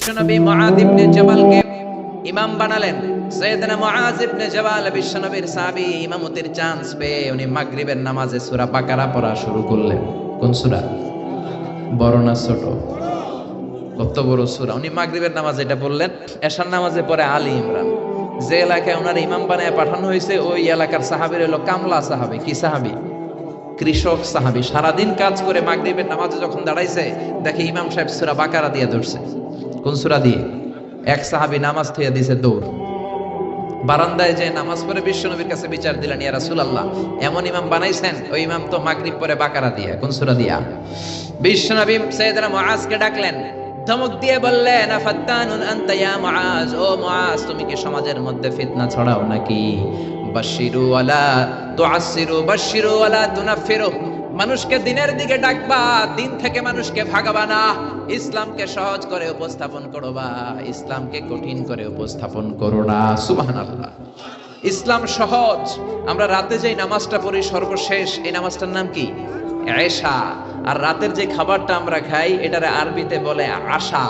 বিশ্বনবী মুআয ইবনে জাবালকে ইমাম বানালেন। সাইয়েদনা মুআয ইবনে জাবাল বিশ্বনবীর সাহাবী, ইমামতির চান্স পেয়ে উনি মাগরিবের নামাজে সূরা বাকারা পড়া শুরু করলেন। কোন সূরা? বড় না ছোট? কত বড় সূরা! উনি মাগরিবের নামাজে এটা পড়লেন। এশার নামাজে পড়ে আলী ইমরান। যে এলাকায় ওনার ইমাম বানায় পাঠানো হয়েছে ওই এলাকার সাহাবীর হলো কামলা সাহাবী। কি সাহাবী? কৃষক সাহাবী। সারাদিন কাজ করে মাগরিবের নামাজে যখন দাঁড়াইছে দেখে ইমাম সাহেব সূরা বাকারা দিয়ে ধরছে। কোন সূরা দিয়ে? এক সাহাবী নামাজ থইয়া দিয়েছে দৌড়। বারান্দায় যে নামাজ পড়ে বিশ্বনবীর কাছে বিচার দিলেন, ইয়া রাসূলুল্লাহ, এমন ইমাম বানাইছেন, ওই ইমাম তো মাগরিব পরে বাকারা দিয়ে। কোন সূরা দিয়া? বিশ্বনবী সাইয়েদনা মুআজকে ডাকলেন, ধমক দিয়ে বললেন, আফাত্তানুন আনতা ইয়া মুআজ, ও মুআজ, তুমি কি সমাজের মধ্যে ফিতনা ছড়াও নাকি? বাশশিরু ওয়ালা তুআসসিরু, বাশশিরু ওয়ালা তুনাফফিরু। মানুষকে দিনের দিকে ডাকবা, দিন থেকে মানুষকে ভাগাবা না। ইসলামকে সহজ করে উপস্থাপন করবা, ইসলামকে কঠিন করে উপস্থাপন করো না। সুবহানাল্লাহ। ইসলাম সহজ। আমরা রাতে যে নামাজটা পড়ি সর্বশেষ, এই নামাজটার নাম কি? এশা। আর রাতের যে খাবারটা আমরা খাই এটারে আরবিতে বলে আশা।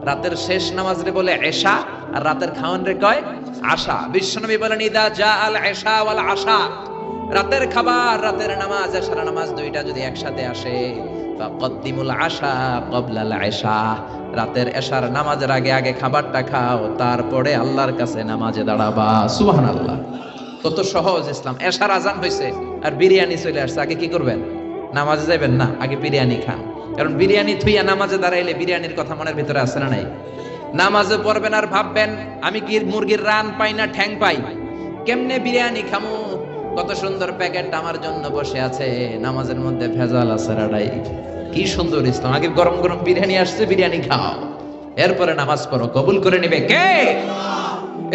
রাতের শেষ নামাজরে বলে এশা, আর রাতের খাওয়ান রে কয় আশা। বিশ্বনবী বলেন, ইদা জা আল এশা ওয়াল আশা, রাতের খাবার, রাতের নামাজ, এশার নামাজ দুইটা যদি একসাথে আসে, ফাকদ্দিমুল আশা ক্বাবলাল এশা, রাতের এশার নামাজের আগে আগে খাবারটা খাও, তারপরে আল্লাহর কাছে নামাজে দাঁড়াবা। সুবহানাল্লাহ। কত সহজ ইসলাম। এশার আজান হইছে আর বিরিয়ানি চলে আসছে, আগে কি করবেন? নামাজে যাবেন না, আগে বিরিয়ানি খান। কারণ বিরিয়ানি থুইয়া নামাজে দাঁড়াইলে বিরিয়ানির কথা মনের ভিতরে আসে না নাই? নামাজে পড়বেন আর ভাববেন, আমি কি মুরগির রান পাই না ঠ্যাং পাই, কেমনে বিরিয়ানি খামু? কত সুন্দর প্যাকেট আমার জন্য বসে আছে, নামাজের মধ্যে ভেজাল আছে রাডাই। কি সুন্দর ইসলাম। আগে গরম গরম বিরিয়ানি আসছে, বিরিয়ানি খাও, এরপরে নামাজ পড়ো, কবুল করে নিবে কে?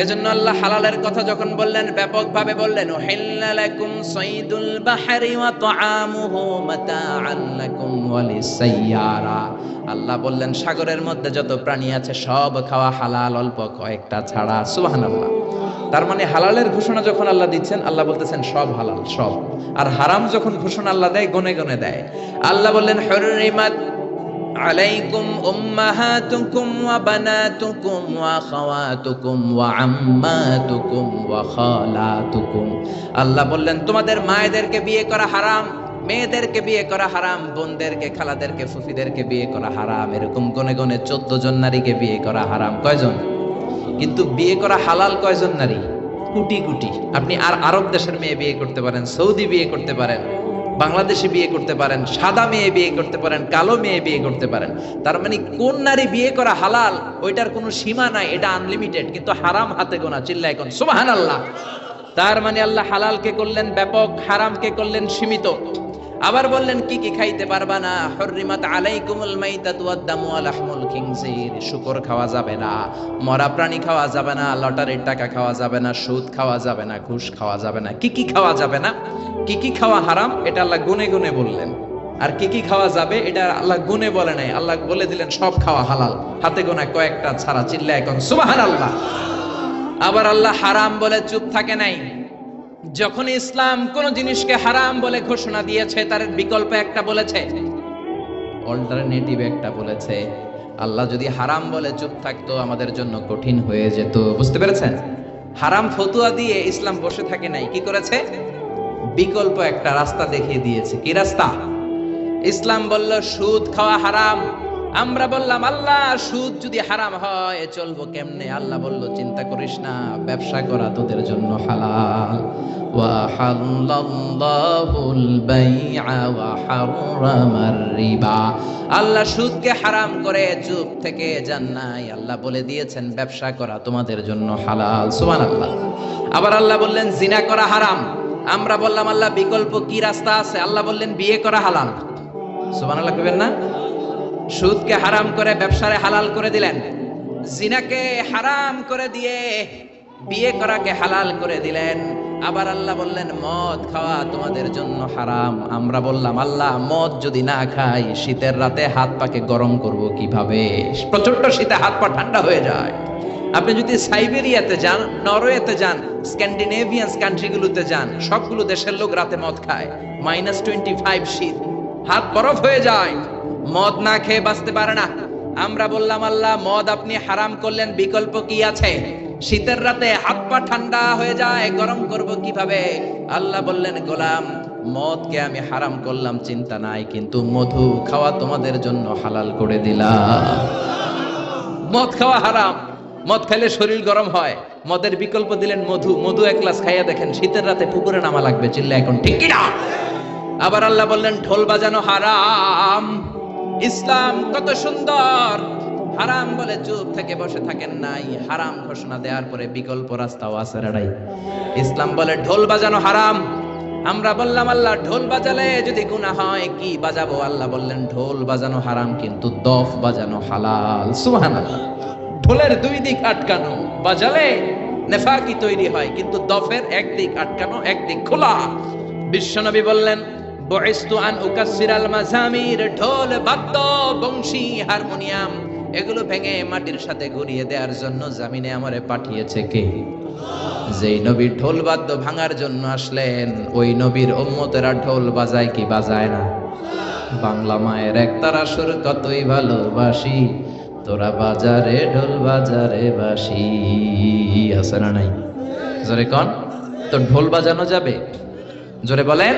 এজন্য আল্লাহ হালালের কথা যখন বললেন ব্যাপকভাবে বললেন, উহিল্লা লাকুম সাইদুল বাহরি ওয়া তাআমুহু মাতাআন লাকুম ওয়া লিসাইয়ারা। আল্লাহ বললেন সাগরের মধ্যে যত প্রাণী আছে সব খাওয়া হালাল, অল্প কয়েকটা ছাড়া। সুবহানাল্লাহ। তার মানে হালালের ঘোষণা যখন আল্লাহ দিচ্ছেন, আল্লাহ বলতেছেন সব হালাল, সব। আর হারাম যখন ঘোষণা আল্লাহ দেয়, গনে গনে দেয়। আল্লাহ বললেন, হুররিমাত আলাইকুম উম্মাহাতুকুম ওয়া বানাতুকুম ওয়া খাওয়াতুকুম ওয়া আম্মাতুকুম ওয়া খালাতুকুম। আল্লাহ বললেন তোমাদের মায়েদেরকে বিয়ে করা হারাম, মেয়েদেরকে বিয়ে করা হারাম, বোনদেরকে, খালাদেরকে, ফুফিদেরকে বিয়ে করা হারাম। এরকম গনে গনে 14 জন নারীকে বিয়ে করা হারাম। কয়জন? কিন্তু বিয়ে করা হালাল কয়জন নারী? কোটি কোটি। আপনি আর আরব দেশের মেয়ে বিয়ে করতে পারেন, সৌদি বিয়ে করতে পারেন, বাংলাদেশে বিয়ে করতে পারেন, সাদা মেয়ে বিয়ে করতে পারেন, কালো মেয়ে বিয়ে করতে পারেন। তার মানে কোন নারী বিয়ে করা হালাল ওইটার কোনো সীমা নাই, এটা আনলিমিটেড। কিন্তু হারাম হাতে গোনা। চিল্লায় কোন সুবহানাল্লাহ। তার মানে আল্লাহ হালালকে করলেন ব্যাপক, হারামকে করলেন সীমিত। আবার বললেন কি কি খাইতে পারবা না, হুররিমাত আলাইকুমুল মাইতাতু ওয়াদ দামু ওয়া লাহমুল খিনজির। শুকর খাওয়া যাবে না, মরা প্রাণী খাওয়া যাবে না, লটারির টাকা খাওয়া যাবে না, সুদ খাওয়া যাবে না, ঘুষ খাওয়া যাবে না। কি কি খাওয়া যাবে না, কি কি খাওয়া হারাম, এটা আল্লাহ গুনে গুনে বললেন। আর কি কি খাওয়া যাবে এটা আল্লাহ গুনে বলে নাই, আল্লাহ বলে দিলেন সব খাওয়া হালাল, হাতে গোনা কয়েকটা ছাড়া। চিল্লায় এখন সুবহানাল্লাহ। আবার আল্লাহ হারাম বলে চুপ থাকে নাই। যখন ইসলাম কোন জিনিসকে হারাম বলে ঘোষণা দিয়েছে, তার বিকল্প একটা বলেছে, অল্টারনেটিভ একটা বলেছে। আল্লাহ যদি হারাম বলে চুপ থাকতো আমাদের জন্য কঠিন হয়ে যেত। বুঝতে পেরেছেন? হারাম ফতুয়া দিয়ে ইসলাম বসে থাকে নাই, কি করেছে? বিকল্প একটা রাস্তা দেখিয়ে দিয়েছে। কি রাস্তা? ইসলাম বলল সুদ খাওয়া হারাম। আমরা বললাম আল্লাহ সুদ যদি হারাম হয় চলবো কেমনে? আল্লাহ বলল চিন্তা করিস না, ব্যবসা করা তোদের জন্য হালাল। ওয়া হাল্লাল্লাহুল বাইআ ওয়া হারামার রিবা। আল্লাহ সুদকে হারাম করে চুপ থেকে যান নাই, আল্লাহ বলে দিয়েছেন ব্যবসা করা তোমাদের জন্য হালাল। সুবহানাল্লাহ। আবার আল্লাহ বললেন জিনা করা হারাম। আমরা বললাম আল্লাহ বিকল্প কি রাস্তা আছে? আল্লাহ বললেন বিয়ে করা হালাল। সুবহানাল্লাহ কইবেন না? সুদকে হারাম করে ব্যবসারে হালাল করে দিলেন, জিনাকে হারাম করে দিয়ে বিয়ে করাকে হালাল করে দিলেন। আবার আল্লাহ বললেন মদ খাওয়া তোমাদের জন্য হারাম। আমরা বললাম আল্লাহ মদ যদি না খাই শীতের রাতে হাত পাকে গরম করব কিভাবে? প্রচন্ড শীতে হাত পা ঠান্ডা হয়ে যায়। আপনি যদি সাইবেরিয়াতে যান, নরওয়েতে যান, স্ক্যান্ডিনেভিয়ান কান্ট্রিগুলোতে যান, সবগুলো দেশের লোক রাতে মদ খায়। -25 শীত, হাত বরফ হয়ে যায়, মদ না খেয়ে বাঁচতে পারে না। আমরা বললাম আল্লাহ মদ আপনি হারাম করলেন, বিকল্প কি আছে? শীতের রাতে হাত পা ঠান্ডা হয়ে যায়, গরম করব কিভাবে? আল্লাহ বললেন গোলাম মদকে আমি হারাম করলাম চিন্তা নাই, কিন্তু মধু খাওয়া তোমাদের জন্য হালাল করে দিলাম। মদ খাওয়া হারাম, মদ খাইলে শরীর গরম হয়, মদের বিকল্প দিলেন মধু। মধু এক গ্লাস খাইয়া দেখেন শীতের রাতে পুকুরে নামা লাগবে, চিল্লা এখন ঠিক কিনা? আবার আল্লাহ বললেন ঢোল বাজানো হারাম। ইসলাম কত সুন্দর! হারাম বলে চুপ থেকে বসে থাকেন নাই, হারাম ঘোষণা দেওয়ার পরে বিকল্প রাস্তাও আছে রাড়াই। ইসলাম বলে ঢোল বাজানো হারাম। আমরা বললাম আল্লাহ ঢোল বাজালে যদি গুনাহ হয় কি বাজাবো? আল্লাহ বললেন ঢোল বাজানো হারাম, কিন্তু দফ বাজানো হালাল। সুবহানাল্লাহ। ঢোলের দুই দিক আটকানো, বাজালে নেফাকি তৈরি হয়, কিন্তু দফের একদিক আটকানো একদিক খোলা। বিশ্বনবী বললেন বুইসতু আন উকাসসিরাল মাযামির, ঢোল বাদ্য বংশী হারমোনিয়াম এগুলো ভেঙে মাটির সাথে ঘুরিয়ে দেওয়ার জন্য জামিনে আমারে পাঠিয়েছে কে? যেই নবী ঢোল বাদ্য ভাঙার জন্য আসলেন ওই নবীর উম্মতেরা ঢোল বাজায় কি বাজায় না? বাংলা মায়ের একতারা সুর কতই ভালোবাসি, তোরা বাজারে ঢোল বাজারে বাসি। আছে না নাই? জোরে কন তো, ঢোল বাজানো যাবে? জোরে বলেন।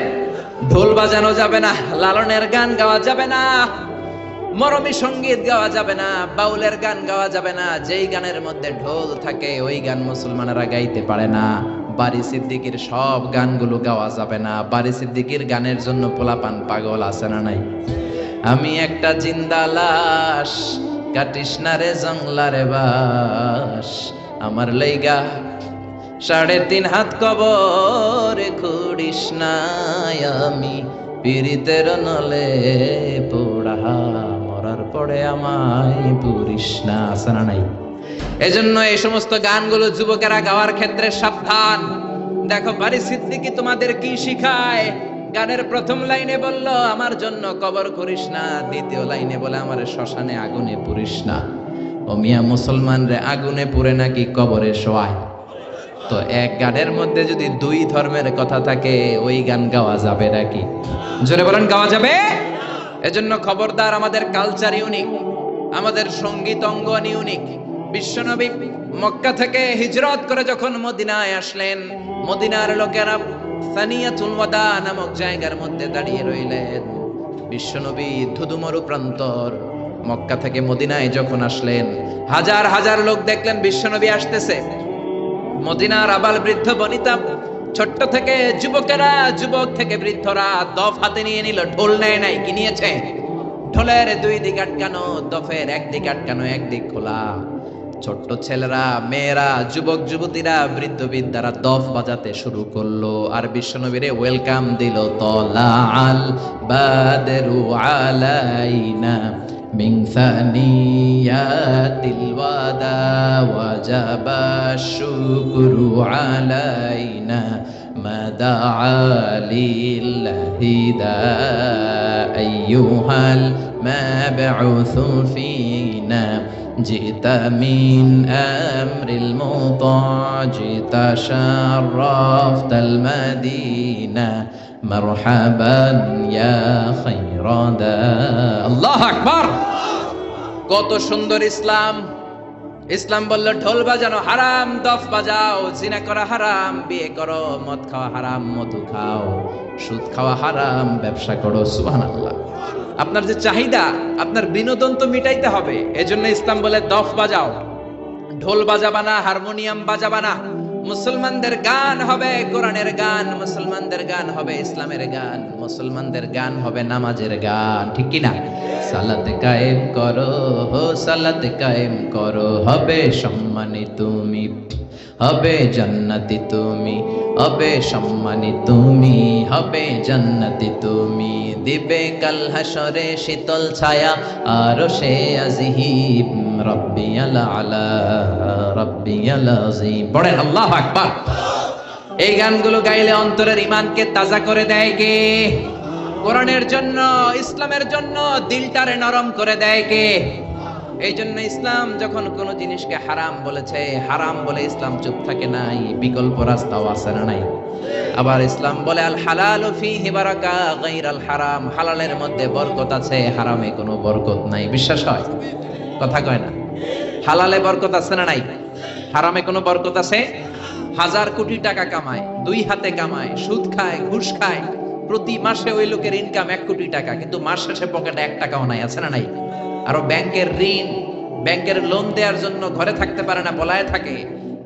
ঢোল বাজানো যাবে না, লালনের গান গাওয়া যাবে না, মরমী সঙ্গীত গাওয়া যাবে না, বাউলের গান গাওয়া যাবে না। যেই গানের মধ্যে ঢোল থাকে ওই গান মুসলমানেরা গাইতে পারে না। বারি সিদ্দিকীর সব গানগুলো গাওয়া যাবে না। বারি সিদ্দিকীর গানের জন্য পোলাপান পাগল আছে না নাই? আমি একটা জিন্দা লাশ, কাটিস না রে জংলারে বাস, আমার লাইগা 3.5 হাত কবর খুঁড়িস না, আমি পীড়িতের নলে পোড়া, মরার পরে আমায় পুরিস না। আছে না নাই? এজন্য এই সমস্ত গানগুলো যুবকেরা গাওয়ার ক্ষেত্রে সাবধান। দেখো বারি সিদ্দিকী তোমাদের কি শিখায়। গানের প্রথম লাইনে বলল আমার জন্য কবর করিস না, দ্বিতীয় লাইনে বলে আমার শ্মশানে আগুনে পুরিস না। ও মিয়া, মুসলমান রে আগুনে পুরে নাকি কবরে শোয়ায়? তো এক গানের মধ্যে যদি দুই ধর্মের কথা থাকে ওই গান গাওয়া যাবে নাকি? জোরে বলেন, গাওয়া যাবে? এজন্য খবরদার, আমাদের কালচার ইউনিক, আমাদের সঙ্গীত অঙ্গন ইউনিক। বিশ্বনবী মক্কা থেকে হিজরত করে যখন মদিনায় আসলেন, মদিনার লোকেরা সানিয়াতুল ওয়াদা নামক জায়গার মধ্যে দাঁড়িয়ে রইলেন। বিশ্বনবী ধুধুমরু প্রান্তর মক্কা থেকে মদিনায় যখন আসলেন, হাজার হাজার লোক দেখলেন বিশ্বনবী আসতেছে। মদিনার আবাল বৃদ্ধ বনিতা, ছোট্ট থেকে যুবকেরা, যুবক থেকে বৃদ্ধরা দফ হাতে নিয়ে নিল। ঢোল নেয় নাই, কি নিয়েছে? ঢোলের দুই দিক আটকানো, দফের একদিক আটকানো একদিক খোলা। ছোট্ট ছেলেরা, মেয়েরা, যুবক যুবতীরা, বৃদ্ধ বৃদ্ধারা দফ বাজাতে শুরু করলো আর বিশ্বনবীরে ওয়েলকাম দিল। তলা আল বাদরু আলাইনা মিন সানিয়াতিল ওয়াদা ওয়াজাবা শুকরু আলাইনা মাদা লিল্লাহি দা আইয়ুহাল মাবউসু ফিনা জিতা মিন আমরিল মুতা জিতা শাররাফতাল মাদিনা মারহাবান ইয়া খায়রাদা। আল্লাহু আকবার! কত সুন্দর ইসলাম! ইসলাম বলল ঢোল বাজানো হারাম, দফ বাজাও, জিনা করা হারাম, বিয়ে করো, মদ খাওয়া হারাম, মধু খাও, সুদ খাওয়া হারাম, ব্যবসা করো। সুবহানাল্লাহ। আপনার যে চাহিদা, আপনার বিনোদন তো মিটাইতে হবে। এজন্য ইসলাম বলে দফ বাজাও, ঢোল বাজাবা না, হারমোনিয়াম বাজাবা না। মুসলমানদের গান হবে কোরআনের গান, মুসলমানদের গান হবে ইসলামের গান, মুসলমানদের গান হবে নামাজের গান। ঠিক কি না? সালাত কায়েম করো, সালাত কায়েম করো, হবে সম্মানী তুমি, হবে জান্নাতি তুমি, হবে সম্মানী তুমি, হবে জান্নাতি তুমি। দিবে কাল হাসরে শীতল ছায়া আরশে আজিম, রাব্বিয়াল আলা রাব্বিয়াল আযীম। পড়েন আল্লাহু আকবার। এই গানগুলো গাইলে অন্তরের ঈমানকে তাজা করে দেয় কে? কোরআনের জন্য, ইসলামের জন্য দিলটারে নরম করে দেয় কে? এই জন্য ইসলাম যখন কোন জিনিসকে হারাম বলেছে, হারাম বলে ইসলাম চুপ থাকে নাই, বিকল্প রাস্তাও আছে না নাই? আবার ইসলাম বলে আল হালালু ফীহি বারাকা গায়রাল হারাম, হালালের মধ্যে বরকত আছে, হারামে কোনো বরকত নাই। বিশ্বাস হয়? কথা কয় না। হালালে বরকত আছে না নাই? হারামে কোনো বরকত আছে? 1000 কোটি টাকা কামায়, 2 হাতে কামায়, সুদ খায়, ঘুষ খায়, প্রতি মাসে ওই লোকের ইনকাম 1 কোটি টাকা, কিন্তু মাস শেষে পকেটে 1 টাকাও নাই, আছে না নাই? আরো ব্যাংকের ঋণ, ব্যাংকের লোন দেওয়ার জন্য ঘরে থাকতে পারে না, পলায়ে থাকে।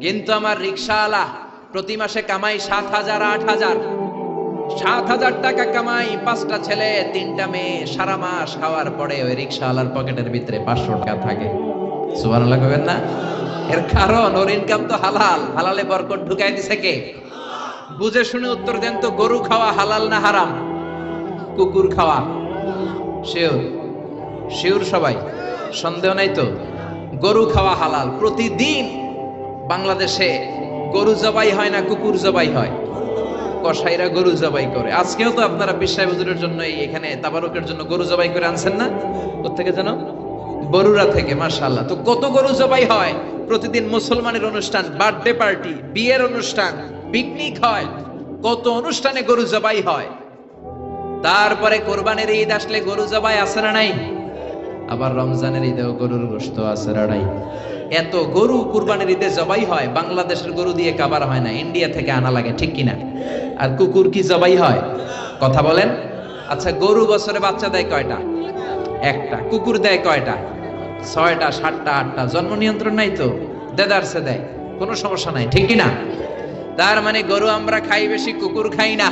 কিন্তু আমার রিকশাওয়ালা প্রতি মাসে কামাই 7,000 8,000, 7,000 টাকা কামাই, 5টা ছেলে 3টা মেয়ে, সারা মাস খাওয়ার পরে ওই রিকশাওয়ালার পকেটের ভিতরে 500 টাকা থাকে। সুবহানাল্লাহ কইবেন না? এর কারণ ওর ইনকাম তো হালাল, হালালে বরকত ঢুকাই দিছে কে? বুঝে শুনে উত্তর দেন তো, গরু খাওয়া হালাল না হারাম? কুকুর খাওয়া? শিওর? শিওর সবাই? সন্দেহ নাই তো? গরু খাওয়া হালাল। প্রতিদিন বাংলাদেশে গরু জবাই হয় না কুকুর জবাই হয়? কসাইরা গরু জবাই করে। আজকেও তো আপনারা পীর সাহেব হুজুরের জন্য এখানে তাবারুকের জন্য গরু জবাই করে আনছেন না? কোত্থেকে জানো? বরুড়া থেকে। মাশাআল্লাহ। তো কত গরু জবাই হয় প্রতিদিন। মুসলমানের অনুষ্ঠান, বার্থডে পার্টি, বিয়ের অনুষ্ঠান, পিকনিক হয়, কত অনুষ্ঠানে গরু জবাই হয়। তারপরে কোরবানির ঈদ আসলে গরু জবাই আছে না নাই? আবার রমজানের ঈদেও গরুর গোশত আছে না নাই? এত গরু কুরবানির ঈদে জবাই হয়, বাংলাদেশের গরু দিয়ে কাবার হয় না, ইন্ডিয়া থেকে আনা লাগে, ঠিক কিনা? আর কুকুর কি জবাই হয়? কথা বলেন। আচ্ছা, গরু বছরে বাচ্চা দেয় কয়টা? একটা। কুকুর দেয় কয়টা? 6টা 7টা 8টা। জন্ম নিয়ন্ত্রণ নাই তো, দেদারসে দেয়, কোনো সমস্যা নাই, ঠিক কিনা? তার মানে গরু আমরা খাই বেশি, কুকুর খাই না।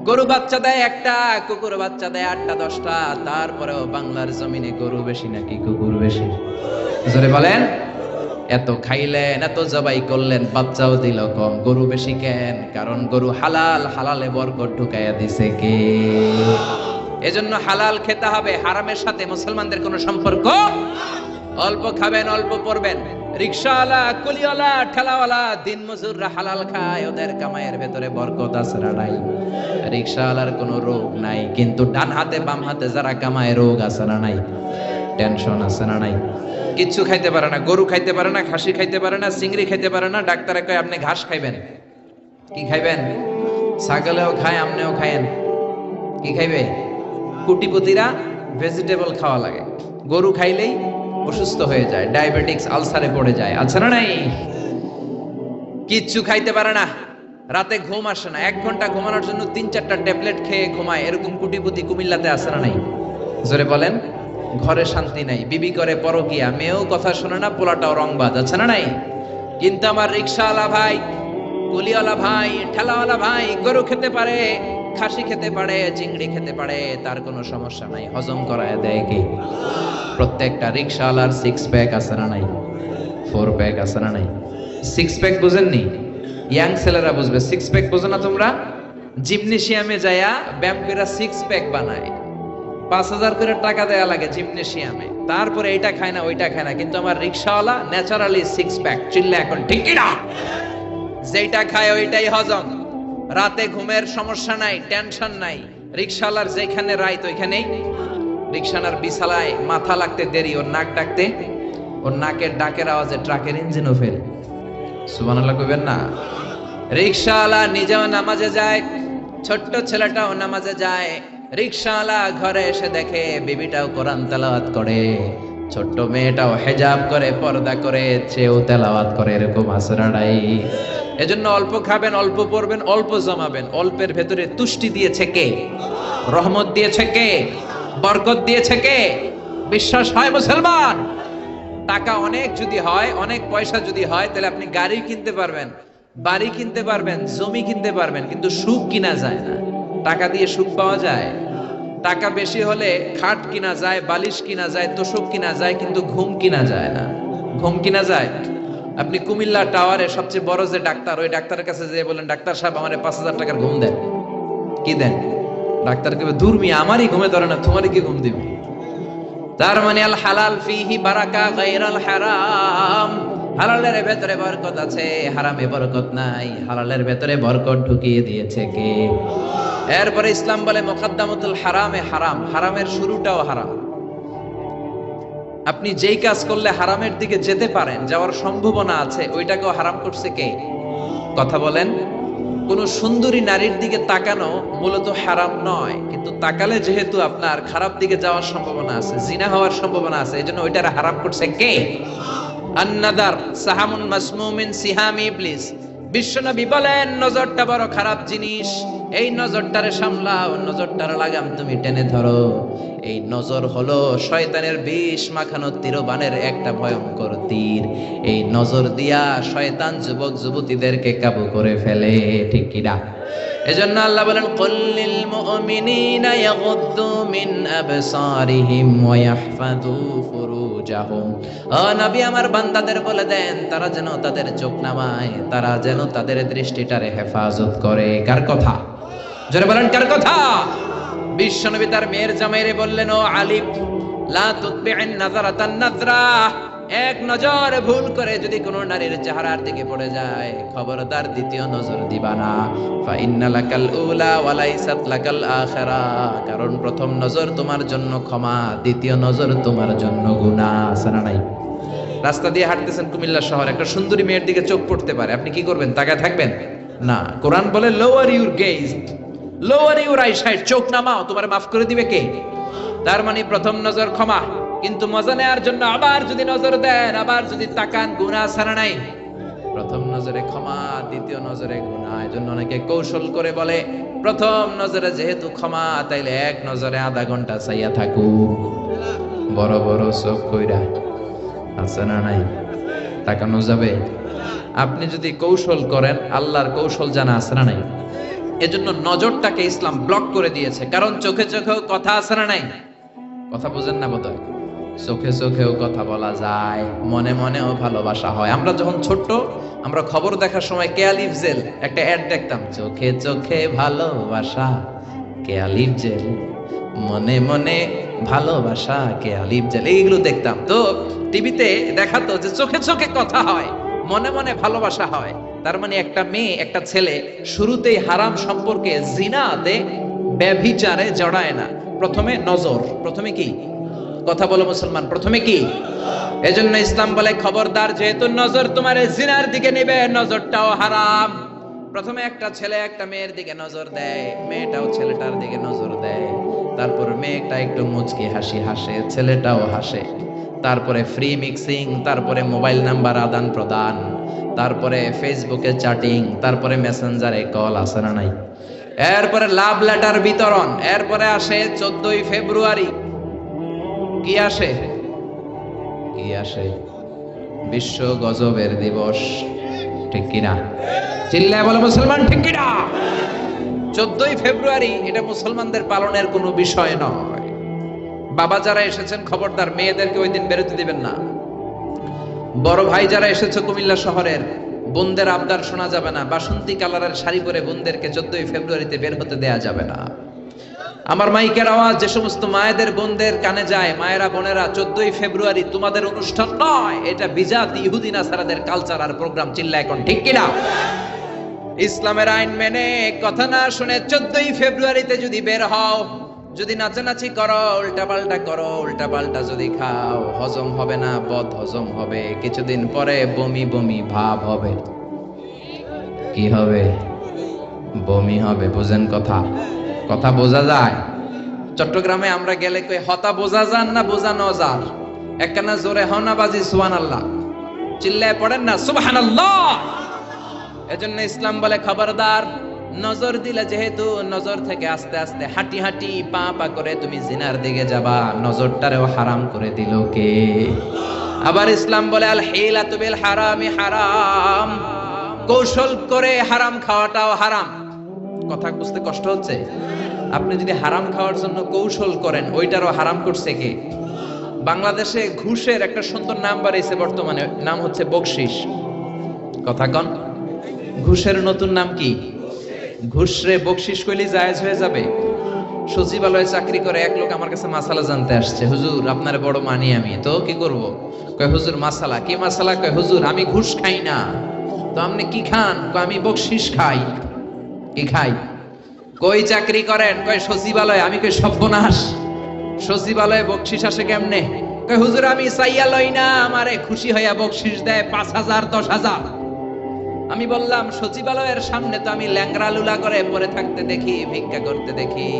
গরু বাচ্চা দেয় একটা, কুকুর বাচ্চা দেয় 8টা 10টা। তারপরেও বাংলার জমিনে গরু বেশি নাকি কুকুর বেশি? জোরে বলেন। এত খাইলেন, এত জবাই করলেন, বাচ্চাও দিল কম, গরু বেশি কেন? কারণ গরু হালাল, হালালে বরকত ঢুকাইয়া দিছে কে? এজন্য হালাল খেতে হবে, হারামের সাথে মুসলমানদের কোনো সম্পর্ক। অল্প খাবেন, অল্প পড়বেন। রিকশাওয়ালা, কুলিওয়ালা, ঠেলাওয়ালা, দিন মজুররা হালাল খায়, ওদের কামাইয়ের ভেতরে বরকত আছে না নাই? রিকশাওয়ালার কোনো রোগ নাই, কিন্তু ডান হাতে বাম হাতে যারা কামায় রোগ আছে না নাই? টেনশন আছে না নাই? কিচ্ছু খাইতে পারে না, গরু খাইতে পারে না, খাসি খাইতে পারে না, চিংড়ি খাইতে পারে না। ডাক্তারে কয় আপনি ঘাস খাইবেন। কি খাইবেন? ছাগলেও খায়, আপনিও খায়েন। কি খাইবে? কোটিপতিরা ভেজিটেবল খাওয়া লাগে, গরু খাইলেই অসুস্থ হয়ে যায়, ডায়াবেটিক্স, আলসারে পড়ে যায়, আছে না নাই? কিচ্ছু খাইতে পারে না, রাতে ঘুম আসে না, 1 ঘন্টা ঘুমানোর জন্য 3-4টা ট্যাবলেট খেয়ে ঘুমায়। এরকম কোটিপতি কুমিল্লাতে আছে না নাই? জোরে বলেন। ঘরে শান্তি নাই, বিবি করে পরকিয়া, মেয়েও কথা শোনে না, পোলাটাও রংবাজ, আছে না নাই? কিন্তু আমার রিকশাওয়ালা ভাই, কুলিওয়ালা ভাই, ঠেলাওয়ালা ভাই গরু খেতে পারে, খাসি খেতে পারে, চিংড়ি খেতে পারে, তার কোনো সমস্যা নাই। হজম করায় দেয় কি? প্রত্যেকটা রিকশাওয়ালার 6 প্যাক আছে না নাই? 4 প্যাক আছে না নাই? 6 প্যাক বুঝেননি? ইয়াং ছেলেরা বুঝবে। 6 প্যাক বুঝো না তোমরা? জিমনেশিয়ামে যায়া ব্যায়াম করে 6 প্যাক বানায়, 5,000 করে টাকা দেয়া লাগে জিমনেশিয়ামে। তারপরে এইটা খায় না, ওইটা খায় না, কিন্তু আমার রিকশাওয়ালা ন্যাচারালি 6 প্যাক। চিল্লা এখন ঠিক কি না? যেটা খায় ওইটাই হজম। রাতে ঘুমের সমস্যা নাই, টেনশন নাই। রিকশাওয়ালার যেখানে রাইত ওইখানেই। রিকশানার বিছালায় মাথা লাগতে দেরি, ওর নাক ডাকতে, ওর নাকের ডাকের আওয়াজে ট্রাকের ইঞ্জিনও ফেল। সুবহানাল্লাহ কইবেন না? রিকশাওয়ালা নিজেও নামাজে যায়, ছোট্ট ছেলেটাও নামাজে যায়। রিকশাওয়ালা ঘরে এসে দেখে বিবিটাও কোরআন তেলাওয়াত করে, ছোট্ট মেয়েটাও হেজাব করে, পর্দা করে, চেয়েও তেলাওয়াত করে। এরকম আছে না নাই? এজন্য অল্প খাবেন, অল্প পড়বেন, অল্প জমাবেন। অল্পের ভেতরে তুষ্টি দিয়েছে কে? রহমত দিয়েছে কে? বরকত দিয়েছে কে? বিশ্বাস হয় মুসলমান? টাকা অনেক যদি হয়, অনেক পয়সা যদি হয়, তাহলে আপনি গাড়ি কিনতে পারবেন, বাড়ি কিনতে পারবেন, জমি কিনতে পারবেন, কিন্তু সুখ কিনা যায় না। টাকা দিয়ে সুখ পাওয়া যায়? টাকা বেশি হলে খাট কিনা যায়, বালিশ কিনা যায়, তোষক কিনা যায়, কিন্তু ঘুম কিনা যায় না। ঘুম কিনা যায়? আপনি কুমিল্লা টাওয়ারে সবচেয়ে বড় যে ডাক্তার, ওই ডাক্তারের কাছে যেয়ে বলেন, ডাক্তার সাহেব আমার 5,000 টাকার ঘুম দেন। কি দেন? ডাক্তার কে দূর মিয়া, আমারই ঘুমে ধরে না, তোমারই কি ঘুম দিবে? তার মানে আল হালাল ফিহি বারাকা গায়রাল হারাম। হালালের ভেতরে বরকত আছে, হারামে বরকত নাই। হালালের ভেতরে বরকত ঢুকিয়ে দিয়েছে কে? এরপরে ইসলাম বলে মুকদ্দামাতুল হারামে হারাম, হারামের শুরুটাও হারাম। আপনি যেই কাজ করলে হারামের দিকে যেতে পারেন, যাওয়ার সম্ভাবনা আছে, ওইটাকেও হারাম করছে কে? কথা বলেন। কোন সুন্দরী নারীর দিকে তাকানো মূলত হারাম নয়, কিন্তু তাকালে যেহেতু আপনার খারাপ দিকে যাওয়ার সম্ভাবনা আছে, জিনা হওয়ার সম্ভাবনা আছে, এই জন্য ওইটার হারাম করছে কে? আন-নাদার সাহামুন মাসমুমিন সিহামি ইবলিস। বিশ্বনবী বলেন নজরটা বড় খারাপ জিনিস, এই নজরটারে সামলাও, নজরটার লাগাম তুমি টেনে ধরো। এই নজর হলো শয়তানের বিষ মাখানো তীরবানের একটা ভয়ঙ্কর তীর। এই নজর দিয়া শয়তান যুবক যুবতীদেরকে কাবু করে ফেলে, ঠিক কিনা? এজন্য আল্লাহ বলেন কুল্লিল মুমিনিনা ইয়াগুদ্দু মিন আবসারিহিম ওয়া ইয়াহফাযু ফুরুজাহুম। ও নবী আমার বান্দাদের বলে দেন তারা যেন তাদের চোখ নামায়, তারা যেন তাদের দৃষ্টিটারে হেফাজত করে। কার কথা? জোরে বলেন কার কথা? বিশ্বনবী তার মেয়ের জামাইরে বললেন, ও আলী লা তুতবি'ন নাযারাতান নাযরা, এক নজর ভুল করে যদি কোনো নারীর চেহারার দিকে পড়ে যায়, খবরদার দ্বিতীয় নজর দিবা না। ফা ইন্না লাকাল উলা ওয়া লাইসাত লাকাল আখিরা, কারণ প্রথম নজর তোমার জন্য ক্ষমা, দ্বিতীয় নজর তোমার জন্য গুনাহ। আছে না নাই? রাস্তা দিয়ে হাঁটতেছেন কুমিল্লা শহর, একটা সুন্দরী মেয়ের দিকে চোখ পড়তে পারে, আপনি কি করবেন? তাকায় থাকবেন না। কোরআন বলে lower your gauge, lower your eyesight, চোখ নামাও, তোমার মাফ করে দিবে কে? তার মানে প্রথম নজর ক্ষমা, কিন্তু মজা নেওয়ার জন্য আবার যদি নজর দেন, আবার যদি তাকান, গুনাহ ছাড়া নাই। প্রথম নজরে ক্ষমা, দ্বিতীয় নজরে গুনাহ। এজন্য অনেকে কৌশল করে বলে প্রথম নজরে যেহেতু ক্ষমা, তাইলে এক নজরে আধা ঘন্টা চাইয়া থাকু, বড় বড় চোখ কইরা। আছে না নাই? তাকানো যাবে? আপনি যদি কৌশল করেন, আল্লাহর কৌশল জানা আছে না নাই? এজন্য নজরটাকে ইসলাম ব্লক করে দিয়েছে, কারণ চোখে চোখেও কথা আছে না নাই? কথা বুঝেন না বোধহয়। চোখে চোখেও কথা বলা যায়, মনে মনেও ভালোবাসা হয়। আমরা যখন ছোট্ট, আমরা খবর দেখার সময় কেয়ালিফ জেল একটা অ্যাড দেখতাম, চোখে চোখে ভালোবাসা কেয়ালিফ জেল, মনে মনে ভালোবাসা কেয়ালিফ জেল, এইগুলো দেখতাম। তো টিভিতে দেখাতো যে চোখে চোখে কথা হয়, মনে মনে ভালোবাসা হয়। তার মানে একটা মেয়ে একটা ছেলে শুরুতেই হারাম সম্পর্কে, জিনাতে, ব্যভিচারে জড়ায় না। প্রথমে নজর, প্রথমে কি? কথা বলো মুসলমান, প্রথমে কি? এজন্য ইসলাম বলে খবরদার, যেহেতু নজর তোমার জিনার দিকে নেবে, নজরটাও হারাম। প্রথমে একটা ছেলে একটা মেয়ের দিকে নজর দেয়, মেয়েটাও ছেলেটার দিকে নজর দেয়, তারপর মেয়েটা একটু মুচকি হাসি হাসে, ছেলেটাও হাসে, তারপরে ফ্রি মিক্সিং, তারপরে মোবাইল নাম্বার আদান প্রদান, তারপরে ফেসবুকে চ্যাটিং, তারপরে মেসেঞ্জারে কল। আছে না নাই? এরপরে লাভ লেটার বিতরণ, এরপরে আসে 14ই ফেব্রুয়ারি। কি আসে? কি আসে? বিশ্ব গজবের দিবস, ঠিক কিনা? চিল্লায় বলো মুসলমান, ঠিক কিনা? 14ই ফেব্রুয়ারি এটা মুসলমানদের পালনের কোনো বিষয় নয়। বাবা যারা এসেছেন খবরদার মেয়েদেরকে ওই দিন বেরোতে দিবেন না। বড় ভাই যারা এসেছে কুমিল্লা শহরের, বোনদের আবদার শোনা যাবে না। বাসন্তী কালারের শাড়ি পরে বোনদেরকে 14ই ফেব্রুয়ারিতে বের হতে দেয়া যাবে না। আমার মাইকের আওয়াজ যে সমস্ত মায়েদের বোনদের কানে যায়, মায়েরা বোনেরা, 14ই ফেব্রুয়ারি তোমাদের অনুষ্ঠান নয়, এটা বিজাতি ইহুদি নাসারাদের কালচার আর প্রোগ্রাম। চিল্লা এখন, ঠিক কিনা? ইসলামের আইন মেনে, কথা না শুনে 14ই ফেব্রুয়ারিতে যদি বের হও, যদি নাচানাচি করো, উল্টাপাল্টা করো, উল্টাপাল্টা যদি খাও, হজম হবে না, বদ হজম হবে, কিছুদিন পরে বমি বমি ভাব হবে। কি হবে? বমি হবে। বুঝেন কথা? কথা বোঝা যায়? চট্টগ্রামে আমরা গেলে কই হতা বোঝা যান না বোঝানো যার? একখানা জোরে হনা বাজি সুবহানাল্লাহ, চিল্লায় পড়েন না সুবহানাল্লাহ। এজন্য ইসলাম বলে খবরদার, নজর দিলে যেহেতু নজর থেকে আস্তে আস্তে হাঁটি হাঁটি পা পা করে তুমি জিনার দিকে যাবা, নজরটারেও হারাম করে দিল কে? আবার ইসলাম বলে আল হিলাতু বিল হারামি হারাম, কৌশল করে হারাম খাওয়াটাও হারাম। কথা বুঝতে কষ্ট হচ্ছে? আপনি যদি হারাম খাওয়ার জন্য কৌশল করেন, ওইটারও হারাম করছে কে? বাংলাদেশে ঘুষের একটা সুন্দর নাম বাড়াইছে বর্তমানে, নাম হচ্ছে বকশিস। কথা কন, ঘুষের নতুন নাম কি? ঘুষরে বকশিস কইলে জায়েজ হয়ে যাবে? সচিবালয়ে চাকরি করে এক লোক আমার কাছে মাসালা জানতে আসছে, হুজুর আপনার বড় মানি আমি, তো কি করব? কয় হুজুর মাসালা। কি মাসালা? কয় হুজুর আমি ঘুষ খাই না। তো আপনি কি খান? কয় আমি বকশিস খাই। কি খাই? কই চাকরি করেন? কয় সচিবালয়ে। আমি কই সর্বনাশ, সচিবালয়ে বকশিস আসে কেমনে? কয় হুজুর আমি চাইয়া লই না, আমারে খুশি হইয়া বকশিস দেয় 5,000 10,000। আমি বললাম সচিবালয়ের সামনে তো আমি ল্যাংরা লুলা করে পরে থাকতে দেখি, ভিক্ষা করতে দেখি।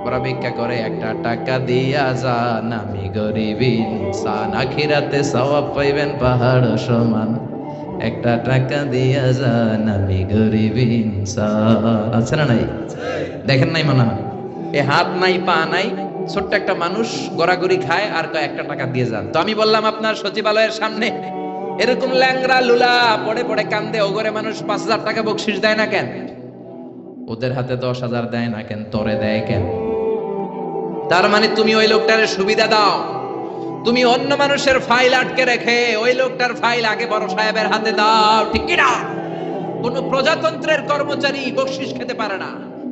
ওরা ভিক্ষা করে, একটা টাকা দিয়া যান, আমি গরিব ইনসান, আখিরাতে সওয়াব পাইবেন পাহাড় সমান। একটা টাকা দিয়া যান, আমি গরিব ইনসান। আছে না নাই? দেখেন নাই মনে হয়? এ হাত নাই পা নাই, ছোট্ট একটা মানুষ গড়াগড়ি খায় আর কয় একটা টাকা দিয়ে যান। তো আমি বললাম আপনার সচিবালয়ের সামনে এরকম ল্যাংরা লুলা পড়ে পড়ে কান্দে ওগরে মানুষ 5,000 টাকা বকশিশ দেয় না কেন? ওদের হাতে 10,000 দেয় না কেন? তরে দেয় কেন? তার মানে তুমি ওই লোকটার সুবিধা দাও, তুমি অন্য মানুষের ফাইল আটকে রেখে ওই লোকটার ফাইল আগে বড় সাহেবের হাতে দাও, ঠিক কি না? কোন প্রজাতন্ত্রের কর্মচারী বকশিশ খেতে পারে না,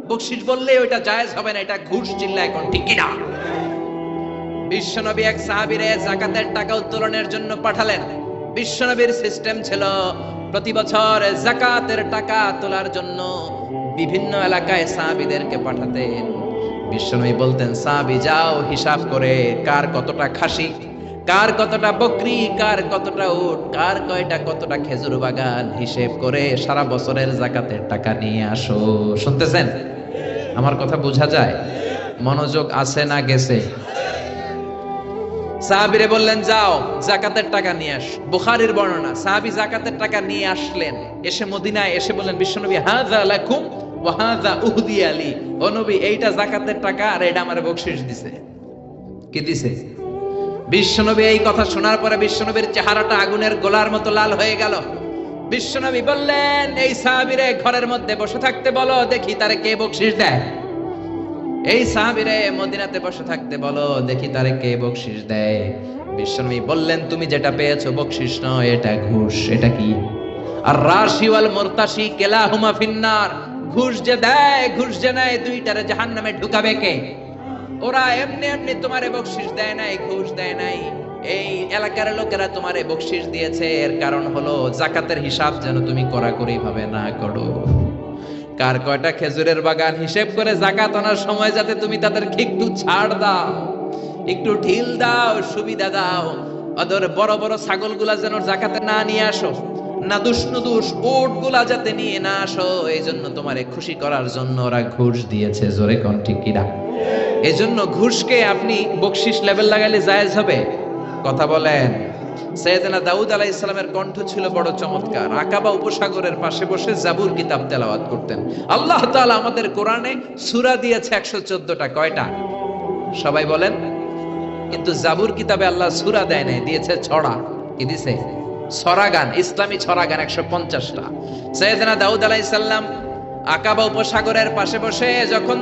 বকশিশ বললে ওইটা জায়েজ হবে না, এটা ঘুষ চিল্লা এখন, ঠিক কি না? বিশ্বনবী এক সাহাবীরে যাকাতের টাকা উত্তোলনের জন্য পাঠালেন। বিশ্বনবীর সিস্টেম ছিল প্রতি বছর যাকাতের টাকা তোলার জন্য বিভিন্ন এলাকায় সাহাবীদেরকে পাঠাতেন। বিশ্বনবী বলতেন, সাহাবী যাও হিসাব করে কার কতটা খাসি, কার কতটা বকরি, কার কতটা উট, কার কয়টা কতটা খেজুর বাগান, হিসেব করে সারা বছরের যাকাতের টাকা নিয়ে আসো। শুনতেছেন? আমার কথা বোঝা যায়? মনোযোগ আছে না গেছে? সাহাবীরে বললেন যাও যাকাতের টাকা নিয়ে আস। বুখারীর বর্ণনা, সাহাবী যাকাতের টাকা নিয়ে আসলেন, এসে মদিনায় এসে বললেন বিশ্বনবী, হাযা লাকুম ওয়া হাযা উহদিয়া লি। ও নবী, এইটা যাকাতের টাকা আর এটা আমারে বকশিশ দিছে। কি দিছে? বিশ্বনবী এই কথা শোনার পরে বিশ্বনবীর চেহারাটা আগুনের গোলার মতো লাল হয়ে গেল। বিশ্বনবী বললেন, এই সাহাবীরে ঘরের মধ্যে বসে থাকতে বলো, দেখি তারে কে বকশিশ দেয়। এই সাহাবীরে মদিনাতে বসে থাকতে বলো, দেখি তারে কে বকশিশ দেয়। বিশ্বনবী বললেন, তুমি যেটা পেয়েছো বকশিশ নয়, এটা ঘুষ। এটা কি? আর রাশি ওয়াল মুরতাশি কিলাহুমা ফিন্নার। ঘুষ যে দেয়, ঘুষ যে নেয়, দুইটারে জাহান্নামে ঢুকাবে কে? ওরা এমনি এমনি তোমারে বকশিশ দেয় নাই, ঘুষ দেয় নাই। এই এলাকার লোকেরা তোমারে বকশিশ দিয়েছে, এর কারণ হলো যাকাতের হিসাব যেন তুমি কড়াকড়ি ভাবে না করো। কার কয়টা খেজুরের বাগান হিসেব করে যাকাত আনার সময় যাতে তুমি তাদেরকে একটু ছাড় দাও, একটু ঢিল দাও, সুবিধা দাও। ওদের বড় বড় ছাগলগুলা যেন যাকাতে না নিয়ে আসো, না দুষ্ণুদুষ উটগুলা যাতে নিয়ে না আসো, এই জন্য তোমারে খুশি করার জন্য ওরা ঘুষ দিয়েছে। জোরে কোন ঠিক কিনা? এই জন্য ঘুষকে আপনি বকশিশ লেভেল লাগাইলে জায়েজ হবে? কথা বলেন। সাইয়েদনা দাউদ আলাইহিস সালামের কণ্ঠ ছিল বড় চমৎকার। আকাবা উপসাগরের পাশে বসে জাবুর কিতাব তেলাওয়াত করতেন। আল্লাহ তাআলা আমাদের কোরআনে সূরা দিয়েছে 114টা। কয়টা? সবাই বলেন। কিন্তু জাবুর কিতাবে আল্লাহ সূরা দেয় নাই, দিয়েছে ছড়া। কি দিয়েছে? ছড়া গান, ইসলামী ছড়া গান 150টা। সাইয়েদনা দাউদ আলাইহিস সালাম আকাবা উপসাগরের পাশে বসে যখন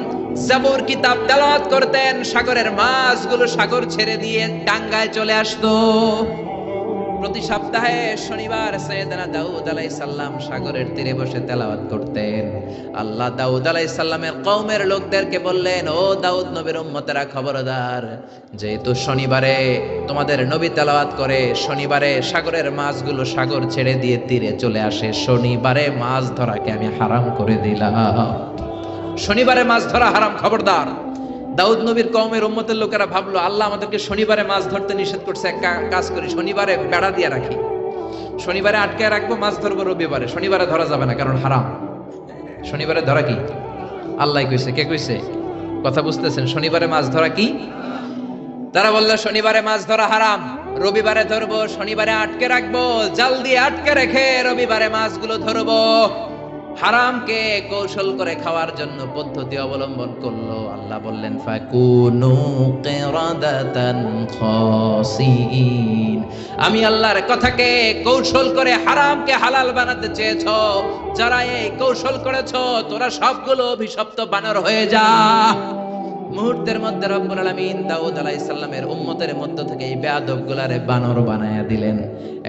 জাবুর কিতাব তেলাওয়াত করতেন, সাগরের মাছগুলো সাগর ছেড়ে দিয়ে ডাঙ্গায় চলে আসতো। প্রতি সপ্তাহে শনিবার সাইয়েদনা দাউদ আলাইহিস সালাম সাগরের তীরে বসে তেলাওয়াত করতেন। আল্লাহ দাউদ আলাইহিস সালামের কওমের লোকদেরকে বললেন, ও দাউদ নবীর উম্মতেরা খবরদার, যেহেতু শনিবারে তোমাদের নবী তেলাওয়াত করে, শনিবারে সাগরের মাছগুলো সাগর ছেড়ে দিয়ে তীরে চলে আসে, শনিবারে মাছ ধরাকে আমি হারাম করে দিলাম। শনিবারে মাছ ধরা হারাম, খবরদার। দাউদ নবীর কওমের উম্মতের লোকেরা ভাবলো, আল্লাহ আমাদেরকে শনিবারে মাছ ধরতে নিষেধ করছে, এক কাজ করি, শনিবারে বেড়া দিয়ে রাখি, শনিবারে আটকে রাখবো, মাছ ধরবো রবিবারে। শনিবারে ধরা যাবে না, কারণ হারাম। শনিবারে ধরা কি? আল্লাহ কইছে। কে কইছে? কথা বুঝতেছেন? শনিবারে মাছ ধরা কি? তারা বললো শনিবারে মাছ ধরা হারাম, রবিবারে ধরবো, শনিবারে আটকে রাখবো, জাল দিয়ে আটকে রেখে রবিবারে মাছগুলো ধরবো। হারামকে কৌশল করে খাওয়ার জন্য পদ্ধতি অবলম্বন করলো। আল্লাহ বললেন, ফাকুনু কিরাদাতান খাসিন। আমি আল্লাহর কথাকে কৌশল করে হারামকে হালাল বানাতে চেয়েছো, যারা এই কৌশল করেছো তোরা সবগুলো অভিশপ্ত বানর হয়ে যা। মুহূর্তের মধ্যে রব্বুল আলামিন দাউদ আলাইহিস সালামের উম্মতের মধ্য থেকে এই বেয়াদবগুলারে বানর বানায়া দিলেন।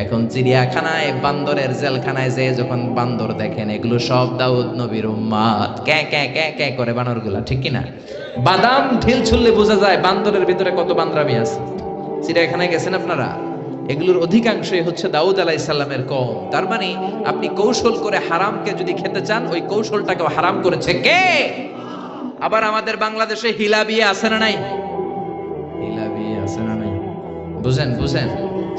এখন চিড়িয়াখানায় বান্দরের জেলখানায় যে যখন বান্দর দেখেন, এগুলো সব দাউদ নবীর উম্মত। ক্যাঁ ক্যাঁ ক্যাঁ ক্যাঁ করে বানরগুলা, ঠিক কি না? বাদাম ঢিল ছুললে বোঝা যায় বান্দরের ভিতরে কত বান্দরামি আছে। চিড়িয়াখানায় গেছেন আপনারা? এগুলোর অধিকাংশই হচ্ছে দাউদ আলাইহিস সালামের কওম। তার মানে আপনি কৌশল করে হারামকে যদি খেতে চান, ওই কৌশলটাকে হারাম করেছে কে? আবার আমাদের বাংলাদেশে হিলা বিয়ে আছে না নাই? হিলা বিয়ে আছে না নাই? বুঝেন বুঝেন,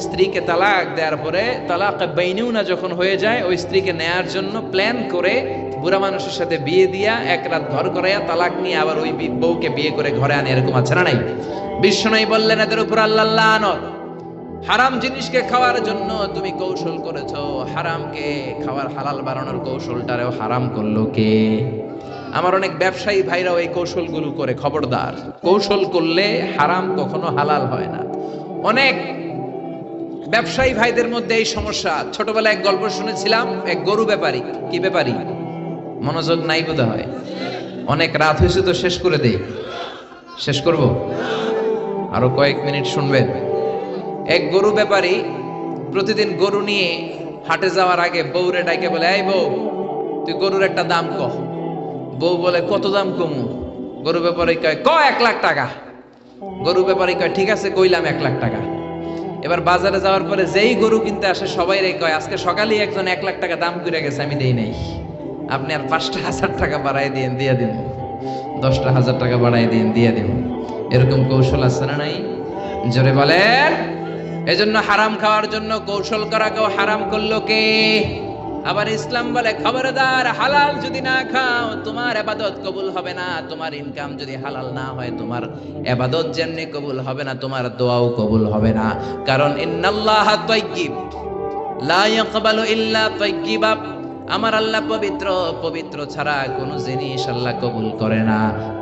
স্ত্রীকে তালাক দেওয়ার পরে তালাক বাইনুনা যখন হয়ে যায়, ওই স্ত্রীকে নেয়ার জন্য প্ল্যান করে বুড়া মানুষের সাথে বিয়ে দিয়া এক রাত ঘর করাইয়া তালাক নিয়ে আবার ওই বউকে বিয়ে করে ঘরে আনে, এরকম আছে না নাই? বিশ্বনবী বললেন এদের উপর আল্লাহ লানত। হারাম জিনিসকে খাওয়ার জন্য তুমি কৌশল করেছো, হারামকে খাওয়ার হালাল বানানোর কৌশলটারেও হারাম করলো কে? আমার অনেক ব্যবসায়ী ভাইরাও এই কৌশলগুলো করে, খবরদার। কৌশল করলে হারাম কখনো হালাল হয় না। অনেক ব্যবসায়ী ভাইদের মধ্যে এই সমস্যা। ছোটবেলায় এক গল্প শুনেছিলাম, এক গরু ব্যাপারী। কি ব্যাপারী? মনোযোগ নাই বোধ হয়, অনেক রাত হয়েছে তো শেষ করে দেই। শেষ করব, আরো কয়েক মিনিট শুনবেন। এক গরু ব্যাপারী প্রতিদিন গরু নিয়ে হাটে যাওয়ার আগে বউরে ডাকে বলে, এই বউ, তুই গরুর একটা দাম কহ। বউ বলে, কত দাম কমু? গরু ব্যাপারী কয়, 1 লাখ টাকা। গরু ব্যাপারী কয়, ঠিক আছে, কইলাম 1 লাখ টাকা। এবার বাজারে যাওয়ার পরে যেই গরু কিনতে আসে সবাই রে কয়, আজকে সকালেই একজন 1 লাখ টাকা দাম করে গেছে, আমি দেই নাই। আপনি আর 5,000 টাকা বাড়াই দিয়ে দিন, 10,000 টাকা বাড়াই দিয়ে দিন। এরকম কৌশল আছে না নাই? জোরে বলেন। এজন্য হারাম খাওয়ার জন্য কৌশল করা কেউ হারাম করলো কে? আবার ইসলাম বলে, খবরদার, হালাল যদি না খাও তোমার ইবাদত কবুল হবে না। তোমার ইনকাম যদি হালাল না হয় তোমার ইবাদত যেমনি কবুল হবে না, তোমার দোয়াও কবুল হবে না। কারণ ইন্নাল্লাহা তাইয়্যিব লা ইয়াকবালু ইল্লা তাইয়্যিবা। আমার আল্লাহ পবিত্র, পবিত্র ছাড়া কোনো জিনিস আল্লাহ কবুল করে না।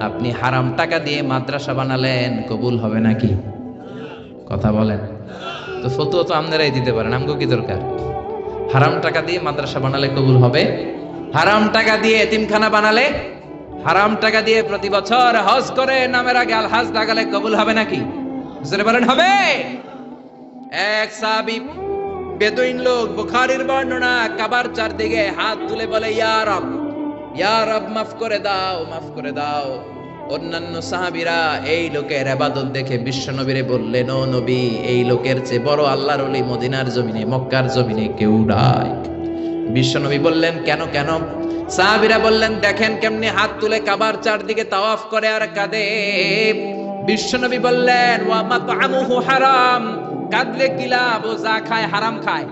আপনি হারাম টাকা দিয়ে মাদ্রাসা বানালেন, কবুল হবে নাকি? কথা বলেন তো। ফতোয়া তো আপনারাই দিতে পারেন, আমগো কি দরকার? হারাম টাকা দিয়ে মাদ্রাসা বানালে কবুল হবে? হারাম টাকা দিয়ে এতিমখানা বানালে, হারাম টাকা দিয়ে প্রতি বছর হজ করে নামের আগে আল হাজ লাগালে কবুল হবে নাকি? জোরে বলেন, হবে? এক সাহাবী বেদুইন লোক, বুখারীর বর্ণনা, কাবার চারদিকে হাত তুলে বলে, ইয়া রব, ইয়া রব, মাফ করে দাও, মাফ করে দাও। অন্যান্য সাহাবীরা এই লোকের ইবাদত দেখে বিশ্বনবীরে বললেন, ও নবী, এই লোকের চেয়ে বড় আল্লাহর ওলি মদিনার জমিনে, মক্কার জমিনে কেউ নাই। বিশ্বনবী বললেন, কেন কেন? সাহাবীরা বললেন, দেখেন কেমনে হাত তুলে কাবার চারদিকে তাওয়াফ করে আর কাঁদে। বিশ্বনবী বললেন, ওয়া মাতআমুহু হারাম, কাঁদলে কি লাভ? ও যা খায় হারাম খায়,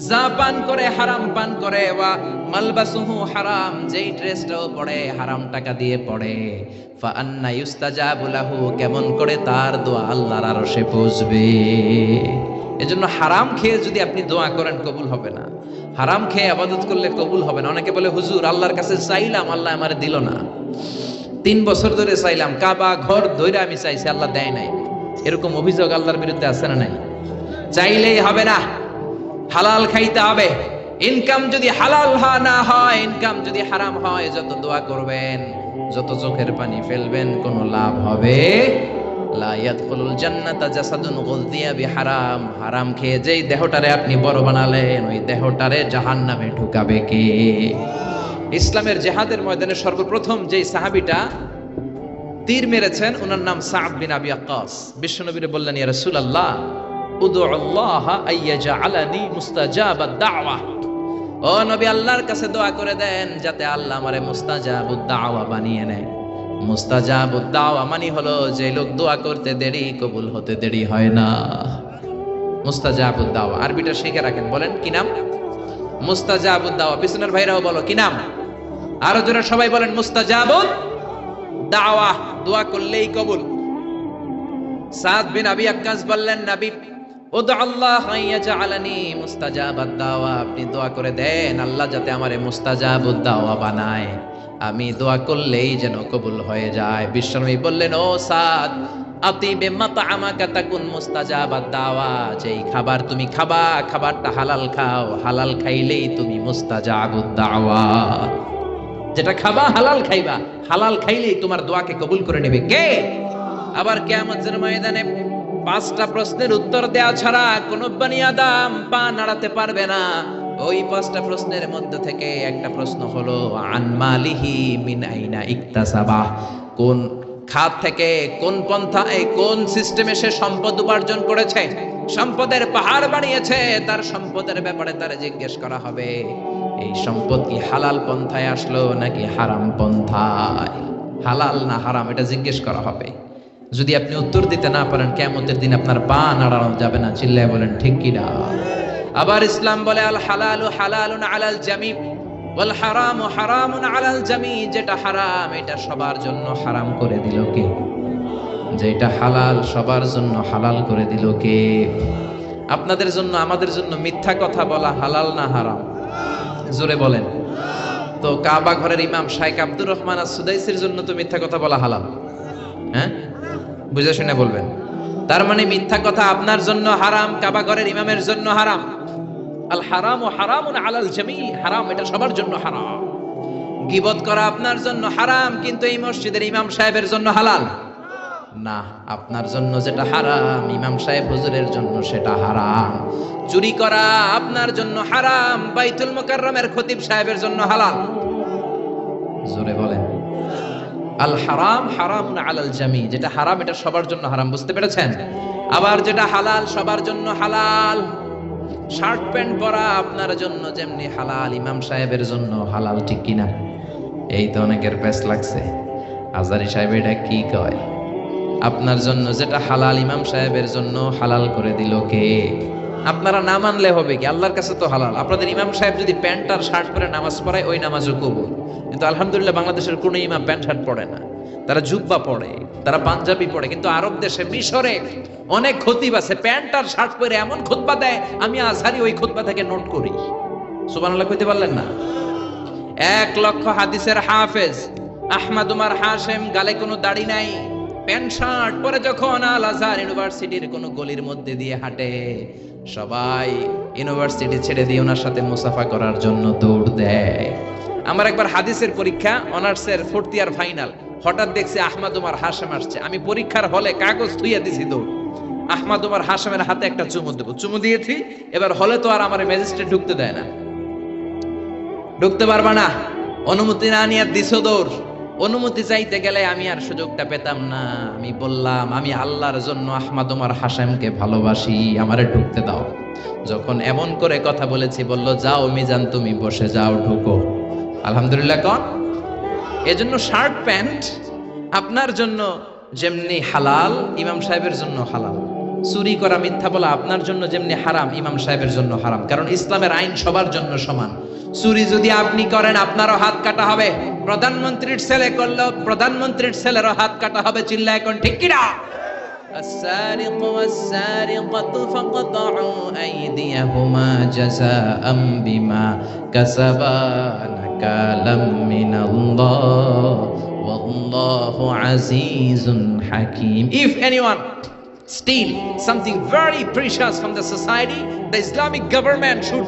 যা পান করে হারাম পান করে। ওয়া মালবাসুহু হারাম, যেই ড্রেসটাও পরে হারাম টাকা দিয়ে পড়ে। ফা আন্না ইউস্তাজাবু লাহু, কেমন করে তার দোয়া আল্লাহর আরশে পৌঁছবে? এজন্য হারাম খেয়ে যদি আপনি দোয়া করেন কবুল হবে না, হারাম খেয়ে ইবাদত করলে কবুল হবে না। অনেকে বলে, হুজুর, আল্লাহর কাছে চাইলাম, আল্লাহ আমারে দিল না। 3 বছর ধরে চাইলাম, কাবা ঘর ধরে আমি চাইছি, আল্লাহ দেয় নাই। এরকম অভিযোগ আল্লাহর বিরুদ্ধে আছে না নাই? চাইলেই হবে না, হালাল খাইতে হবে। ইনকাম যদি হালাল না হয়, ইনকাম যদি হারাম হয়, যত দোয়া করবেন, যত চোখের পানি ফেলবেন, কোনো লাভ হবে? লা ইয়াদখুলুল জান্নাতা জাসাদুন গুযিয়া বিহারাম, হারাম খেয়ে যেই দেহটারে আপনি বড় বানালেন, ওই দেহটারে জাহান্নামে ঢুকাবে কে? ইসলামের জিহাদের ময়দানে সর্বপ্রথম যেই সাহাবীটা তীর মেরেছেন, ওনার নাম সা'দ বিন আবি ওয়াক্কাস। বিশ্বনবীরে বললেন, ইয়া রাসূলুল্লাহ, উদুল্লাহ আইয়াজআলানি মুস্তাজাবাদ দাওয়া। ও নবী, আল্লাহর কাছে দোয়া করে দেন যাতে আল্লাহ আমারে মুস্তাজাবুদ দাওয়া বানিয়ে নেয়। মুস্তাজাবুদ দাওয়া মানে হলো যে লোক দোয়া করতে দেরি, কবুল হতে দেরি হয় না। মুস্তাজাবুদ দাওয়া আরবিটা শিখে রাখেন। বলেন কি নাম? মুস্তাজাবুদ দাওয়া। পিছনের ভাইরাও বলো কি নাম? আরো জোরে সবাই বলেন, মুস্তাজাবুদ দাওয়া। দোয়া করলেই কবুল। সাদ বিন আবি ওয়াক্কাস বললেন, নবী, উদু আল্লাহ আইয়াজআলানি মুস্তাজাবাদ দাওয়া, আপনি দোয়া করে দেন আল্লাহ যাতে আমারে মুস্তাজাবুদ দাওয়া বানায়, আমি দোয়া করলেই যেন কবুল হয়ে যায়। বিশ্বনবী বললেন, ও সাদ, আতিবে মাতআমাকা তাকুন মুস্তাজাবাদ দাওয়া, যেই খাবার তুমি খাবা, খাবারটা হালাল খাও, হালাল খাইলেই তুমি মুস্তাজাবুদ দাওয়া। যেটা খাবা হালাল খাইবা, হালাল খাইলেই তোমার দোয়াকে কবুল করে নেবে কে? আবার কিয়ামতের ময়দানে 5টা প্রশ্নের উত্তর দেওয়া ছাড়া কোন বনি আদম পা নাড়াতে পারবে না। ওই 5টা প্রশ্নের মধ্যে থেকে একটা প্রশ্ন হলো, আন মালিহি মিন আইনা ইকতাসাবা, কোন খাত থেকে, কোন পন্থায়, কোন সিস্টেমে সে সম্পদ উপার্জন করেছে, সম্পদের পাহাড় বানিয়েছে, তার সম্পদের ব্যাপারে তারে জিজ্ঞেস করা হবে। এই সম্পদ কি হালাল পন্থায় আসলো নাকি হারাম পন্থায়, হালাল না হারাম, এটা জিজ্ঞেস করা হবে। যদি আপনি উত্তর দিতে না পারেন, কিয়ামতের দিন আপনার পা নাড়ানো যাবে না। চিল্লায় বলেন ঠিক কি না? আবার ইসলাম বলে আল হালালু হালালুন আলাল জামি ওয়াল হারামু হারামুন আলাল জামি। যেটা হারাম এটা সবার জন্য হারাম করে দিল কে? যেটা হালাল সবার জন্য হালাল করে দিল কে? আপনাদের জন্য আমাদের জন্য মিথ্যা কথা বলা হালাল না হারাম? জোরে বলেন। তো কাবা ঘরের ইমাম শাইখ আব্দুর রহমান আস-সুদাইসির জন্য তো মিথ্যা কথা বলা হালাল। হ্যাঁ, বুঝে শুনে বলবেন। তার মানে মিথ্যা কথা আপনার জন্য হারাম, কাবা ঘরের ইমামের জন্য হারাম। আল হারামু হারামুন আলাল জামি, হারাম এটা সবার জন্য হারাম। গীবত করা আপনার জন্য হারাম, কিন্তু এই মসজিদের ইমাম সাহেবের জন্য হালাল না। আপনার জন্য যেটা হারাম ইমাম সাহেব হুজুরের জন্য সেটা হারাম। চুরি করা আপনার জন্য হারাম, বাইতুল মুকাররমের খতিব সাহেবের জন্য হালাল। জোরে বলেন। আল হারাম হারামুন আলাল জামি, যেটা হারাম এটা সবার জন্য হারাম। বুঝতে পেরেছেন? আবার যেটা হালাল সবার জন্য হালাল। শার্ট প্যান্ট পরা আপনার জন্য যেমনি হালাল, ইমাম সাহেবের জন্য হালাল, ঠিক কিনা? এই তো অনেকের প্যাস লাগছে, আজারি সাহেব এটা কি কয়? আপনার জন্য যেটা হালাল ইমাম সাহেবের জন্য হালাল করে দিল কে? আপনারা না মানলে হবে কি? আল্লাহর কাছে তো হালাল। আপনাদের ইমাম সাহেব যদি প্যান্ট আর শার্ট পরে নামাজ পড়ায়, ওই নামাজও কবুল। কিন্তু আলহামদুলিল্লাহ বাংলাদেশের কোনো ইমাম প্যান্ট শার্ট পরে না, তারা জুব্বা পরে, তারা পাঞ্জাবি পরে। কিন্তু আরব দেশে, মিশরে অনেক খতিব আছে প্যান্ট আর শার্ট পরে এমন খুতবা দেয়, আমি আজহারি ওই খুতবা থেকে নোট করি। সুবহানাল্লাহ কইতে পারলেন না? 1,00,000 হাদিসের হাফেজ আহমদ উমর হাশেম, গালে কোনো দাড়ি নাই, প্যান্ট শার্ট পরে যখন আল আজহার ইউনিভার্সিটির কোন গলির মধ্যে দিয়ে হাঁটে, সবাই ইউনিভার্সিটি ছেড়ে দিয়ে ওনার সাথে মুসাফা করার জন্য দৌড় দেয়। আমার একবার হাদিসের পরীক্ষা, অনার্সের 4th ইয়ার ফাইনাল, হঠাৎ দেখছি আহমদ উমর হাশেম আসছে। আমি পরীক্ষার হলে কাগজ থুইয়া দিছি দৌড়। আহমদ উমর হাশেমের হাতে একটা চুমু দেবো, চুমু দিয়েছি। এবার হলে তো আর আমার ম্যাজিস্ট্রেট ঢুকতে দেয় না, ঢুকতে পারবা না, অনুমতি না নিয়ে দিছো দৌড়। অনুমতি চাইতে গেলে আমি আর সুযোগটা পেতাম না। আমি বললাম আমি আল্লাহর জন্য আহমদ উমর হাশেমকে ভালোবাসি, আমারে ঢুকতে দাও। যখন এমন করে কথা বলেছি, বলল যাও মিজান তুমি বসে যাও, ঢুকো। আলহামদুলিল্লাহ কন। এজন্য শার্ট প্যান্ট আপনার জন্য যেমনি হালাল, ইমাম সাহেবের জন্য হালাল। চুরি করা, মিথ্যা বলা আপনার জন্য যেমনি হারাম, ইমাম সাহেবের জন্য হারাম। কারণ ইসলামের আইন সবার জন্য সমান। চুরি যদি আপনি করেন আপনারও হাত কাটা হবে। প্রধানমন্ত্রীর ছেলে করলো, প্রধানমন্ত্রীর ছেলেরও হাত কাটা হবে। চিল্লা এখন ঠিক কিনা? السارق والسارقة فاقطعوا أيديهما جزاء بما كسبا نكالا من الله والله عزيز حكيم. If anyone steal something very precious from the society, the Islamic government should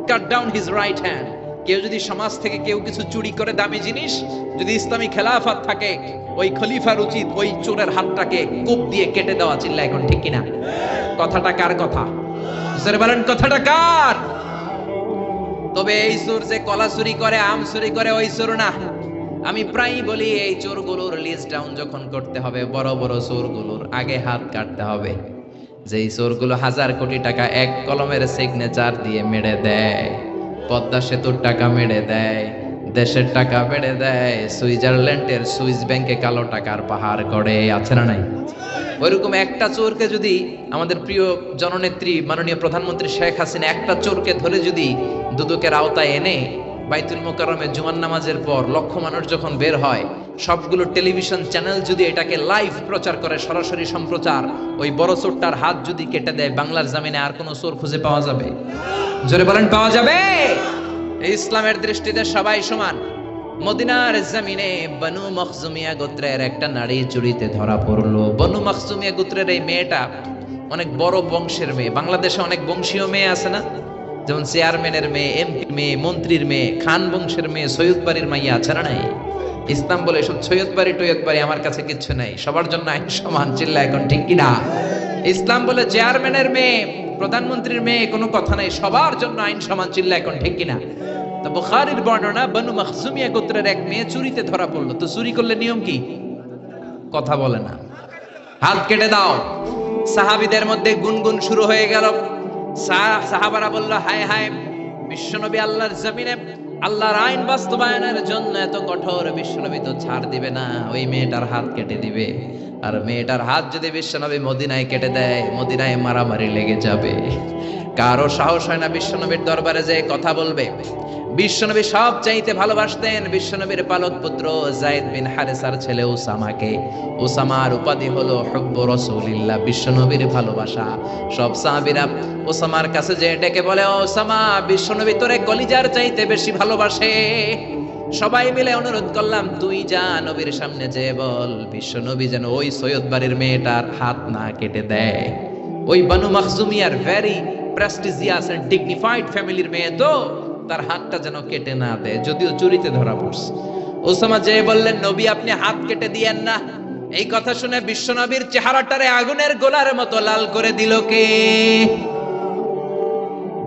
cut down his right hand. কেউ যদি সমাজ থেকে কেউ কিছু চুরি করে দামি জিনিস, যদি ইসলামী খেলাফত থাকে, ওই খলিফার উচিত ওই চোরের হাতটাকে কোপ দিয়ে কেটে দেওয়া। চিল্লা এখন ঠিক কিনা? কথাটা কার কথা? স্যার বলেন কথাটা কার? তবে এই চোর যে কলা চুরি করে, আম চুরি করে, ওই চোর না। আমি প্রায়ই বলি এই চোরগুলোর লিস্ট ডাউন যখন করতে হবে, বড় বড় চোরগুলোর আগে হাত কাটতে হবে। যেই চোরগুলো 1000 কোটি টাকা এক কলমের সিগনেচার দিয়ে মেরে দেয়, পদ্মা সেতুর টাকা মেরে দেয়, দেশের টাকা মেরে দেয়, সুইজারল্যান্ডের সুইস ব্যাংকে কালো টাকার পাহাড় করে, আছে না নাই? ওইরকম একটা চোরকে যদি আমাদের প্রিয় জননেত্রী মাননীয় প্রধানমন্ত্রী শেখ হাসিনা একটা চোরকে ধরে যদি দুদকের আওতায় এনে বাইতুল মুকাররমে জুমার নামাজের পর লক্ষ মানুষ যখন বের হয়, সবগুলো টেলিভিশন চ্যানেল যদি এটাকে লাইভ প্রচার করে, সরাসরি সম্প্রচার, ওই বড় চোরটার হাত যদি কেটে দেয়, বাংলার জমিনে আর কোনো চোর খুঁজে পাওয়া যাবে? জোরে বলেন পাওয়া যাবে? ইসলামের দৃষ্টিতে সবাই সমান। মদিনার জমিনে বনু মখজুমিয়া গোত্রের একটা নারী চুরিতে ধরা পড়লো। বনু মখজুমিয়া গোত্রের এই মেয়েটা অনেক বড় বংশের মেয়ে। বাংলাদেশে অনেক বংশীয় মেয়ে আছে না? যেমন চেয়ারম্যানের মেয়ে, এমপির মেয়ে, মন্ত্রীর মেয়ে, খান বংশের মেয়ে, সৈয়দ বাড়ির মাইয়া আছে না নাই? ইসলাম বলে সব সৈয়দ বাড়ি টৈয়দ বাড়ি আমার কাছে কিচ্ছু নাই, সবার জন্য আইন সমান। চিল্লা এখন ঠিক কিনা? ইসলাম বলে চেয়ারম্যানের মেয়ে, প্রধানমন্ত্রীর মেয়ে, কোনো কথা নাই, সবার জন্য আইন সমান। চিল্লা এখন ঠিক কিনা? তো বুখারীর বর্ণনা, বনু মখজুমিয়া গোত্রের এক মেয়ে চুরিতে ধরা পড়লো। তো চুরি করলে নিয়ম কি? কথা বলে না, হাত কেটে দাও। সাহাবীদের মধ্যে গুনগুন শুরু হয়ে গেল। সাহাবারা বলল হায় হায়, বিশ্বনবী আল্লাহর জমিনে আল্লাহর আইন বাস্তবায়নের জন্য এত কঠোর, বিশ্বনবী তো ছাড় দিবে না, ওই মেয়েটার হাত কেটে দিবে। আর মেয়েটার হাত যদি বিশ্বনবী মদিনায় কেটে দেয়, মদিনায় মারামারি লেগে যাবে। কারো সাহস হয় না বিশ্বনবীর দরবারে যে কথা বলবে। বিশ্বনবী সব চাইতে ভালোবাসতেন বিশ্বনবীর পালক পুত্র যায়েদ বিন হারেসার ছেলে উসামাকে। উসামার উপাধি হলো হুব্বু রাসূলিল্লাহ, বিশ্বনবীর ভালোবাসা। সব সাহাবীরা উসামার কাছে যে ডেকে বলে, ও উসামা, বিশ্বনবী তোরে কলিজার চাইতে বেশি ভালোবাসে। সবাই মিলে অনুরোধ করলাম, তুই যা নবীর সামনে যে বল বিশ্বনবী যেন ওই সৈয়দ বাড়ির মেয়েটার হাত না কেটে দেয়। ওই বানু মাখজুমিয়ার ভেরি প্রেস্টিজিয়াস এন্ড ডিগনিফাইড ফ্যামিলির মেয়ে, তো তার হাতটা যেন কেটে না দেয়, যদিও চুরিতে ধরা পড়ছে। ওসামা যে বললেন, নবী আপনি হাত কেটে দিয়েন না। এই কথা শুনে বিশ্বনবীর চেহারাটারে আগুনের গোলার মতো লাল করে দিল কে?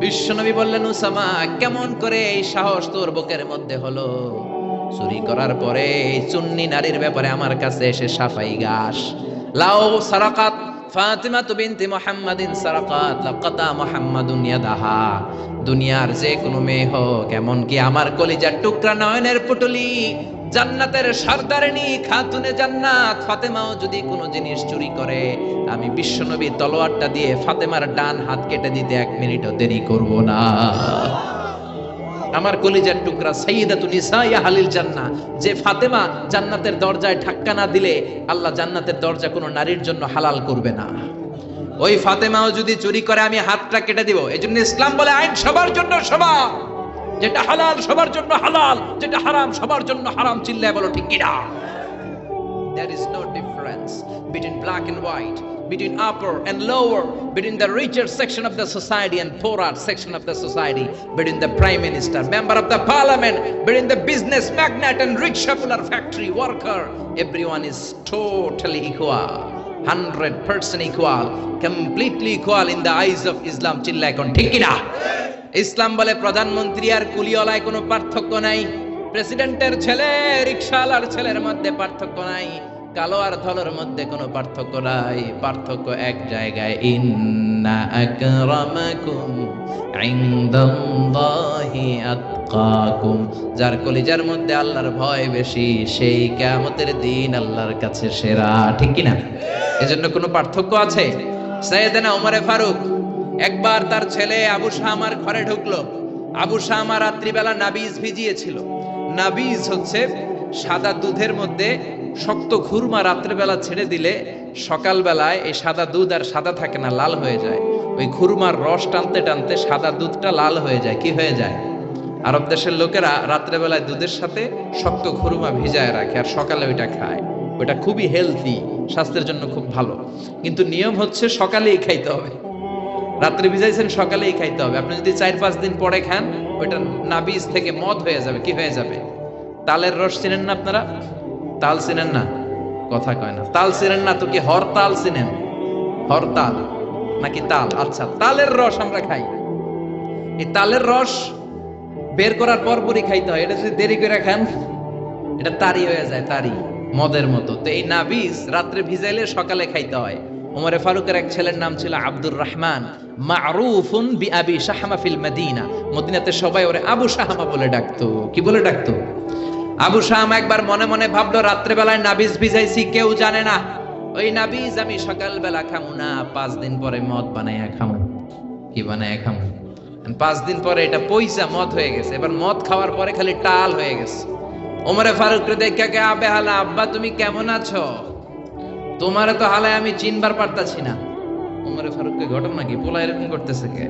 বিশ্বনবী বললেন, ওসামা কেমন করে এই সাহস তোর বুকের মধ্যে হলো? চুরি করার পরে এই চুন্নি নারীর ব্যাপারে আমার কাছে এসে সাফাই গাস। লাও সারাকাত ফাতিমা বিনতি মুহাম্মাদিন সারাকাত লাকাতা মুহাম্মাদুন ইয়াদাহা। দুনিয়ার যে কোনো মেয়ে হোক, এমনকি আমার কলিজার টুকরা নয়নের পুটুলি জান্নাতের সরদারিনী খাতুনে জান্নাত ফাতেমাও যদি কোনো জিনিস চুরি করে, আমি বিশ্বনবী তলোয়ারটা দিয়ে ফাতেমার ডান হাত কেটে দিতে 1 মিনিটও দেরি করব না। আমার কলিজার টুকরা সাইয়্যিদাতুন নিসাই আহলিল জান্নাহ, যে ফাতেমা জান্নাতের দরজায় ধাক্কা না দিলে আল্লাহ জান্নাতের দরজা কোনো নারীর জন্য হালাল করবে না। ওই ফাতেমাও যদি চুরি করে, আমি হাতটা কেটে দিব। এজন্য ইসলাম বলে আইন সবার জন্য সমান, যেটা হালাল সবার জন্য হালাল, যেটা হারাম সবার জন্য হারাম। চিল্লায় বলো ঠিক কিনা? There is no difference between black and white, between upper and lower, between the richer section of the society and poorer section of the society, between the prime minister, member of the parliament, between the business magnate and rich popular factory worker. Everyone is totally equal, 100% equal, completely equal in the eyes of Islam. চিল্লা এখন ঠিক কিনা? ইসলাম বলে প্রধানমন্ত্রী আর কুলিওয়ালায় কোনো পার্থক্য নাই, প্রেসিডেন্টের ছেলে রিকশাওয়ালার ছেলের মধ্যে পার্থক্য নাই, কালো আর ধলার মধ্যে কোনো পার্থক্য নাই। পার্থক্য এক জায়গায়, ইন্না আকরামাকুম ইনদাল্লাহি আতকাকুম। যার কলিজার মধ্যে আল্লাহর ভয় বেশি, সেই কিয়ামতের দিন আল্লাহর কাছে সেরা। ঠিক কি না? এজন্য কোনো পার্থক্য আছে? সাইয়েদনা ওমর ফারুক একবার তার ছেলে আবু শামার ঘরে ঢুকলো। আবু শামা রাত্রিবেলা নাবিজ ভিজিয়েছিল। নাবিজ হচ্ছে সাদা দুধের মধ্যে শক্ত খুরমা রাত্রিবেলা ছেড়ে দিলে সকালবেলায় এই সাদা দুধ আর সাদা থাকে না, লাল হয়ে যায়। ওই খুরমার রস টানতে টানতে সাদা দুধটা লাল হয়ে যায়। কি হয়ে যায়? আরব দেশের লোকেরা রাত্রেবেলায় দুধের সাথে শক্ত খুরমা ভিজায় রাখে আর সকালে ওইটা খায়। ওইটা খুবই হেলদি, স্বাস্থ্যের জন্য খুব ভালো। কিন্তু নিয়ম হচ্ছে সকালেই খাইতে হবে। রাত্রে ভিজাইছেন, সকালেই খাইতে হবে। আপনি যদি 4-5 দিন পরে খান, ওইটা নাবিজ থেকে মদ হয়ে যাবে। কি হয়ে যাবে? তালের রস চিনেন না আপনারা? তাল চিনেন না? কথা কয় না। তাল চিনেন না তো কি হরতাল চিনেন? হরতাল নাকি তাল? আচ্ছা, তালের রস আমরা খাই। এই তালের রস বের করার পরপরই খাইতে হয়। এটা যদি দেরি করে খান, এটা তারি হয়ে যায়, তারি, মদের মতো। তো এই নাবিজ রাত্রে ভিজাইলে সকালে খাইতে হয়। ওমরে ফারুকের এক ছেলের নাম ছিল আব্দুর রহমান, মারুফুন বিআবি শাহমা ফিল মদিনা। মদিনাতে সবাই ওরে আবু শাহমা বলে ডাকতো। কি বলে ডাকতো? আবু শাহমা। একবার মনে মনে ভাবলো, রাত্রেবেলায় নাবিজ ভিজাইছি, কেউ জানে না। ওই নাবিজ আমি সকালবেলা খামু না, 5 দিন পরে মদ বানাইয়া খামু। কি বানাইয়া খামু? 5 দিন পরে এটা পয়সা মদ হয়ে গেছে। এবার মদ খাওয়ার পরে খালি টাল হয়ে গেছে। ওমরে ফারুক দেখে কে আবে হালা, আব্বা তুমি কেমন আছো? তোমার তো হালায় আমি চিনবার পারতাছি না। ওমরে ফারুককে ঘটনা কি? পোলা এরকম করতেছে কে?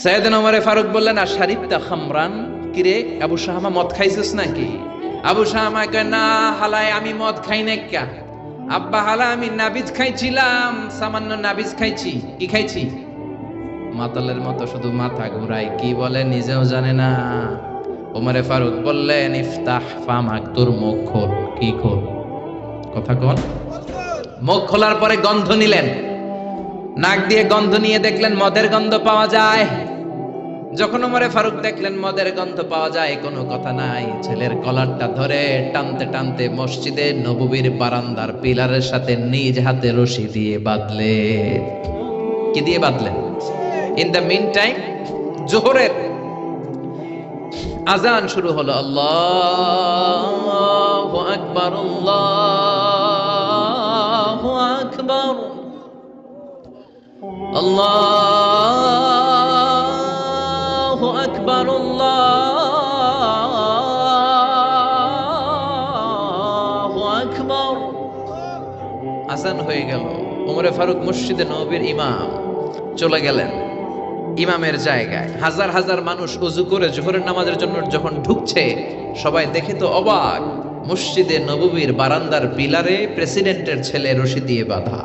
সাইয়েদনা ওমরে ফারুক বললেন, আশারিবতা খামরান। কিরে আবু শাহমা, মদ খাইছিস নাকি? আবু শাহমা কয়, না হালায় আমি মদ খাই না। কে আব্বা? হালা আমি নাবিজ খাইছিলাম, সামান্য নাবিজ খাইছি। কি খাইছি? মাতালের মতো শুধু মাথা ঘুরাই, কি বলে নিজেও জানে না। ওমরে ফারুক বললেন, ইফতাহ ফামাক, তোর মুখ খোল। কি খোল? কথা কন। মুখ খোলার পরে গন্ধ নিলেন, নাক দিয়ে গন্ধ নিয়ে দেখলেন মদের গন্ধ পাওয়া যায়। যখন ওমরে ফারুক দেখলেন মদের গন্ধ পাওয়া যায়, কোনো কথা নাই, ছেলের কলারটা ধরে টানতে টানতে মসজিদে নববীর বারান্দার পিলারের সাথে নিজ হাতে রশি দিয়ে বাঁধলে। কি দিয়ে বাঁধলেন? ইন দ্য মিন টাইম জোহরের আজান শুরু হলো, আল্লাহু আকবার, আল্লাহু আকবার, আল্লাহু আকবার, আল্লাহু আকবার। আজান হয়ে গেল। ওমরে ফারুক মসজিদে নববীর ইমাম চলে গেলেন ইমামের জায়গায়। হাজার হাজার মানুষ ওযু করে জোহরের নামাজের জন্য যখন ঢুকছে, সবাই দেখে তো অবাক, মসজিদে নববীর বারান্দার পিলারে প্রেসিডেন্টের ছেলে রশি দিয়ে বাঁধা।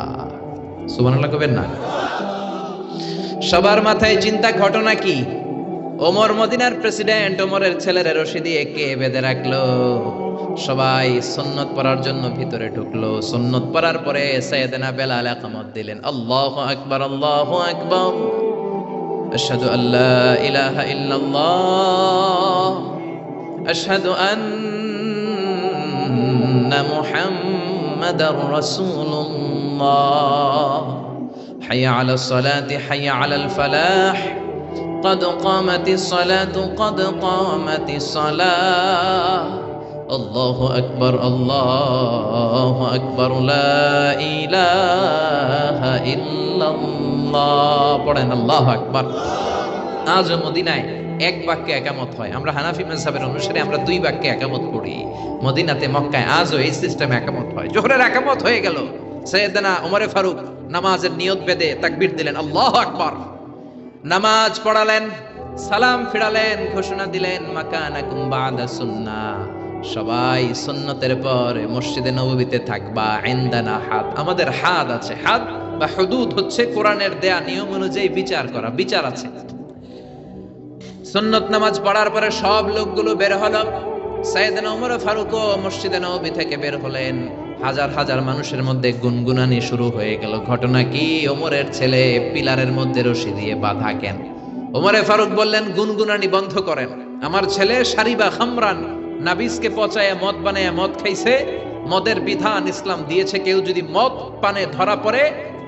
সুবহানাল্লাহ কবেন না? সবার মাথায় চিন্তা, ঘটনা কি? ওমর মদিনার প্রেসিডেন্ট, ওমরের ছেলের রশি দিয়ে কে বেঁধে রাখলো? সবাই সুন্নত পড়ার জন্য ভিতরে ঢুকলো। সুন্নত পড়ার পরে সাইয়েদনা বেলাল ইকামত দিলেন, আল্লাহু আকবার, আল্লাহু আকবার, আশহাদু আল্লা ইলাহা ইল্লাল্লাহ, আশহাদু আন্না মুহাম্মাদার রাসূলুল্লাহ, হাইয়া আলাস সালাতি, হাইয়া আলাল ফালাহ, قد قامت الصلاة قد قامت الصلاة, الله أكبر الله أكبر لا إله إلا الله, পড়েন আল্লাহু আকবার। আজ মদিনায় এক বাক্যে একামত হয়। আমরা হানাফি মাযহাবের অনুসারে আমরা দুই বাক্যে একামত পড়ি। মদিনাতে, মক্কায় আজও এই সিস্টেমে একামত হয়। জোহরের একামত হয়ে গেল, সাইয়েদনা ওমরে ফারুক নামাজের নিয়ত বেঁধে তাকবীর দিলেন, আল্লাহু আকবার। নামাজ পড়ালেন, সালাম ফিরালেন, ঘোষণা দিলেন, মাকানাকুম বাদা সুন্নাহ, সবাই সুন্নতের পর মসজিদে নববীতে থাকবা। ইনদানা হাদ, আমাদের হাদ আছে। হাদ বা হুদুদ হচ্ছে কোরআনের দেয়া নিয়ম অনুযায়ী বিচার করা, বিচার আছে। সুন্নত নামাজ পড়ার পরে সব লোকগুলো বের হলো। সাইয়েদনা ওমর ফারুকও মসজিদে নববী থেকে বের হলেন। হাজার হাজার মানুষের মধ্যে গুনগুনানি শুরু হয়ে গেল। ঘটনা কি? ওমরের ছেলে পিলারের মধ্যে রশি দিয়ে বাঁধা কেন? ওমরে ফারুক বললেন, গুনগুনানি বন্ধ করেন। আমার ছেলে শারিবা খামরান, নাবিসকে পচায় মদ বানায় মদ খাইছে। মদের বিধান ইসলাম দিয়েছে, কেউ যদি মদ পানে ধরা পড়ে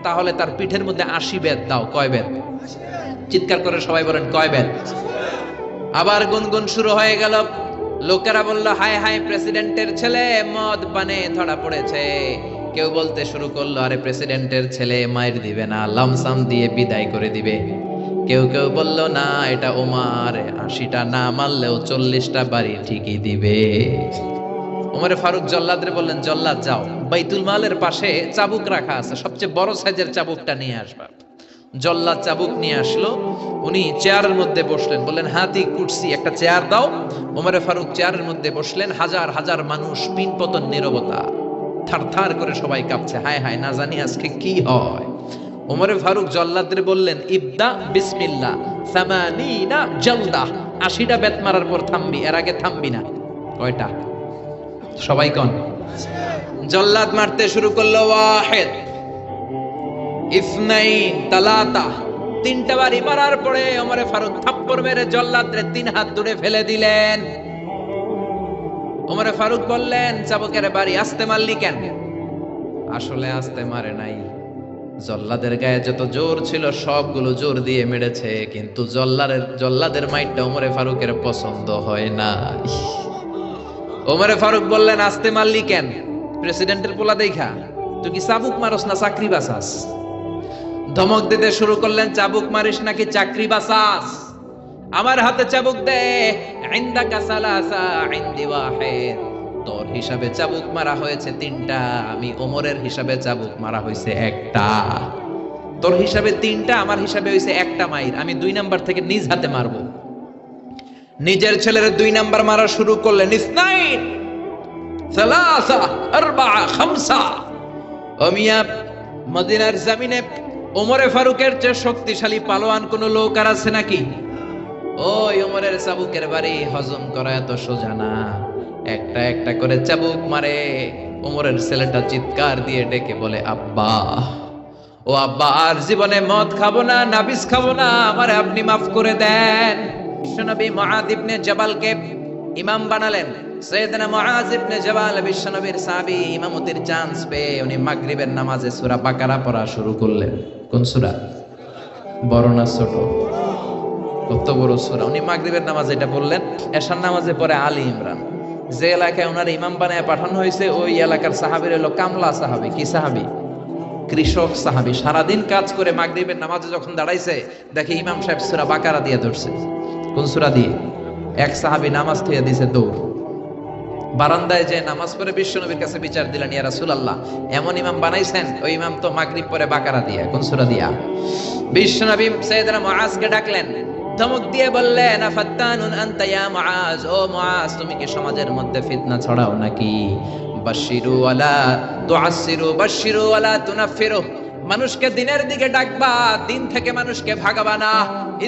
তাহলে তার পিঠের মধ্যে 80 বেত দাও। কয় বেত? চিৎকার করে সবাই বলেন, কয় বেত? আবার গুনগুন শুরু হয়ে গেল। লোকেরা বলল, হায় হায়, প্রেসিডেন্টের ছেলে মদ পানে ধরা পড়েছে। কেউ বলতে শুরু করলো, আরে প্রেসিডেন্টের ছেলে মাইর দিবে না, লামসাম দিয়ে বিদায় করে দিবে। কেউ কেউ বলল, না, এটা ওমর 80টা না মারলেও 40টা বাড়ি ঠিকই দিবে। ওমরে ফারুক জল্লাদরে বললেন, জল্লাদ যাও, বাইতুল মালের পাশে চাবুক রাখা আছে, সবচেয়ে বড় সাইজের চাবুকটা নিয়ে আসবা। জল্লাদ চাবুক নিয়ে আসলো। উনি চেয়ারের মধ্যে বসলেন, বললেন, হাতি কুরসি, একটা চেয়ার দাও। ওমরে ফারুক চেয়ারের মধ্যে বসলেন। হাজার হাজার মানুষ, পিনপতন নীরবতা, থার থার করে সবাই কাঁপছে। হায় হায়, না জানি আজকে কি হয়। ওমরে ফারুক জল্লাদরে বললেন, ইবদা বিসমিল্লাহ, 80 জলদা, 80টা বেত মারার পর থামবি, এর আগে থামবি না। কয়টা? সবাই কোন? জল্লাদ মারতে শুরু করলো, ওয়াহিদ, ইসনাইন, তালাতা, 3টা বাড়ি মারার পরে ওমরে ফারুক থাপ্পড় মেরে জল্লাদরে 3 হাত দূরে ফেলে দিলেন। ওমরে ফারুক বললেন, চাবুকের বাড়ি আস্তে মারলি কেন? আসলে আস্তে মারে নাই, জল্লাদের গায়ে যত জোর ছিল সবগুলো জোর দিয়ে মেরেছে, কিন্তু জল্লাদের মাইটটা ওমরে ফারুকের পছন্দ হয় না। ওমরে ফারুক বললেন, আস্তে মারলি কেন? প্রেসিডেন্টের পোলা দেখা? তুই কি চাবুক মারস না চাকরি বাঁচাস? ধমক দিতে শুরু করলেন, চাবুক মারিস নাকি চাকরি বাঁচাস? আমার হাতে চাবুক দে। ইনদাকা সালাসা, ইনদি ওয়াহিদ। তোর হিসাবে চাবুক মারা হয়েছে 3টা, আমি ওমরের হিসাবে চাবুক মারা হয়েছে 1টা। তোর হিসাবে 3টা, আমার হিসাবে হয়েছে 1টা মাইর। আমি 2 নাম্বার থেকে নিজ হাতে মারবো। নিজের ছেলের 2 নাম্বার মারা শুরু করলেন। ইসনাইন, সালাসা, আরবাআ, খামসা। ও মিয়া, মদিনার জমিনে ওমরে ফারুকের চেয়ে শক্তিশালী পালোয়ান কোন লোক আর আছে নাকি? ওই ওমরের চাবুকের বাড়ি হজম করা এত সোজা না। একটা একটা করে চাবুক মারে। ওমরের ছেলেটা চিৎকার দিয়ে ডেকে বলে, আব্বা, ও আব্বা, আর জীবনে মদ খাবো না, নাবিস খাবো না, আমারে আপনি মাফ করে দেন। বিশ্বনবী মুআয ইবনে জাবালকে ইমাম বানালেন। সাইয়েদনা মুআয ইবনে জাবাল বিশ্বনবীর সাহাবী, ইমামতির চান্স পেয়ে উনি মাগরিবের নামাজে সূরা বাকারা পড়া শুরু করলেন। কোন সূরা? বড় না ছোট? কত বড় সূরা। উনি মাগরিবের নামাজে এটা বললেন, এশার নামাজে পরে আলী ইমরান। যে এলাকায় ওনার ইমাম বানায় পাঠানো হয়েছে ওই এলাকার সাহাবীর হলো কামলা সাহাবী। কি সাহাবী? কৃষক সাহাবী। সারাদিন কাজ করে মাগরিবের নামাজে যখন দাঁড়াইছে দেখে ইমাম সাহেব সূরা বাকারা দিয়ে ধরছে। কোন সূরা দিয়ে? এক সাহাবী নামাজ থেকে দিছে দৌড়। বারান্দায় যে নামাজ পড়ে বিশ্বনবীর কাছে বিচার দিলেন, ইয়া রাসূলুল্লাহ, এমন ইমাম বানাইছেন, ওই ইমাম তো মাগরিব পরে বাকারা দিয়ে। কোন সূরা দিয়া? বিশ্বনবী সাইয়েদনা মুআজকে ডাকলেন, ধমক দিয়ে বললেন, আফাত্তানুন আনতা ইয়া মুআজ, ও মুআজ, তুমি কি সমাজের মধ্যে ফিতনা ছড়াও নাকি? বাশশিরু ওয়ালা তুআসসিরু, বাশশিরু ওয়ালা তুনাফফিরু। মানুষকে দিনের দিকে ডাকবা, দিন থেকে মানুষকে ভাগাবা না।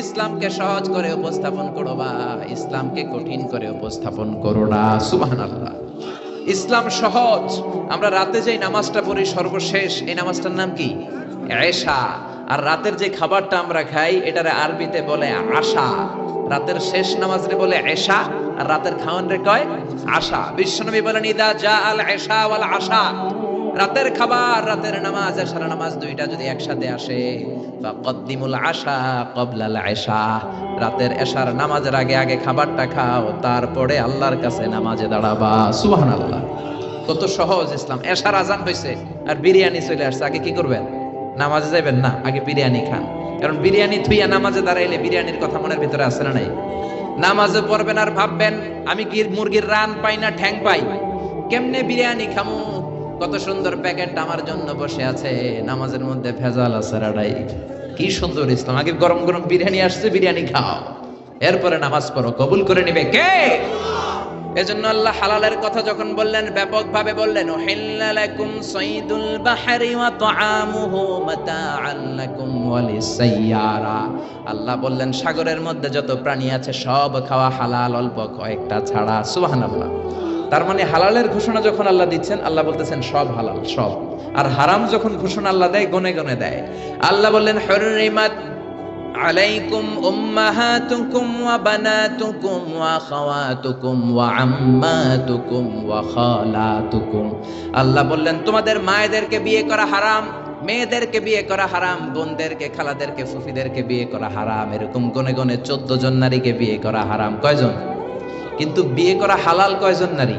ইসলামকে সহজ করে উপস্থাপন করবা, ইসলামকে কঠিন করে উপস্থাপন করো না। সুবহানাল্লাহ। ইসলাম সহজ। আমরা রাতে যেই নামাজটা পড়ি সর্বশেষ, এই নামাজটার নাম কি? এশা। আর রাতের যে খাবারটা আমরা খাই এটারে আরবিতে বলে আশা। রাতের শেষ নামাজরে বলে এশা, আর রাতের খাওয়ান রে কয় আশা। বিশ্বনবী বলেন, ইদা জা আল এশা ওয়াল আশা, রাতের খাবার, রাতের নামাজ, এশার নামাজ দুইটা যদি একসাথে আসে, ফাকদ্দিমুল আশা ক্বাবলাল এশা, রাতের এশার নামাজের আগে আগে খাবারটা খাও, তারপরে আল্লাহর কাছে নামাজে দাঁড়াবা। সুবহানাল্লাহ। কত সহজ ইসলাম। এশার আজান হইছে আর বিরিয়ানি চলে আসছে, আগে কি করবেন? নামাজে যাবেন না, আগে বিরিয়ানি খান। কারণ বিরিয়ানি থুইয়া নামাজে দাঁড়াইলে বিরিয়ানির কথা মনের ভিতরে আসে না নাই? নামাজে পড়বেন আর ভাববেন, আমি কি মুরগির রান পাই না ঠ্যাং পাই, কেমনে বিরিয়ানি খামু? কত সুন্দর প্যাকেট আমার জন্য বসে আছে, নামাজের মধ্যে ভেজাল আছে রাডাই। কি সুন্দর ইসলাম। আগে গরম গরম বিরিয়ানি আসছে, বিরিয়ানি খাও, এরপরে নামাজ পড়ো, কবুল করে নিবে কে? এজন্য আল্লাহ হালালের কথা যখন বললেন, ব্যাপকভাবে বললেন, উহিল্লা লাকুম সাইদুল বাহরি ওয়া তুআমুহু মাতাআন লাকুম ওয়া লিসাইয়ারা। আল্লাহ বললেন সাগরের মধ্যে যত প্রাণী আছে সব খাওয়া হালাল, অল্প কয়েকটা ছাড়া। সুবহানাল্লাহ। তার মানে হালালের ঘোষণা যখন আল্লাহ দিচ্ছেন, আল্লাহ বলতেছেন সব হালাল, সব। আর হারাম যখন ঘোষণা আল্লাহ দেয়, গনে গনে দেয়। আল্লাহ বললেন, হুররিমাত আলাইকুম উম্মাহাতুকুম ওয়া বানাতুকুম ওয়া খাওয়াতুকুম ওয়া আম্মাতুকুম ওয়া খালাতুকুম। আল্লাহ বললেন তোমাদের মায়েদেরকে বিয়ে করা হারাম, মেয়েদেরকে বিয়ে করা হারাম, বোনদেরকে, খালাদেরকে, ফুফিদেরকে বিয়ে করা হারাম। এরকম গনে গনে 14 জন নারীকে বিয়ে করা হারাম। কয়জন? কিন্তু বিয়ে করা হালাল কয়জন নারী?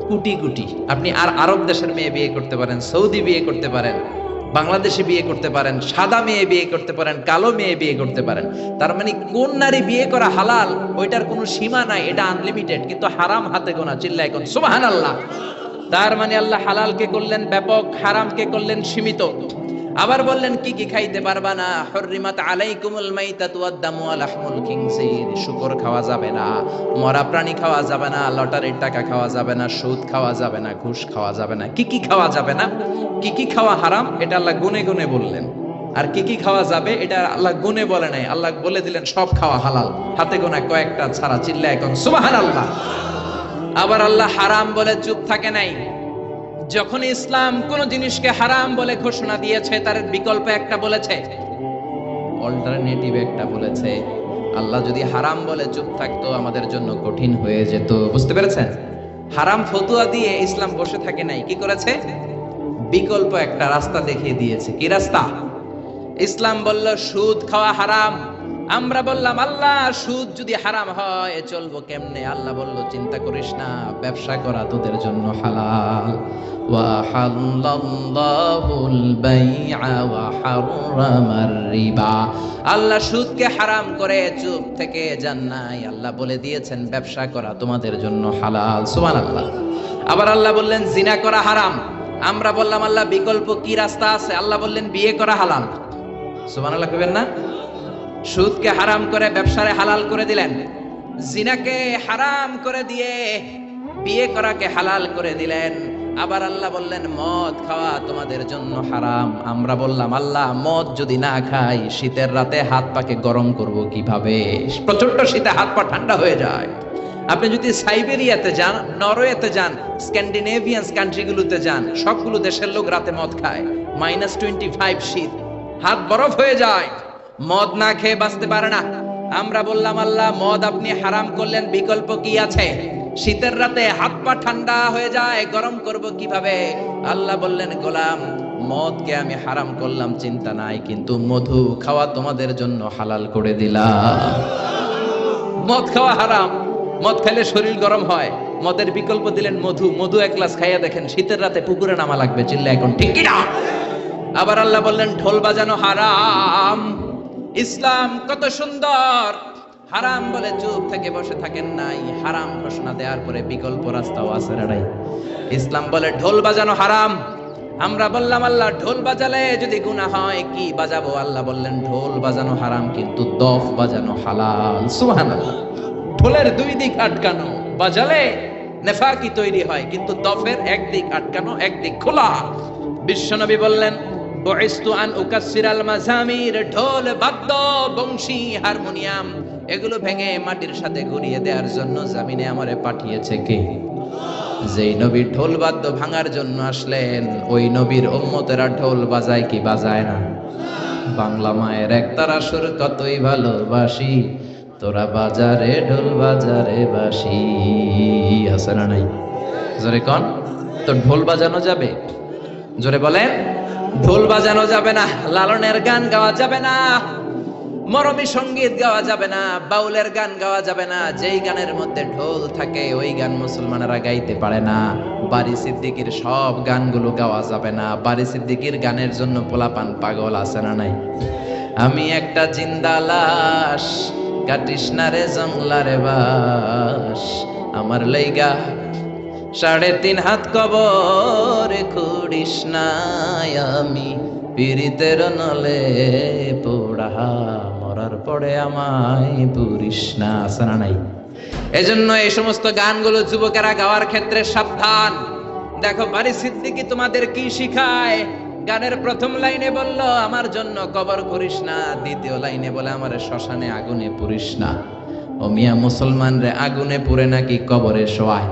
কোটি কোটি। আপনি আর আরব দেশের মেয়ে বিয়ে করতে পারেন, সৌদি বিয়ে করতে পারেন, বাংলাদেশে বিয়ে করতে পারেন, সাদা মেয়ে বিয়ে করতে পারেন, কালো মেয়ে বিয়ে করতে পারেন। তার মানে কোন নারী বিয়ে করা হালাল ওইটার কোনো সীমা নাই, এটা আনলিমিটেড। কিন্তু হারাম হাতে গোনা। চিল্লায় কোন সুবহানাল্লাহ। তার মানে আল্লাহ হালালকে করলেন ব্যাপক, হারামকে করলেন সীমিত। আবার বললেন কি কি খাইতে পারবা না, হুররিমাত আলাইকুমুল মাইতাতু ওয়াদ দামু ওয়া লাহমুল খিনজির। শুকর খাওয়া যাবে না, মরা প্রাণী খাওয়া যাবে না, লটারির টাকা খাওয়া যাবে না, সুদ খাওয়া যাবে না, ঘুষ খাওয়া যাবে না। কি কি খাওয়া যাবে না, কি কি খাওয়া হারাম, এটা আল্লাহ গুনে গুনে বললেন। আর কি কি খাওয়া যাবে এটা আল্লাহ গুনে বলে নাই, আল্লাহ বলে দিলেন সব খাওয়া হালাল, হাতে গোনা কয়েকটা ছাড়া। চিল্লায় এখন সুবহানাল্লাহ। আবার আল্লাহ হারাম বলে চুপ থাকে নাই। যখন ইসলাম কোন জিনিসকে হারাম বলে ঘোষণা দিয়েছে, তার বিকল্প একটা বলেছে, অল্টারনেটিভ একটা বলেছে। আল্লাহ যদি হারাম বলে চুপ থাকতো আমাদের জন্য কঠিন হয়ে যেত। বুঝতে পেরেছেন? হারাম ফতুয়া দিয়ে ইসলাম বসে থাকে নাই, কি করেছে? বিকল্প একটা রাস্তা দেখিয়ে দিয়েছে। কি রাস্তা? ইসলাম বলল সুদ খাওয়া হারাম। আমরা বললাম আল্লাহ সুদ যদি হারাম হয় চলবো কেমনে? আল্লাহ বলল চিন্তা করিস না, ব্যবসা করা তোদের জন্য হালাল। ওয়া হাল্লাল্লাহুল বাইআ ওয়া হারামার রিবা। আল্লাহ সুদকে হারাম করে চুপ থেকে যান নাই, আল্লাহ বলে দিয়েছেন ব্যবসা করা তোমাদের জন্য হালাল। সুবহানাল্লাহ। আবার আল্লাহ বললেন জিনা করা হারাম। আমরা বললাম আল্লাহ বিকল্প কি রাস্তা আছে? আল্লাহ বললেন বিয়ে করা হালাল। সুবহানাল্লাহ কইবেন না? সুদকে হারাম করে ব্যবসারে হালাল করে দিলেন, জিনাকে হারাম করে দিয়ে বিয়ে করাকে হালাল করে দিলেন। আবার আল্লাহ বললেন মদ খাওয়া তোমাদের জন্য হারাম। আমরা বললাম আল্লাহ মদ যদি না খাই শীতের রাতে হাত পাকে গরম করব কিভাবে? প্রচন্ড শীতে হাত পা ঠান্ডা হয়ে যায়। আপনি যদি সাইবেরিয়াতে যান, নরওয়েতে যান, স্ক্যান্ডিনেভিয়ান কান্ট্রিগুলোতে যান, সবগুলো দেশের লোক রাতে মদ খায়। -25 শীত, হাত বরফ হয়ে যায়, মদ না খেয়ে বাঁচতে পারে না। আমরা বললাম আল্লাহ মদ আপনি হারাম করলেন, বিকল্প কি আছে? শীতের রাতে হাত পা ঠান্ডা হয়ে যায়, গরম করব কিভাবে? আল্লাহ বললেন গোলাম মদকে আমি হারাম করলাম চিন্তা নাই, কিন্তু মধু খাওয়া তোমাদের জন্য হালাল করে দিলাম। মদ খাওয়া হারাম, মদ খেলে শরীর গরম হয়, মদের বিকল্প দিলেন মধু, মধু এক গ্লাস খাইয়া দেখেন শীতের রাতে পুকুরে নামা লাগবে, চিল্লা এখন ঠিক কিনা? আবার আল্লাহ বললেন ঢোল বাজানো হারাম। ইসলাম কত সুন্দর, হারাম বলে চুপ থেকে বসে থাকেন নাই, হারাম ঘোষণা দেওয়ার পরে বিকল্প রাস্তাও আছে নাই। ইসলাম বলে ঢোল বাজানো হারাম। আমরা বললাম আল্লাহ ঢোল বাজালে যদি গুনাহ হয় কি বাজাবো? আল্লাহ বললেন ঢোল বাজানো হারাম কিন্তু দফ বাজানো হালাল। সুবহানাল্লাহ। ঢোলের দুই দিক আটকানো, বাজালে নেফাকি তৈরি হয়, কিন্তু দফের একদিক আটকানো একদিক খোলা। বিশ্বনবী বললেন বুইসতু আন উকাসসিরাল মাযামির, ঢোল বাদ্য বংশী হারমোনিয়াম এগুলো ভেঙে মাটির সাথে ঘুরিয়ে দেওয়ার জন্য জমিনে আমারে পাঠিয়েছে কে? যেই নবী ঢোল বাদ্য ভাঙার জন্য আসলেন ওই নবীর উম্মতেরা ঢোল বাজায় কি বাজায় না? বাংলা মায়ের একতারা সুর কতই ভালোবাসি, তোরা বাজারে ঢোল বাজারে বাসি। আছে না নাই? জোরে কন তো, ঢোল বাজানো যাবে? জোরে বলেন। ঢোল বাজানো যাবে না, লালনের গান গাওয়া যাবে না, মরমী সঙ্গীত গাওয়া যাবে না, বাউলের গান গাওয়া যাবে না। যেই গানের মধ্যে ঢোল থাকে ওই গান মুসলমানেরা গাইতে পারে না। বারি সিদ্দিকীর সব গানগুলো গাওয়া যাবে না। বারি সিদ্দিকীর গানের জন্য পোলাপান পাগল আছে না নাই? আমি একটা জিন্দা লাশ, কাটিস না রে জংলারে বাস, আমার লাইগা 3.5 হাত কবর খুঁড়িস নাই, আমি পীড়িতের নলে পোড়া, মরার পরে আমায় পুরিস না। আছে না নাই? এজন্য এই সমস্ত গানগুলো যুবকেরা গাওয়ার ক্ষেত্রে সাবধান। দেখো বারি সিদ্দিকী তোমাদের কি শিখায়। গানের প্রথম লাইনে বলল আমার জন্য কবর করিস না, দ্বিতীয় লাইনে বলে আমার শ্মশানে আগুনে পুরিস না। ও মিয়া, মুসলমান রে আগুনে পুরে নাকি কবরে শোয়ায়?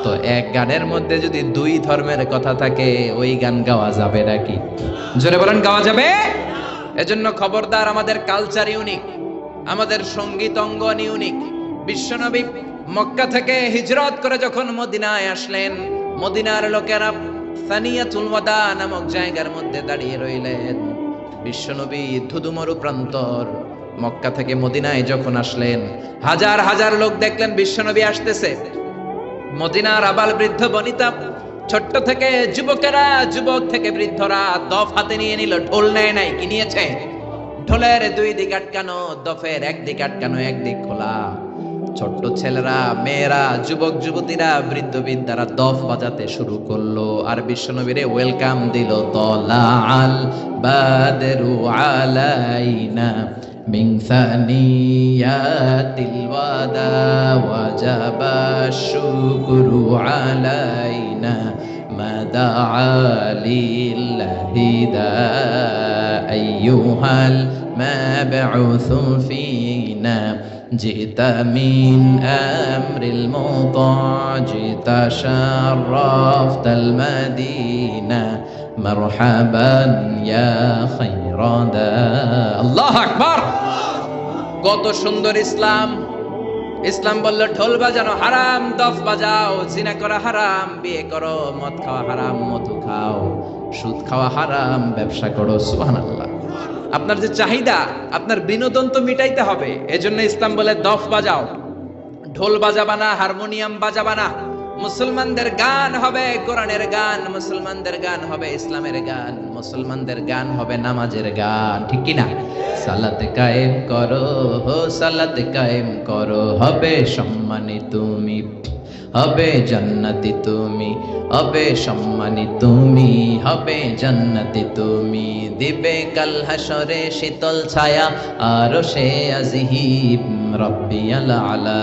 তো এক গানের মধ্যে যদি দুই ধর্মের কথা থাকে ওই গান গাওয়া যাবে নাকি? জোরে বলেন, গাওয়া যাবে? এজন্য খবরদার, আমাদের কালচার ইউনিক, আমাদের সঙ্গীত অঙ্গন ইউনিক। বিশ্বনবী মক্কা থেকে হিজরত করে যখন মদিনায় আসলেন, মদিনার লোকেরা সানিয়াতুল ওয়াদা নামক জায়গার মধ্যে দাঁড়িয়ে রইলেন। বিশ্বনবী ধুধুমরু প্রান্তর মক্কা থেকে মদিনায় যখন আসলেন, হাজার হাজার লোক দেখলেন বিশ্বনবী আসতেছে। মদিনার আবাল বৃদ্ধ বনিতা, ছোট্ট থেকে যুবকেরা, যুবক থেকে বৃদ্ধরা দফ হাতে নিয়ে নিল। ঢোল নেয় নাই, কি নিয়েছে? ঢোলের দুই দিক আটকানো, দফের একদিক আটকানো একদিক খোলা। ছোট্ট ছেলেরা, মেয়েরা, যুবক যুবতীরা, বৃদ্ধ বৃদ্ধারা দফ বাজাতে শুরু করলো আর বিশ্বনবীরে ওয়েলকাম দিল। তলাআল বাদরু আলাইনা মিন সানিয়াতিল ওয়াদা ওয়াজাবা শুকরু আলাইনা মাদাআ লিল্লাহি দা আইয়ুহাল মাবউসু ফিনা জিতা মিন আমরিল মুতা' জিতা শাররাফতাল মাদিনা মারহাবান ইয়া খায়রাদা। আল্লাহু আকবার। কত সুন্দর ইসলাম! ইসলাম বলল ঢোল বাজানো হারাম, দফ বাজাও। জিনা করা হারাম, বিয়ে করো। মদ খাওয়া হারাম, মধু খাও। সুদ খাওয়া হারাম, ব্যবসা করো। সুবহানাল্লাহ। আপনার যে চাহিদা, আপনার বিনোদন তো মিটাইতে হবে। এজন্য ইসলাম বলে দফ বাজাও, ঢোল বাজাবা না, হারমোনিয়াম বাজাবা না। মুসলমানদের গান হবে কোরআনের গান, মুসলমানদের গান হবে ইসলামের গান, মুসলমানদের গান হবে নামাজের গান। ঠিক কি না? সালাত কায়েম করো, সালাত কায়েম করো, হবে সম্মানী তুমি, হবে জান্নাতি তুমি, হবে সম্মানী তুমি, হবে জান্নাতি তুমি। দিবে কাল হাসরে শীতল ছায়া আরশে আজিম, রাব্বিয়াল আলা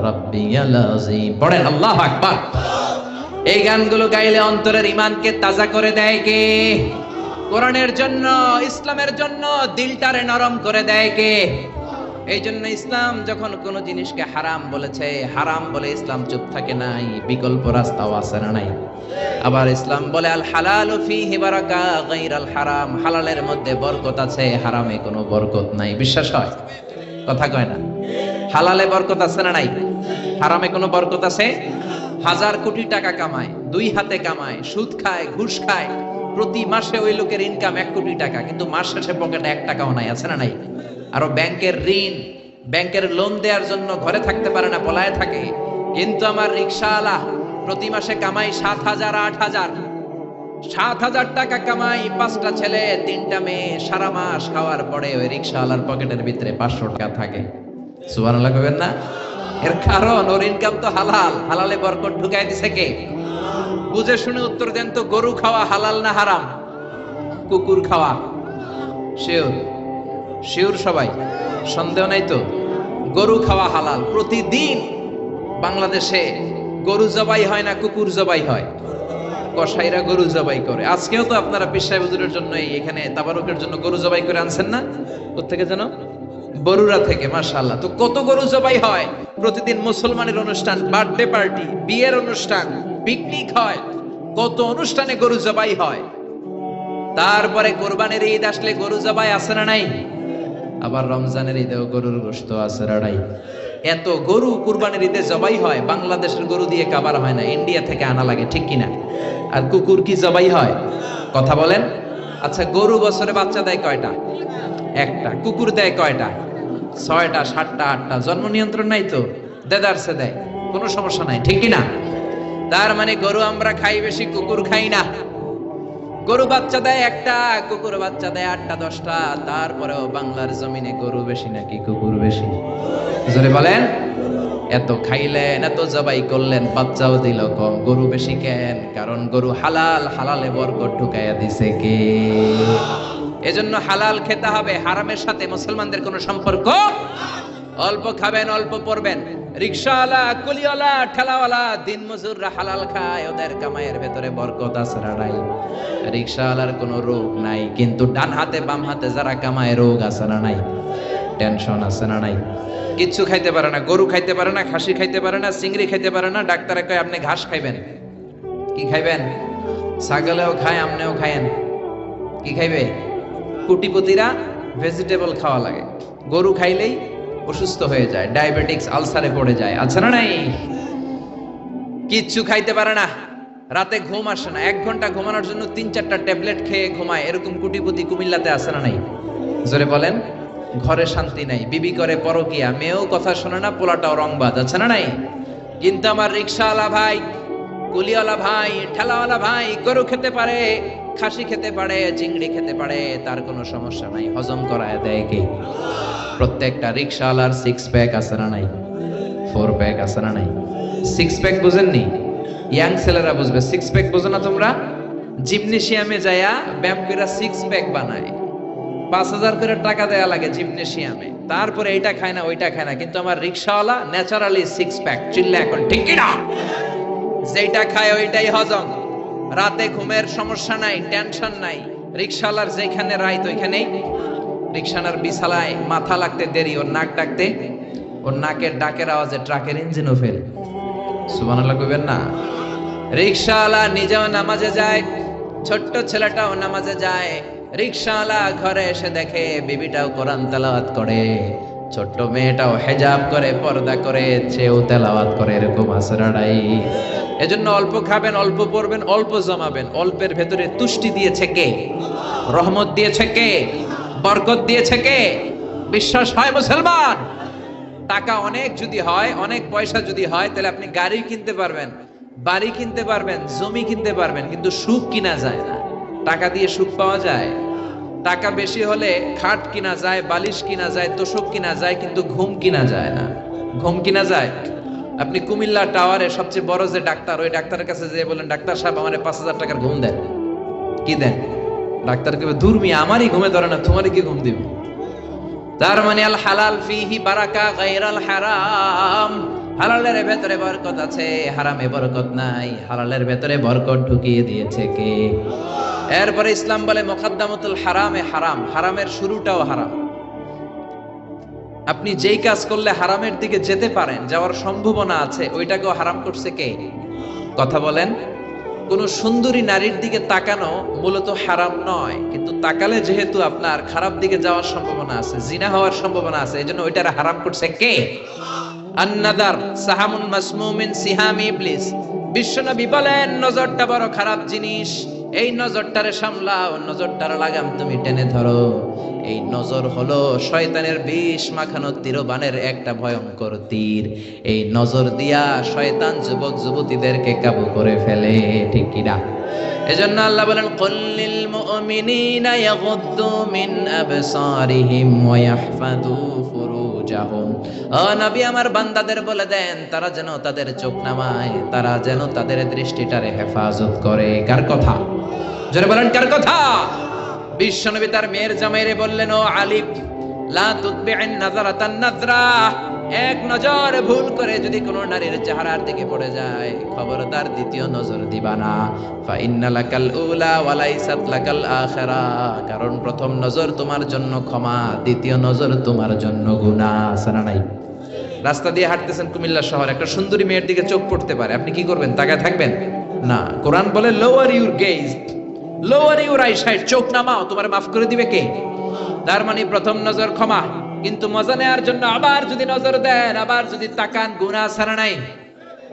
রাব্বিয়াল আযীম। পড়েন আল্লাহু আকবার। এই গানগুলো গাইলে অন্তরের ঈমানকে তাজা করে দেয় কে? কোরআনের জন্য, ইসলামের জন্য দিলটারে নরম করে দেয় কে? এই জন্য ইসলাম যখন কোন জিনিসকে হারাম বলেছে, হারাম বলে ইসলাম চুপ থাকে নাই, বিকল্প রাস্তাও আছে না নাই? আবার ইসলাম বলে আল হালালু ফীহি বারাকা গায়রাল হারাম, হালালের মধ্যে বরকত আছে, হারামে কোনো বরকত নাই। বিশ্বাস হয়? কথা কয় না? হালালে বরকত আছে না নাই? হারামে কোনো বরকত আছে? 1000 কোটি টাকা কামায়, 2 হাতে কামায়, সুদ খায়, ঘুষ খায়, প্রতি মাসে ওই লোকের ইনকাম 1 কোটি টাকা, কিন্তু মাস শেষে পকেটে 1 টাকাও নাই। আছে না নাই? আরো ব্যাংকের ঋণ ব্যাংকের লোন দেওয়ার জন্য ঘরে থাকতে পারে না, পলায়ে থাকে। কিন্তু আমার রিকশাওয়ালা প্রতি মাসে কামাই 7,000 8,000, 7,000 টাকা কামাই, 5টা ছেলে 3টা মেয়ে, সারা মাস খাওয়ার পরে ওই রিকশাওয়ালার পকেটের ভিতরে 500 টাকা থাকে। সুবহানাল্লাহ কইবেন না? এর কারণ ওর ইনকাম তো হালাল, হালালে বরকত ঢুকাই দিছে কে? বুঝে শুনে উত্তর দেন তো, গরু খাওয়া হালাল না হারাম? কুকুর খাওয়া শিওর? শিওর সবাই? সন্দেহ নাই তো? গরু খাওয়া হালাল। প্রতিদিন বাংলাদেশে গরু জবাই হয় না কুকুর জবাই হয়? কসাইরা গরু জবাই করে। আজকেও তো আপনারা পীর সাহেব হুজুরের জন্য এখানে তাবারুকের জন্য গরু জবাই করে আনছেন না? কোত্থেকে যেন? বরুড়া থেকে। মাশাআল্লাহ। তো কত গরু জবাই হয় প্রতিদিন। মুসলমানের অনুষ্ঠান, বার্থডে পার্টি, বিয়ের অনুষ্ঠান, পিকনিক হয়, কত অনুষ্ঠানে গরু জবাই হয়। তারপরে কোরবানির ঈদ আসলে গরু জবাই আছে না নাই? আবার রমজানের ঈদেও গরুর গোশত আছে না নাই? এত গরু কুরবানির ঈদে জবাই হয়, বাংলাদেশের গরু দিয়ে কাবার হয় না, ইন্ডিয়া থেকে আনা লাগে, ঠিক কিনা? আর কুকুর কি জবাই হয়? কথা বলেন। আচ্ছা, গরু বছরে বাচ্চা দেয় কয়টা? একটা। কুকুর দেয় কয়টা? 6টা 7টা 8টা। জন্ম নিয়ন্ত্রণ নাই তো, দেদারসে দেয়, কোনো সমস্যা নাই, ঠিক কিনা? তার মানে গরু আমরা খাই বেশি, কুকুর খাই না। গরু বাচ্চা দেয় একটা, কুকুর বাচ্চা দেয় 8টা 10টা। তারপরেও বাংলার জমিনে গরু বেশি নাকি কুকুর বেশি? জোরে বলেন। এত খাইলেন, এত জবাই করলেন, বাচ্চাও দিল কম, গরু বেশি কেন? কারণ গরু হালাল, হালালে বরকত ঢুকাইয়া দিছে কে? এজন্য হালাল খেতে হবে, হারামের সাথে মুসলমানদের কোনো সম্পর্ক। অল্প খাবেন, অল্প পড়বেন। রিকশাওয়ালা, কুলিওয়ালা, ঠেলাওয়ালা, দিন মজুররা হালাল খায়, ওদের কামাইয়ের ভেতরে বরকত আছে না নাই? রিকশাওয়ালার কোনো রোগ নাই, কিন্তু ডান হাতে বাম হাতে যারা কামায় রোগ আছে না নাই? টেনশন আছে না নাই? কিচ্ছু খাইতে পারে না, গরু খাইতে পারে না, খাসি খাইতে পারে না, চিংড়ি খাইতে পারে না। ডাক্তারে কয় আপনি ঘাস খাইবেন। কি খাইবেন? ছাগলেও খায়, আপনিও খায়েন। কি খাইবে? কোটিপতিরা ভেজিটেবল খাওয়া লাগে, গরু খাইলেই অসুস্থ হয়ে যায়, ডায়াবেটিক্স, আলসারে পড়ে যায়, আছে না নাই? কিচ্ছু খাইতে পারে না, রাতে ঘুম আসে না, 1 ঘন্টা ঘুমানোর জন্য 3-4টা ট্যাবলেট খেয়ে ঘুমায়। এরকম কোটিপতি কুমিল্লাতে আছে না নাই? জোরে বলেন। ঘরে শান্তি নাই, বিবি করে পরকিয়া, মেয়েও কথা শোনে না, পোলাটাও রংবাজ, আছে না নাই? কিন্তু আমার রিকশাওয়ালা ভাই, কুলিওয়ালা ভাই, ঠেলাওয়ালা ভাই গরু খেতে পারে, খাসি খেতে পারে, চিংড়ি খেতে পারে, তার কোনো সমস্যা নাই। হজম করায় দেয় কে? প্রত্যেকটা রিকশাওয়ালার 6 প্যাক আছে না নাই? 4 প্যাক আছে না নাই? 6 প্যাক বুঝেননি? ইয়াং ছেলেরা বুঝবে। 6 প্যাক বুঝো না তোমরা? জিমনেশিয়ামে যায়া ব্যায়াম করে 6 প্যাক বানায়, 5,000 করে টাকা দেয়া লাগে জিমনেশিয়ামে। তারপরে এইটা খায় না, ওইটা খায় না। কিন্তু আমার রিকশাওয়ালা ন্যাচারালি 6 প্যাক। চিল্লা এখন, ঠিক কি না? যেটা খায় ওইটাই হজম। রাতে ঘুমের সমস্যা নাই, টেনশন নাই। রিকশাওয়ালার যেখানে রাইত ওইখানেই। রিকশানার বিছালায় মাথা লাগতে দেরি, ওর নাক ডাকতে, ওর নাকের ডাকের আওয়াজে ট্রাকের ইঞ্জিনও ফেল। সুবহানাল্লাহ কইবেন না? রিকশাওয়ালা নিজেও নামাজে যায়, ছোট্ট ছেলেটাও নামাজে যায়। রিকশাওয়ালা ঘরে এসে দেখে বিবিটাও কোরআন তেলাওয়াত করে, ছোট্ট মেয়েটাও হেজাব করে, পর্দা করে, সেও তেলাওয়াত করে। এরকম আসরাড়াই। এজন্য অল্প খাবেন, অল্প পড়বেন, অল্প জমাবেন। অল্পের ভেতরে তুষ্টি দিয়েছে কে? রহমত দিয়েছে কে? বরকত দিয়েছে কে? বিশ্বাস হয় মুসলমান? টাকা অনেক যদি হয়, অনেক পয়সা যদি হয়, তাহলে আপনি গাড়ি কিনতে পারবেন, বাড়ি কিনতে পারবেন, জমি কিনতে পারবেন, কিন্তু সুখ কিনা যায় না। টাকা দিয়ে সুখ পাওয়া যায়? টাকা বেশি হলে খাট কিনা যায়, বালিশ কিনা যায়, তোষক কিনা যায়, কিন্তু ঘুম কিনা যায় না। ঘুম কিনা যায়? আপনি কুমিল্লা টাওয়ারে সবচেয়ে বড় যে ডাক্তার, ওই ডাক্তারের কাছে যেয়ে বলেন, ডাক্তার সাহেব আমারে 5,000 টাকার ঘুম দেন। কি দেন? ডাক্তার কইবে, দূর মিয়া, আমারই ঘুমে ধরে না, তোমারই কি ঘুম দিব? তার মানে আল হালাল ফিহি বারাকা গায়রাল হারাম। হালালের ভেতরে বরকত আছে, হারামে বরকত নাই। হালালের ভেতরে বরকত ঢুকিয়ে দিয়েছে কে? এরপরে ইসলাম বলে মুকদ্দামাতুল হারামে হারাম, হারামের শুরুটাও হারাম। আপনি যেই কাজ করলে হারামের দিকে যেতে পারেন, যাওয়ার সম্ভাবনা আছে, ওইটাকেও হারাম করছে কে? কথা বলেন। কোন সুন্দরী নারীর দিকে তাকানো মূলত হারাম নয়, কিন্তু তাকালে যেহেতু আপনার খারাপ দিকে যাওয়ার সম্ভাবনা আছে, জিনা হওয়ার সম্ভাবনা আছে, এজন্য ওইটার হারাম করছে কে? আন-নাদার সাহামুন মাসমুমিন সিহামি ইবলিস। বিশ্বনবী বলেন, নজরটা বড় খারাপ জিনিস, এই নজরটারে সামলাও, নজরটার লাগাম তুমি টেনে ধরো। এই নজর হলো শয়তানের বিষ মাখানো তীরবানের একটা ভয়ঙ্কর তীর। এই নজর দিয়া শয়তান যুবক যুবতীদেরকে কাবু করে ফেলে, ঠিক কিনা? এজন্য আল্লাহ বলেন, কুল্লিল মুমিনিনা ইয়াগুদ্দু মিন আবসারিহিম ওয়া ইয়াহফাযু ফুরুজাহুম। ও নবী, আমার বান্দাদের বলে দেন তারা যেন তাদের চোখ নামায়, তারা যেন তাদের দৃষ্টিটারে হেফাজত করে। কার কথা? জোরে বলেন, কার কথা? বিশ্বনবী তার মেয়ের জামাইরে বললেন, ও আলিফ লা তুতবি'ন নাযরাতান নাযরা, এক নজর ভুল করে যদি কোনো নারীর চেহারার দিকে পড়ে যায়, খবরদার দ্বিতীয় নজর দিবা না। ফা ইন্না লাকাল উলা ওয়া লাইসাত লাকাল আখিরা, কারণ প্রথম নজর তোমার জন্য ক্ষমা, দ্বিতীয় নজর তোমার জন্য গুনাহ। আছে নাই? রাস্তা দিয়ে হাঁটতেছেন কুমিল্লা শহর, একটা সুন্দরী মেয়ের দিকে চোখ পড়তে পারে, আপনি কি করবেন? তাকায় থাকবেন না। কোরআন বলে lower your gauge, lower your eyesight, চোখ নামাও, তোমার মাফ করে দিবে কে? তার মানে প্রথম নজর ক্ষমা, কিন্তু মজা নেওয়ার জন্য আবার যদি নজর দেন, আবার যদি তাকান, গুনাহ ছাড়া নাই।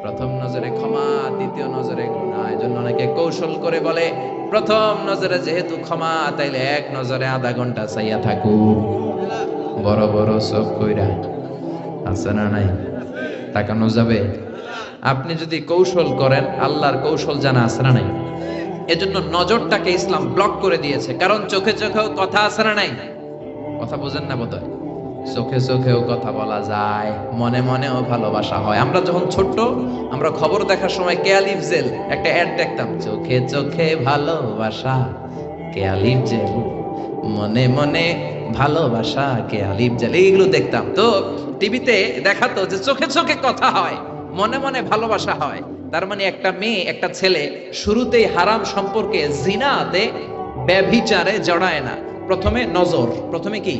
প্রথম নজরে ক্ষমা, দ্বিতীয় নজরে গুনাহ। এজন্য অনেকে কৌশল করে বলে, প্রথম নজরে যেহেতু ক্ষমা, তাইলে এক নজরে আধা ঘন্টা চাইয়া থাকু, বড় বড় চোখ কইরা। আছে না নাই? তাকানো যাবে? আপনি যদি কৌশল করেন, আল্লাহর কৌশল জানা আছে না নাই? এজন্য নজরটাকে ইসলাম ব্লক করে দিয়েছে, কারণ চোখে চোখেও কথা আছে না নাই? কথা বোঝেন না বোধহয়। চোখে চোখেও কথা বলা যায়, মনে মনেও ভালোবাসা হয়। আমরা যখন ছোট্ট, আমরা খবর দেখার সময় কেয়ালিফ জেল একটা অ্যাড দেখতাম, চোখে চোখে ভালোবাসা কেয়ালিফ জেল, মনে মনে ভালোবাসা কেয়ালিফ জেল, এইগুলো দেখতাম। তো টিভিতে দেখাতো যে চোখে চোখে কথা হয়, মনে মনে ভালোবাসা হয়। তার মানে একটা মেয়ে একটা ছেলে শুরুতেই হারাম সম্পর্কে, জিনাতে, ব্যভিচারে জড়ায় না। প্রথমে নজর, প্রথমে কি?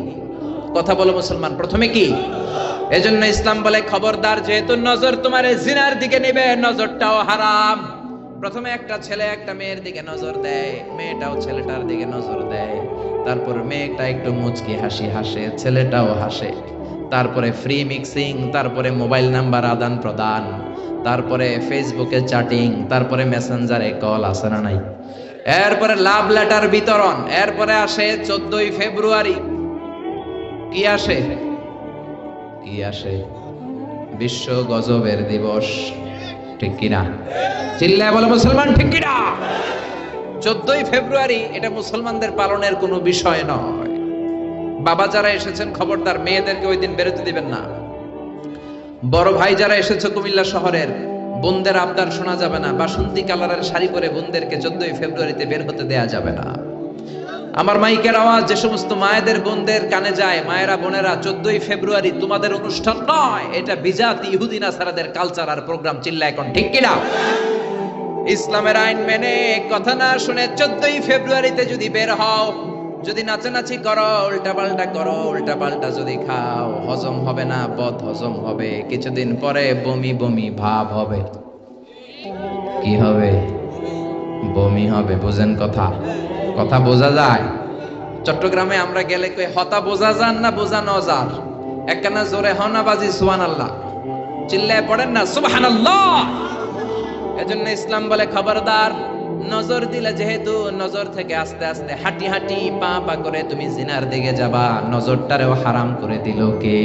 কথা বলো মুসলমান, প্রথমে কি? এজন্য ইসলাম বলে, খবরদার, যেহেতু নজর তোমার জিনার দিকে নেবে, নজরটাও হারাম। প্রথমে একটা ছেলে একটা মেয়ের দিকে নজর দেয়, মেয়েটাও ছেলেটার দিকে নজর দেয়। তারপর মেয়েটা একটু মুচকি হাসি হাসে, ছেলেটাও হাসে। তারপরে ফ্রি মিক্সিং, তারপরে মোবাইল নাম্বার আদান প্রদান, তারপরে ফেসবুকে চ্যাটিং, তারপরে মেসেঞ্জারে কল। আছে না নাই? এরপরে লাভ লেটার বিতরণ। এরপরে আসে 14ই ফেব্রুয়ারি। কি আসে? কি আসে? বিশ্ব গজবের দিবস, ঠিক কিনা? চিল্লায় বলে মুসলমান, ঠিক কিনা? 14ই ফেব্রুয়ারি এটা মুসলমানদের পালনের কোনো বিষয় নয়। বাবা যারা এসেছেন, খবরদার মেয়েদেরকে ওই দিন বেরোতে দিবেন না। বড় ভাই যারা এসেছে কুমিল্লা শহরের, বোনদের আবদার শোনা যাবে না। বাসন্তী কালারের শাড়ি পরে বোনদেরকে 14ই ফেব্রুয়ারিতে বের হতে দেয়া যাবে না। আমার মাইকের আওয়াজ যে সমস্ত মায়েদের বোনদের কানে যায়, মায়েরা বোনেরা, 14ই ফেব্রুয়ারি তোমাদের অনুষ্ঠান নয়, এটা বিজাতি ইহুদি নাসারাদের কালচার আর প্রোগ্রাম। চিল্লা এখন, ঠিক কিনা? ইসলামের আইন মেনে, কথা না শুনে 14ই ফেব্রুয়ারিতে যদি বের হও, যদি নাচানাচি করো, উল্টা পাল্টা করো, উল্টা পাল্টা যদি খাও, হজম হবে না, বদ হজম হবে। কিছুদিন পরে বমি বমি ভাব হবে। কি হবে? বমি হবে। বুঝেন কথা? কথা বোঝা যায়? চট্টগ্রামে আমরা গেলে কই, হতা বোঝা যান না বোঝা নজার? একখানা জোরে হনা বাজি সুবহানাল্লাহ, চিল্লায় পড়েন না সুবহানাল্লাহ। এজন্য ইসলাম বলে, খবরদার, নজর দিলে, যেহেতু নজর থেকে আস্তে আস্তে হাঁটি হাঁটি পা পা করে তুমি জিনার দিকে যাবা, নজরটারেও হারাম করে দিল কে?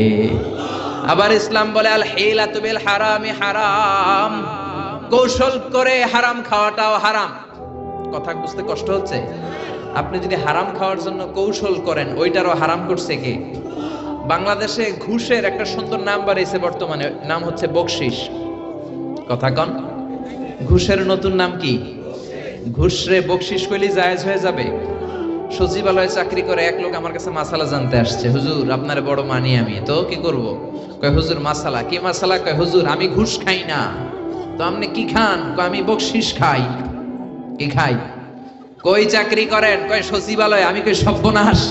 আবার ইসলাম বলে, আল হিলাতু বিল হারামি হারাম, কৌশল করে হারাম খাওয়াটাও হারাম। কথা বুঝতে কষ্ট হচ্ছে? আপনি যদি হারাম খাওয়ার জন্য কৌশল করেন, ওইটারও হারাম করছে কে? বাংলাদেশে ঘুষের একটা সুন্দর নাম বাড়িয়েছে বর্তমানে, নাম হচ্ছে বকশিস। কথা কন, ঘুষের নতুন নাম কি? ঘুষরে বকশিস কইলে জায়েজ হয়ে যাবে? সচিবালয়ে চাকরি করে এক লোক আমার কাছে মাসালা জানতে আসছে, হুজুর আপনার বড় মানি আমি, তো কি করব? কয় হুজুর মাসালা। কি মাসালা? কয় হুজুর আমি ঘুষ খাই না। তো আপনি কি খান? কয় আমি বকশিস খাই। কি খাই? কই চাকরি করেন? কয় সচিবালয়ে। আমি কই সর্বনাশ,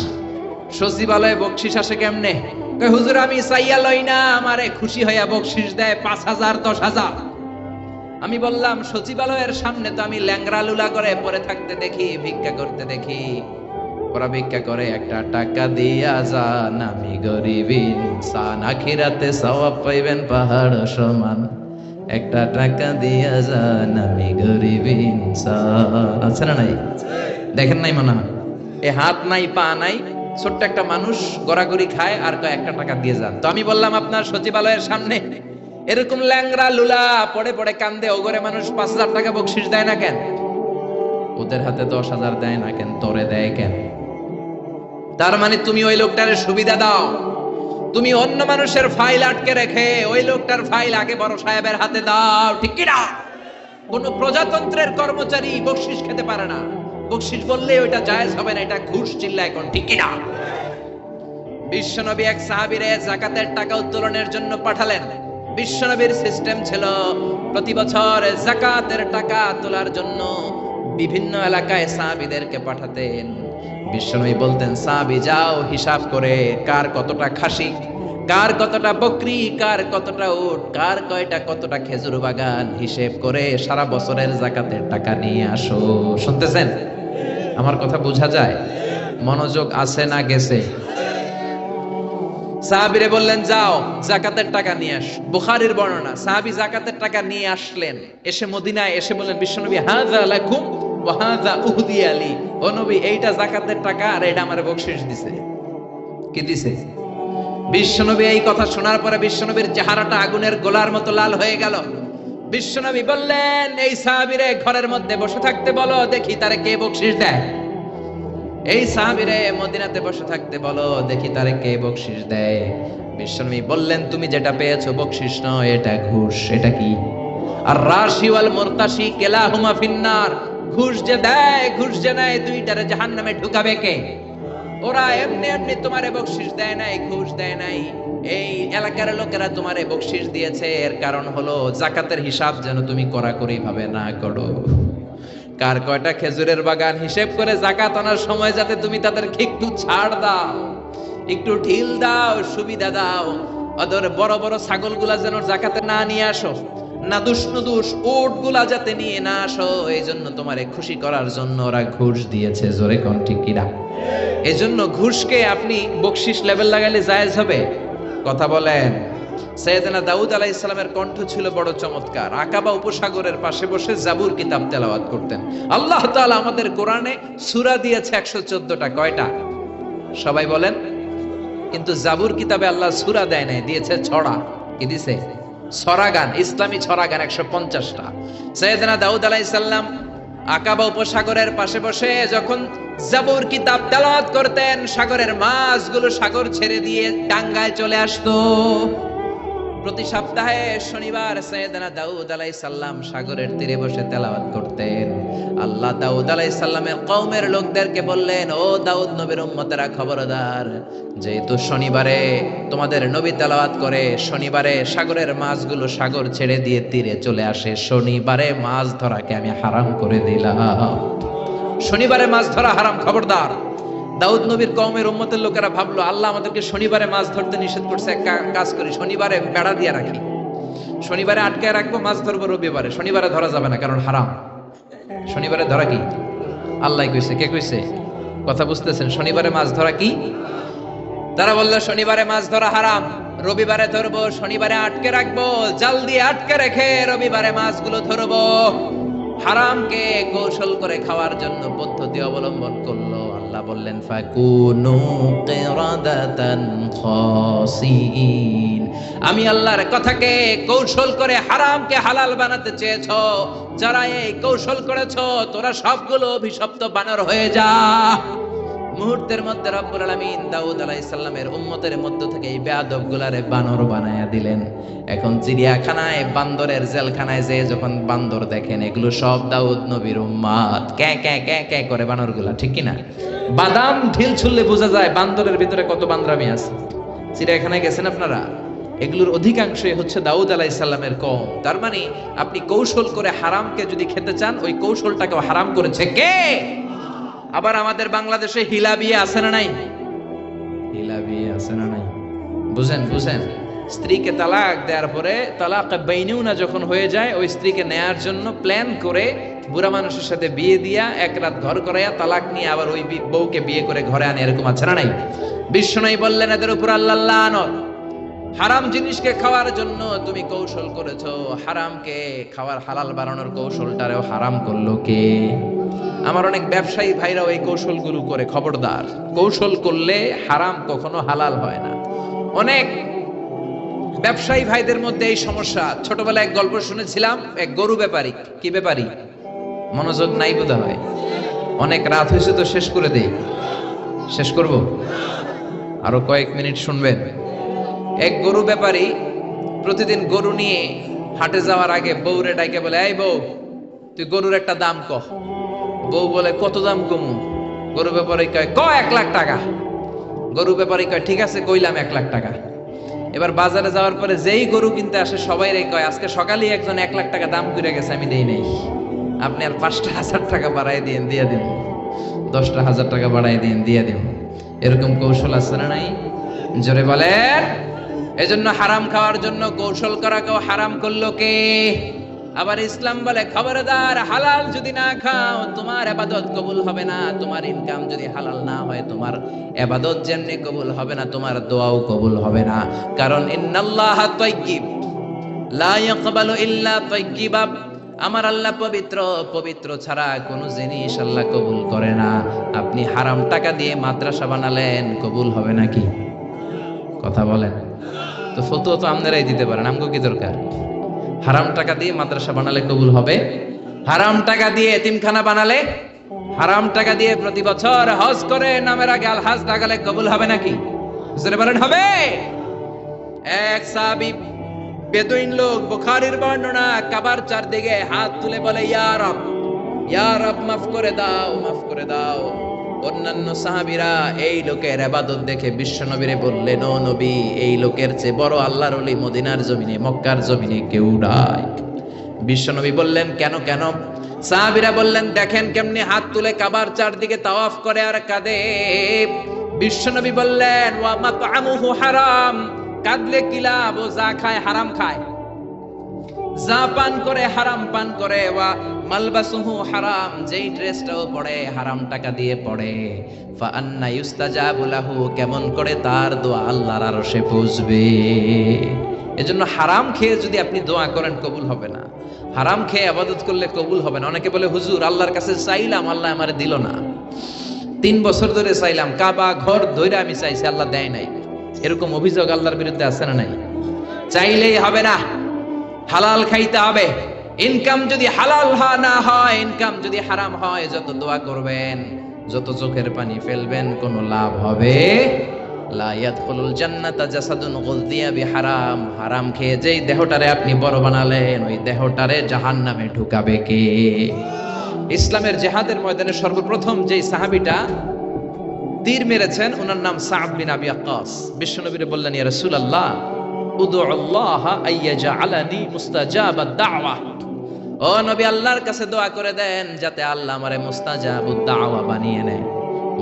সচিবালয়ে বকশিস আসে কেমনে? কয় হুজুর আমি চাইয়া লই না, আমারে খুশি হইয়া বকশিস দেয় 5,000 10,000। আমি বললাম, সচিবালয়ের সামনে তো আমি ল্যাংরা লুলা করে পরে থাকতে দেখি, ভিক্ষা করতে দেখি। ওরা ভিক্ষা করে, একটা টাকা দিয়া যান, আমি গরিব ইনসান, আখিরাতে সওয়াব পাইবেন পাহাড় সমান। একটা টাকা দিয়া যান, আমি গরিব ইনসান। আছে না নাই? দেখেন নাই মনে হয়? এ হাত নাই পা নাই, ছোট্ট একটা মানুষ গড়াগড়ি খায় আর কয়েকটা টাকা দিয়ে যান। তো আমি বললাম আপনার সচিবালয়ের সামনে এরকম ল্যাংরা লুলা পড়ে পড়ে কান্দে ওগরে মানুষ 5,000 টাকা বকশিশ দেয় না কেন? ওদের হাতে 10,000 দেয় না কেন, তোরে দেয় কেন? তার মানে তুমি ওই লোকটার সুবিধা দাও, তুমি অন্য মানুষের ফাইল আটকে রেখে ওই লোকটার ফাইল আগে বড় সাহেবের হাতে দাও, ঠিক কি না? কোন প্রজাতন্ত্রের কর্মচারী বকশিশ খেতে পারে না, বকশিশ বললে ওইটা জায়েজ হবে না, এটা ঘুষ চিল্লা এখন, ঠিক কি না? বিশ্বনবী এক সাহাবীরে যাকাতের টাকা উত্তোলনের জন্য পাঠালেন। বিশ্বনবীর সিস্টেম ছিল প্রতি বছর যাকাতের টাকা তোলার জন্য বিভিন্ন এলাকায় সাহাবীদেরকে পাঠাতেন। বিশ্বনবী বলতেন, সাহাবী যাও হিসাব করে কার কতটা খাসি, কার কতটা বকরি, কার কতটা উট, কার কয়টা কতটা খেজুর বাগান হিসেব করে সারা বছরের যাকাতের টাকা নিয়ে আসো। শুনতেছেন? আমার কথা বোঝা যায়? মনোযোগ আছে না গেছে? সাহাবীরে বললেন যাও যাকাতের টাকা নিয়ে আস। বুখারীর বর্ণনা, সাহাবী যাকাতের টাকা নিয়ে আসলেন, এসে মদিনায় এসে বললেন বিশ্বনবী হাযা লাকুম ওয়া হাযা উহদিয়া লি, ও নবী এইটা যাকাতের টাকা আর এটা আমারে বকশিশ দিছে। কি দিছে? বিশ্বনবী এই কথা শোনার পরে বিশ্বনবীর চেহারাটা আগুনের গোলার মতো লাল হয়ে গেল। বিশ্বনবী বললেন এই সাহাবীরে ঘরের মধ্যে বসে থাকতে বলো, দেখি তারে কে বকশিশ দেয়। এই সাহাবীরে মদিনাতে বসে থাকতে বলো, দেখি তারে কে বকশিশ দেয়। বিশ্বনবী বললেন তুমি যেটা পেয়েছো বকশিশ নয়, এটা ঘুষ। এটা কি? আর রাশি ওয়াল মুরতাশি কিলাহুমা ফিন্নার, ঘুষ যে দেয় ঘুষ যে নেয় দুইটারে জাহান্নামে ঢুকাবে কে? ওরা এমনি এমনি তোমারে বকশিশ দেয় নাই, ঘুষ দেয় নাই। এই এলাকার লোকেরা তোমারে বকশিশ দিয়েছে, এর কারণ হলো যাকাতের হিসাব যেন তুমি কড়াকড়ি ভাবে না করো। কার কয়টা খেজুরের বাগান হিসেব করে যাকাত আনার সময় যাতে তুমি তাদেরকে একটু ছাড় দাও, একটু ঢিল দাও, সুবিধা দাও। ওদের বড় বড় ছাগলগুলা যেন যাকাতে না নিয়ে আসো, নাদুস নুদুস উটগুলা যাতে নিয়ে না আসো, এই জন্য তোমারে খুশি করার জন্য ওরা ঘুষ দিয়েছে। জোরে কোন ঠিক কিনা? এই জন্য ঘুষকে আপনি বকশিশ লেভেল লাগাইলে জায়েজ হবে? কথা বলেন। সাইয়েদনা দাউদ আলাইহিস সালামের কণ্ঠ ছিল বড় চমৎকার। আকাবা উপসাগরের পাশে বসে জাবুর কিতাব তেলাওয়াত করতেন। আল্লাহ তাআলা আমাদের কোরআনে সূরা দিয়েছে 114টা। কয়টা? সবাই বলেন। কিন্তু জাবুর কিতাবে আল্লাহ সূরা দেয় নাই, দিয়েছে ছড়া। কি দিয়েছে? ছড়া গান, ইসলামী ছড়া গান 150টা। সাইয়েদনা দাউদ আলাইহিস সালাম আকাবা উপসাগরের পাশে বসে যখন জাবুর কিতাব তেলাওয়াত করতেন, সাগরের মাছগুলো সাগর ছেড়ে দিয়ে ডাঙ্গায় চলে আসতো। প্রতি সপ্তাহে শনিবার সাইয়েদনা দাউদ আলাইহিস সালাম সাগরের তীরে বসে তেলাওয়াত করতেন। আল্লাহ দাউদ আলাইহিস সালামের কওমের লোকদেরকে বললেন, ও দাউদ নবীর উম্মতেরা খবরদার, যেহেতু শনিবারে তোমাদের নবী তেলাওয়াত করে, শনিবারে সাগরের মাছগুলো সাগর ছেড়ে দিয়ে তীরে চলে আসে, শনিবারে মাছ ধরাকে আমি হারাম করে দিলাম। শনিবারে মাছ ধরা হারাম, খবরদার। দাউদ নবীর কওমের উম্মতের লোকেরা ভাবলো আল্লাহ আমাদেরকে শনিবারে মাছ ধরতে নিষেধ করছে, এক কাজ করি শনিবারে বেড়া দিয়ে রাখি, শনিবারে আটকায় রাখবো, মাছ ধরবো রবিবারে, শনিবারে ধরা যাবে না কারণ হারাম। শনিবারে ধরা কি? আল্লাহ কইছে। কে কইছে? কথা বুঝতেছেন? শনিবারে মাছ ধরা কি? তারা বললো শনিবারে মাছ ধরা হারাম, রবিবারে ধরবো, শনিবারে আটকে রাখবো, জাল দিয়ে আটকে রেখে রবিবারে মাছগুলো ধরবো। হারামকে কৌশল করে খাওয়ার জন্য পদ্ধতি অবলম্বন করলো। আল্লাহ বললেন ফাকুনু কিরাদাতান খাসিন, আমি আল্লাহর কথাকে কৌশল করে হারামকে হালাল বানাতে চেয়েছো, যারা এই কৌশল করেছো তোরা সবগুলো অভিশপ্ত বানর হয়ে যা। মুহূর্তের মধ্যে রব্বুল আলামিন দাউদ আলাইহিস সালামের উম্মতের মধ্য থেকে এই বেয়াদবগুলারে বানর বানায়া দিলেন। এখন চিড়িয়াখানায় বান্দরের জেলখানায় যে যখন বান্দর দেখেন, এগুলো সব দাউদ নবীর উম্মত। ক্যাঁ ক্যাঁ ক্যাঁ ক্যাঁ করে বানরগুলা, ঠিক কি না? বাদাম ঢিল ছুললে বোঝা যায় বান্দরের ভিতরে কত বান্দরামি আছে। চিড়িয়াখানায় গেছেন আপনারা? এগুলোর অধিকাংশই হচ্ছে দাউদ আলাইহিস সালামের কওম। তার মানে আপনি কৌশল করে হারামকে যদি খেতে চান, ওই কৌশলটাকে হারাম করেছে কে? আবার আমাদের বাংলাদেশে হিলা বিয়ে আছে না নাই? হিলা বিয়ে আছে না নাই? বুঝেন বুঝেন, স্ত্রীকে তালাক দেওয়ার পরে তালাক বাইনুনা যখন হয়ে যায়, ওই স্ত্রীকে নেয়ার জন্য প্ল্যান করে বুড়া মানুষের সাথে বিয়ে দিয়া এক রাত ঘর করাইয়া তালাক নিয়ে আবার ওই বউকে বিয়ে করে ঘরে আনে, এরকম আছে না নাই? বিশ্বনবী বললেন এদের উপর আল্লাহ লানত। হারাম জিনিসকে খাওয়ার জন্য তুমি কৌশল করেছো, হারামকে খাওয়ার হালাল বানানোর কৌশলটারেও হারাম করলো কে? আমার অনেক ব্যবসায়ী ভাইরাও এই কৌশলগুলো করে। খবরদার, কৌশল করলে হারাম কখনো হালাল হয় না। অনেক ব্যবসায়ী ভাইদের মধ্যে এই সমস্যা। ছোটবেলায় এক গল্প শুনেছিলাম, এক গরু ব্যাপারী। কি ব্যাপারী? মনোযোগ নাই বোধ হয়, অনেক রাত হয়েছে তো শেষ করে দেই। শেষ করব, আরো কয়েক মিনিট শুনবেন। এক গরু ব্যাপারী প্রতিদিন গরু নিয়ে হাটে যাওয়ার আগে বউরে ডাইকে বলে, এই বউ, তুই গরুর একটা দাম কহ। বউ বলে, কত দাম কমু? গরু ব্যাপারী কয়, 1 লাখ টাকা। গরু ব্যাপারী কয়, ঠিক আছে, কইলাম 1 লাখ টাকা। এবার বাজারে যাওয়ার পরে যেই গরু কিনতে আসে সবাই রে কয়, আজকে সকালেই একজন 1 লাখ টাকা দাম করে গেছে, আমি দেই নাই। আপনি আর 5,000 টাকা বাড়াই দিন, দিয়ে দিন। 10,000 টাকা বাড়াই দিন, দিয়ে দিন। এরকম কৌশল আছে না নাই? জোরে বলেন। এজন্য হারাম খাওয়ার জন্য কৌশল করা কেউ হারাম করলো কে? আবার ইসলাম বলে, খবরদার, হালাল যদি না খাও তোমার ইবাদত কবুল হবে না। তোমার ইনকাম যদি হালাল না হয় তোমার ইবাদত যেমনি কবুল হবে না, তোমার দোয়াও কবুল হবে না। কারণ ইন্নাল্লাহা তাইয়্যিব লা ইয়াকবালু ইল্লা তাইয়্যিবা। আমার আল্লাহ পবিত্র, পবিত্র ছাড়া কোনো জিনিস আল্লাহ কবুল করে না। আপনি হারাম টাকা দিয়ে মাদ্রাসা বানালেন, কবুল হবে নাকি? কথা বলেন। তো ফতোয়া তো আপনারাই দিতে পারেন, আমগো কি দরকার? হারাম টাকা দিয়ে মাদ্রাসা বানালে কবুল হবে? হারাম টাকা দিয়ে এতিমখানা বানালে, হারাম টাকা দিয়ে প্রতি বছর হজ করে নামের আগে আল হাজ লাগালে কবুল হবে নাকি? বুঝতে বলেন হবে? এক সাহাবী বেদুইন লোক, বুখারীর বর্ণনা, কাবার চারদিকে হাত তুলে বলে, ইয়া রব, ইয়া রব, মাফ করে দাও, মাফ করে দাও। অন্যান্য সাহাবীরা এই লোকের ইবাদত দেখে বিশ্বনবীরে বললেন, ও নবী, এই লোকের চেয়ে বড় আল্লাহর ওলি মদিনার জমিনে, মক্কার জমিনে কেউ নাই। বিশ্বনবী বললেন, কেন কেন? সাহাবীরা বললেন, দেখেন কেমনে হাত তুলে কাবার চারদিকে তাওয়াফ করে আর কাঁদে। বিশ্বনবী বললেন, ওয়া মাতআমুহু হারাম, কাঁদলে কি লাভ? ও যা খায় হারাম খায়, যা পান করে হারাম পান করে। ওয়া মালবাসুহু হারাম, যেই ড্রেসটাও পরে হারাম টাকা দিয়ে পড়ে। ফা আন্না ইউস্তাজাবু লাহু, কেমন করে তার দোয়া আল্লাহর আরশে পৌঁছবে? এজন্য হারাম খেয়ে যদি আপনি দোয়া করেন কবুল হবে না, হারাম খেয়ে ইবাদত করলে কবুল হবে না। অনেকে বলে, হুজুর, আল্লাহর কাছে চাইলাম, আল্লাহ আমারে দিল না। 3 বছর ধরে চাইলাম, কাবা ঘর ধরে আমি চাইছি, আল্লাহ দেয় নাই। এরকম অভিযোগ আল্লাহর বিরুদ্ধে আছে না নাই? চাইলেই হবে না, হালাল খাইতে হবে। ইনকাম যদি হালাল না হয়, ইনকাম যদি হারাম হয়, যত দোয়া করবেন, যত চোখের পানি ফেলবেন, কোনো লাভ হবে? লা ইয়াদখুলুল জান্নাতা জাসাদুন গুযিয়া বিহারাম, হারাম খেয়ে যেই দেহটারে আপনি বড় বানালেন, ওই দেহটারে জাহান্নামে ঢুকাবে কে? ইসলামের জিহাদের ময়দানে সর্বপ্রথম যেই সাহাবীটা তীর মেরেছেন, ওনার নাম সা'দ বিন আবি ওয়াক্কাস। বিশ্বনবীরে বললেন, ইয়া রাসূলুল্লাহ, উদুল্লাহ আইয়াজআলানি মুস্তাজাবাদ দাওয়া। ও নবী, আল্লাহর কাছে দোয়া করে দেন যাতে আল্লাহ আমারে মুস্তাজাবুদ দাওয়া বানিয়ে নেয়।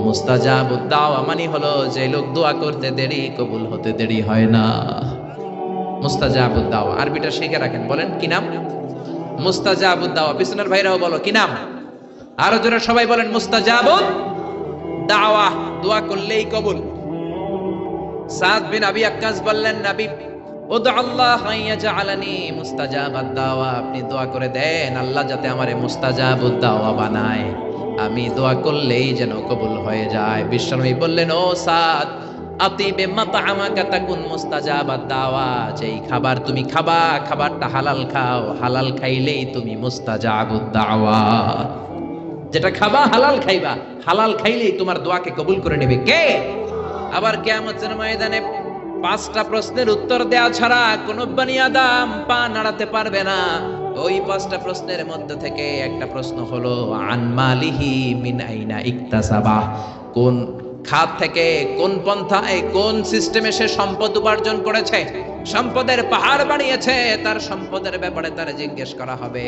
মুস্তাজাবুদ দাওয়া মানে হলো যে লোক দোয়া করতে দেরি, কবুল হতে দেরি হয় না। মুস্তাজাবুদ দাওয়া আরবিটা শিখে রাখেন। বলেন কি নাম? মুস্তাজাবুদ দাওয়া। পিছনের ভাইরাও বলো কি নাম? আরো জোরে সবাই বলেন, মুস্তাজাবুদ দাওয়া, দোয়া করলেই কবুল। সা'দ বিন আবি ওয়াক্কাস বললেন, নবী, উদুল্লাহ আইয়াজআলানি মুস্তাজাবাদ দাওয়া, আপনি দোয়া করে দেন আল্লাহ যাতে আমারে মুস্তাজাবুদ দাওয়া বানায়, আমি দোয়া করলেই যেন কবুল হয়ে যায়। বিশ্বনবী বললেন, ও সা'দ, আতিবে মাতআমাকা তাকুন মুস্তাজাবাদ দাওয়া, যেই খাবার তুমি খাবা, খাবারটা হালাল খাও, হালাল খাইলেই তুমি মুস্তাজাবুদ দাওয়া। যেটা খাবা হালাল খাইবা, হালাল খাইলেই তোমার দোয়াকে কবুল করে নেবে কে? আবার কিয়ামতের ময়দানে 5টা প্রশ্নের উত্তর দেওয়া ছাড়া কোন বনি আদম পা নাড়াতে পারবে না। ওই 5টা প্রশ্নের মধ্যে থেকে একটা প্রশ্ন হলো, আন মালিহি মিন আইনা ইকতাসাবা, কোন খাত থেকে, কোন পন্থায়, কোন সিস্টেমে সে সম্পদ উপার্জন করেছে, সম্পদের পাহাড় বানিয়েছে, তার সম্পদের ব্যাপারে তার জিজ্ঞেস করা হবে।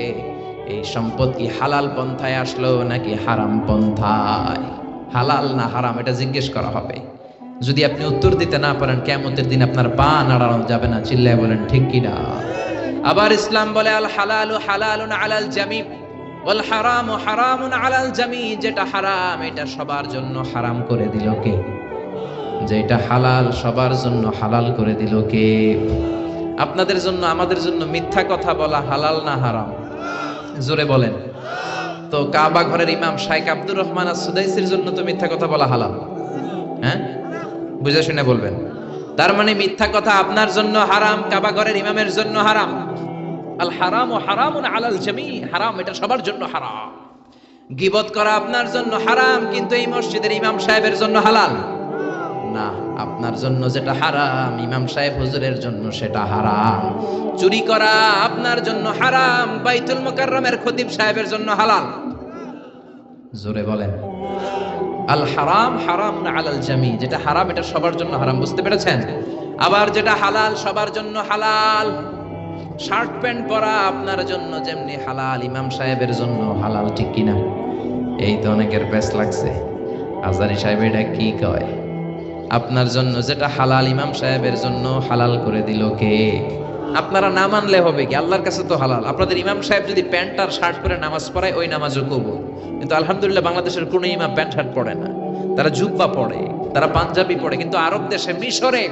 এই সম্পদ কি হালাল পন্থায় আসলো নাকি হারাম পন্থায়, হালাল না হারাম, এটা জিজ্ঞেস করা হবে। যদি আপনি উত্তর দিতে না পারেন, কিয়ামতের দিন আপনার পা নাড়ানো যাবে না। চিল্লায় বলেন ঠিক কি না? আবার ইসলাম বলে, আল হালালু হালালুন আলাল জামি ওয়াল হারামু হারামুন আলাল জামি, যেটা হারাম এটা সবার জন্য হারাম করে দিল কে? যে এটা হালাল, সবার জন্য হালাল করে দিল কে? আপনাদের জন্য, আমাদের জন্য মিথ্যা কথা বলা হালাল না হারাম? জোরে বলেন। তো কাবা ঘরের ইমাম শাইখ আব্দুর রহমান আস-সুদাইসির জন্য তো মিথ্যা কথা বলা হালাল। হ্যাঁ, বুঝে শুনে বলবেন। তার মানে মিথ্যা কথা আপনার জন্য হারাম, কাবা ঘরের ইমামের জন্য হারাম। আল হারামু হারামুন আলাল জামি, হারাম এটা সবার জন্য হারাম। গীবত করা আপনার জন্য হারাম, কিন্তু এই মসজিদের ইমাম সাহেবের জন্য হালাল না। আপনার জন্য যেটা হারাম, ইমাম সাহেব হুজুরের জন্য সেটা হারাম। চুরি করা আপনার জন্য হারাম, বাইতুল মুকাররমের খতিব সাহেবের জন্য হালাল। জোরে বলেন। আল হারাম হারামুন আলাল জামি, যেটা হারাম এটা সবার জন্য হারাম, বুঝতে পেরেছেন? আবার যেটা হালাল সবার জন্য হালাল। শার্ট প্যান্ট পরা আপনার জন্য যেমনি হালাল, ইমাম সাহেবের জন্য হালাল, ঠিক কিনা? এই তো অনেকের প্যাস লাগছে, আজারি সাহেব এটা কি কয়? আপনার জন্য যেটা হালাল, ইমাম সাহেবের জন্য হালাল করে দিল কে? আপনারা না মানলে হবে কি? আল্লাহর কাছে তো হালাল। আপনাদের ইমাম সাহেব যদি প্যান্ট আর শার্ট পরে নামাজ পড়ায়, ওই নামাজও কবুল। কিন্তু আলহামদুলিল্লাহ বাংলাদেশের কোনো ইমাম প্যান্ট শার্ট পরে না, তারা জুব্বা পরে, তারা পাঞ্জাবি পরে। কিন্তু আরব দেশে, মিশরে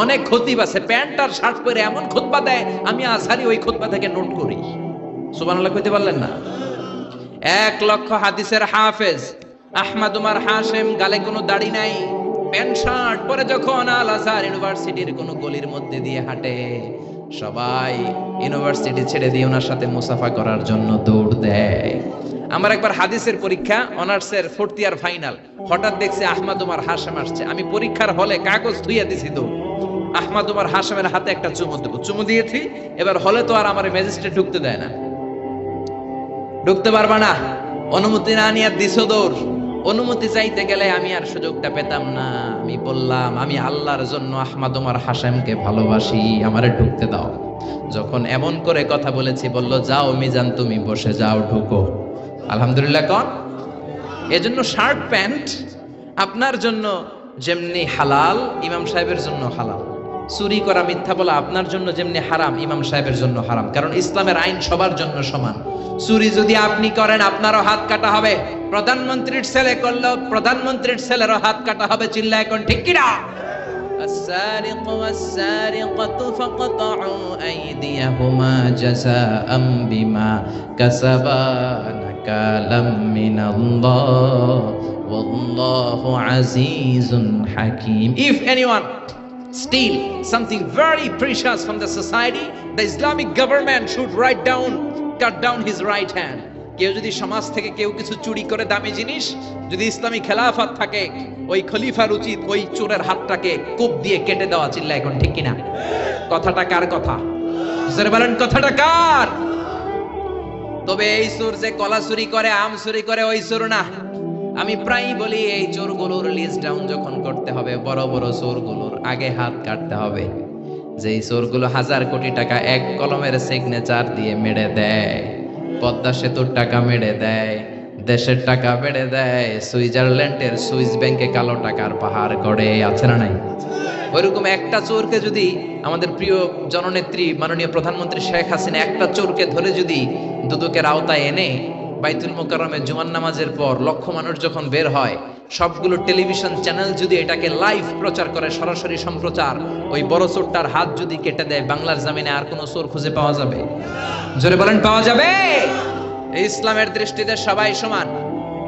অনেক খতিব আছে প্যান্ট আর শার্ট পরে এমন খুতবা দেয়, আমি আজহারি ওই খুতবা থেকে নোট করি। সুবহানাল্লাহ কইতে পারলেন না? 1,00,000 হাদিসের হাফেজ আহমদ উমর হাশেম, গালে কোনো দাড়ি নাই, প্যান্ট শার্ট পরে যখন আল আজহার ইউনিভার্সিটির কোনো গলির মধ্যে দিয়ে হাঁটে, সবাই ইউনিভার্সিটি ছেড়ে দিয়ে ওনার সাথে মুসাফা করার জন্য দৌড় দেয়। আমার একবার হাদিসের পরীক্ষা, অনার্সের 4th ইয়ার ফাইনাল, হঠাৎ দেখছি আহমদ উমর হাশেম আসছে। আমি পরীক্ষার হলে কাগজ ধুইয়া দিছি, তো আহমদ উমর হাশেমের হাতে একটা চুমু দেবো, চুমু দিয়েছি। এবার হলে তো আর আমার ম্যাজিস্ট্রেট ঢুকতে দেয় না, ঢুকতে পারবা না, অনুমতি না নিয়ে দিছো দৌড়। অনুমতি চাইতে গেলে আমি আর সুযোগটা পেতাম না। আমি বললাম, আমি আল্লাহর জন্য আহমদ উমর হাশেমকে ভালোবাসি, আমারে ঢুকতে দাও। যখন এমন করে কথা বলেছি, বলল যাও মিজান তুমি বসে যাও, ঢুকো। আলহামদুলিল্লাহ কন। এজন্য শার্ট প্যান্ট আপনার জন্য যেমনি হালাল, ইমাম সাহেবের জন্য হালাল। চুরি করা, মিথ্যা বলা আপনার জন্য যেমনি হারাম, ইমাম সাহেবের জন্য হারাম। কারণ ইসলামের আইন সবার জন্য সমান। চুরি যদি আপনি করেন, আপনারও হাত কাটা হবে। প্রধানমন্ত্রীর ছেলে করলেও প্রধানমন্ত্রীর ছেলেরও হাত কাটা হবে। চিল্লা এখন ঠিক কিনা? السارق والسارقة فقطعوا أيديهما جزاء بما كسبا نكالا من الله والله عزيز حكيم. If anyone steal something very precious from the society, the Islamic government should cut down his right hand. কেউ যদি সমাজ থেকে কেউ কিছু চুরি করে দামি জিনিস, যদি ইসলামী খেলাফত থাকে, ওই খলিফার উচিত ওই চোরের হাতটাকে কোপ দিয়ে কেটে দেওয়া। চিল্লা এখন ঠিক কিনা? কথাটা কার কথা? জোরে বলেন, কথাটা কার? তবে এই চোর যে কলা চুরি করে, আম চুরি করে, ওই চোর না। আমি প্রায়ই বলি, এই চোরগুলোর লিস্ট ডাউন যখন করতে হবে, বড় বড় চোরগুলোর আগে হাত কাটতে হবে। যেই চোরগুলো 1000 কোটি টাকা এক কলমের সিগনেচার দিয়ে মেরে দেয়, পদ্মা সেতুর টাকা মেরে দেয়, দেশের টাকা মেরে দেয়, সুইজারল্যান্ডের সুইস ব্যাংকে কালো টাকার পাহাড় গড়ে, আছে না নাই? ওইরকম একটা চোরকে যদি আমাদের প্রিয় জননেত্রী মাননীয় প্রধানমন্ত্রী শেখ হাসিনা একটা চোরকে ধরে যদি দুদকের আওতায় এনে বাইতুল মুকাররমে জুমার নামাজের পর লক্ষ মানুষ যখন বের হয়, সবগুলো টেলিভিশন চ্যানেল যদি এটাকে লাইভ প্রচার করে, সরাসরি সম্প্রচার, ওই বড় চোরটার হাত যদি কেটে দেয়, বাংলার জমিনে আর কোনো চোর খুঁজে পাওয়া যাবে? জোরে বলেন, পাওয়া যাবে? ইসলামের দৃষ্টিতে সবাই সমান।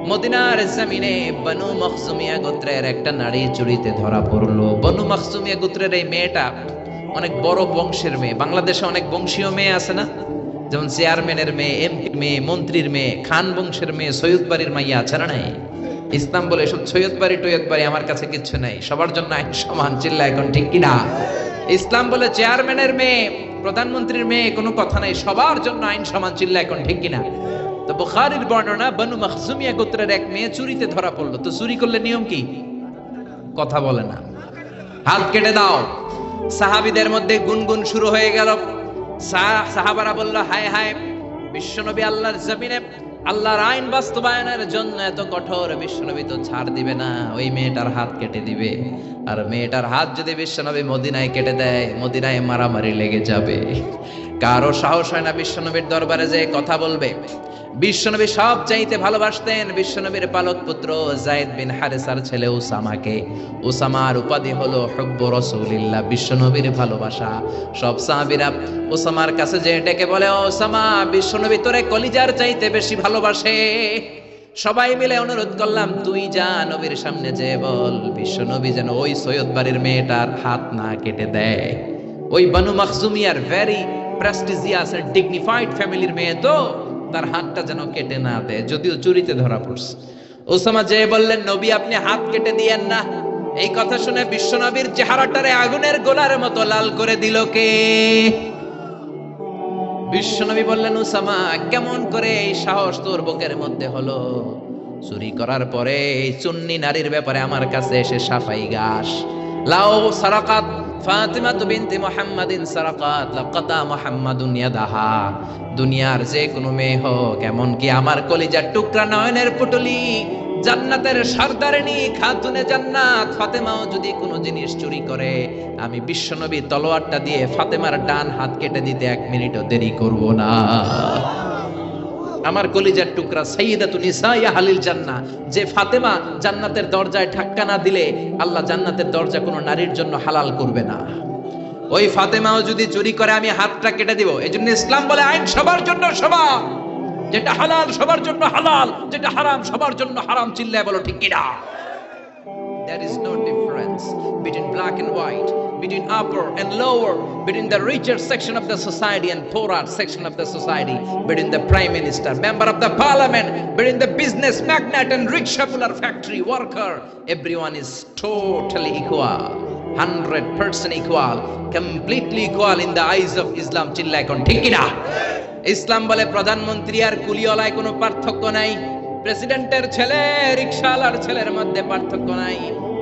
মদিনার জমিনে বনু মখজুমিয়া গোত্রের একটা নারী চুরিতে ধরা পড়লো। বনু মখজুমিয়া গোত্রের এই মেয়েটা অনেক বড় বংশের মেয়ে। বাংলাদেশে অনেক বংশীয় মেয়ে আছে না? যেমন চেয়ারম্যানের মেয়ে, এমপির মেয়ে, মন্ত্রীর মেয়ে, খান বংশের মেয়ে, সৈয়দ বাড়ির মাইয়া, আছে না নাই? ইসলাম বলে সব সৈয়দ বাড়ি টৈয়দ বাড়ি আমার কাছে কিচ্ছু নাই, সবার জন্য আইন সমান। চিল্লা এখন ঠিক কিনা? ইসলাম বলে চেয়ারম্যানের মেয়ে, প্রধানমন্ত্রীর মেয়ে, কোনো কথা নাই, সবার জন্য আইন সমান। চিল্লা এখন ঠিক কিনা? তো বুখারীর বর্ণনা, বনু মখজুমিয়া গোত্রের এক মেয়ে চুরিতে ধরা পড়লো। তো চুরি করলে নিয়ম কি? কথা বলে না, হাত কেটে দাও। সাহাবীদের মধ্যে গুনগুন শুরু হয়ে গেল। সাহাবারা বলল, হায় হায়, বিশ্বনবী আল্লাহর জমিনে আল্লাহর আইন বাস্তবায়নের জন্য এত কঠোর, বিশ্বনবী তো ছাড় দিবে না, ওই মেয়েটার হাত কেটে দিবে। আর মেয়েটার হাত যদি বিশ্বনবী মদিনায় কেটে দেয়, মদিনায় মারামারি লেগে যাবে। কারো সাহস হয় না বিশ্বনবীর দরবারে যে কথা বলবে। বিশ্বনবী সব চাইতে ভালোবাসতেন বিশ্বনবীর পালক পুত্র যায়েদ বিন হারেসার ছেলে উসামাকে। উসামার উপাধি হলো হুব্বু রাসূলিল্লাহ, বিশ্বনবীর ভালোবাসা। সব সাহাবীরা উসামার কাছে যে ডেকে বলে, ও উসামা, বিশ্বনবী তোরে কলিজার চাইতে বেশি ভালোবাসে। সবাই মিলে অনুরোধ করলাম, তুই যা নবীর সামনে যে বল বিশ্বনবী যেন ওই সৈয়দ বাড়ির মেয়েটার হাত না কেটে দেয়। ওই বানু মাখজুমিয়ার ভেরি প্রেস্টিজিয়াস এন্ড ডিগনিফাইড ফ্যামিলির মেয়ে, তো তার হাতটা যেন কেটে না দেয়, যদিও চুরিতে ধরা পড়ছে। ওসামা যে বললেন, নবী আপনি হাত কেটে দিয়েন না। এই কথা শুনে বিশ্বনবীর চেহারাটারে আগুনের গোলার মতো লাল করে দিল কে? বিশ্বনবী বললেন, ওসামা কেমন করে এই সাহস তোর বুকের মধ্যে হলো? চুরি করার পরে এই চুন্নি নারীর ব্যাপারে আমার কাছে এসে সাফাই গাস। লাও সারাকাত ফাতিমা বিনতে মুহাম্মাদিন সারাকাত লাকাতা মুহাম্মাদুন ইয়াদাহা। দুনিয়ার যে কোনো মেয়ে হোক, এমনকি আমার কলিজার টুকরা নয়নের পুটলি জান্নাতের সরদারিনী খাতুনে জান্নাত ফাতেমাও যদি কোনো জিনিস চুরি করে, আমি বিশ্বনবী তলোয়ারটা দিয়ে ফাতেমার ডান হাত কেটে দিতে 1 মিনিটও দেরি করব না। আমার কলিজার টুকরা সাইয়্যিদাতু নিসাই আহলিল জান্নাহ, যে ফাতেমা জান্নাতের দরজায় ধাক্কা না দিলে আল্লাহ জান্নাতের দরজা কোনো নারীর জন্য হালাল করবে না। ওই ফাতেমাও যদি চুরি করে, আমি হাতটা কেটে দিব। এজন্য ইসলাম বলে আইন সবার জন্য সমান, যেটা হালাল সবার জন্য হালাল, যেটা হারাম সবার জন্য হারাম। চিল্লায় বলো ঠিক কিনা? There is no difference between black and white, between upper and lower, between the richer section of the society and poorer section of the society, between the prime minister, member of the parliament, between the business magnate and rickshaw puller, factory worker. Everyone is totally equal, 100% equal, completely equal in the eyes of Islam. চিল্লায় কোন ঠিক কিনা? ইসলাম বলে প্রধানমন্ত্রী আর কুলিওয়ালায় কোনো পার্থক্য নাই, প্রেসিডেন্টের ছেলে রিকশাওয়ালার ছেলের মধ্যে পার্থক্য নাই,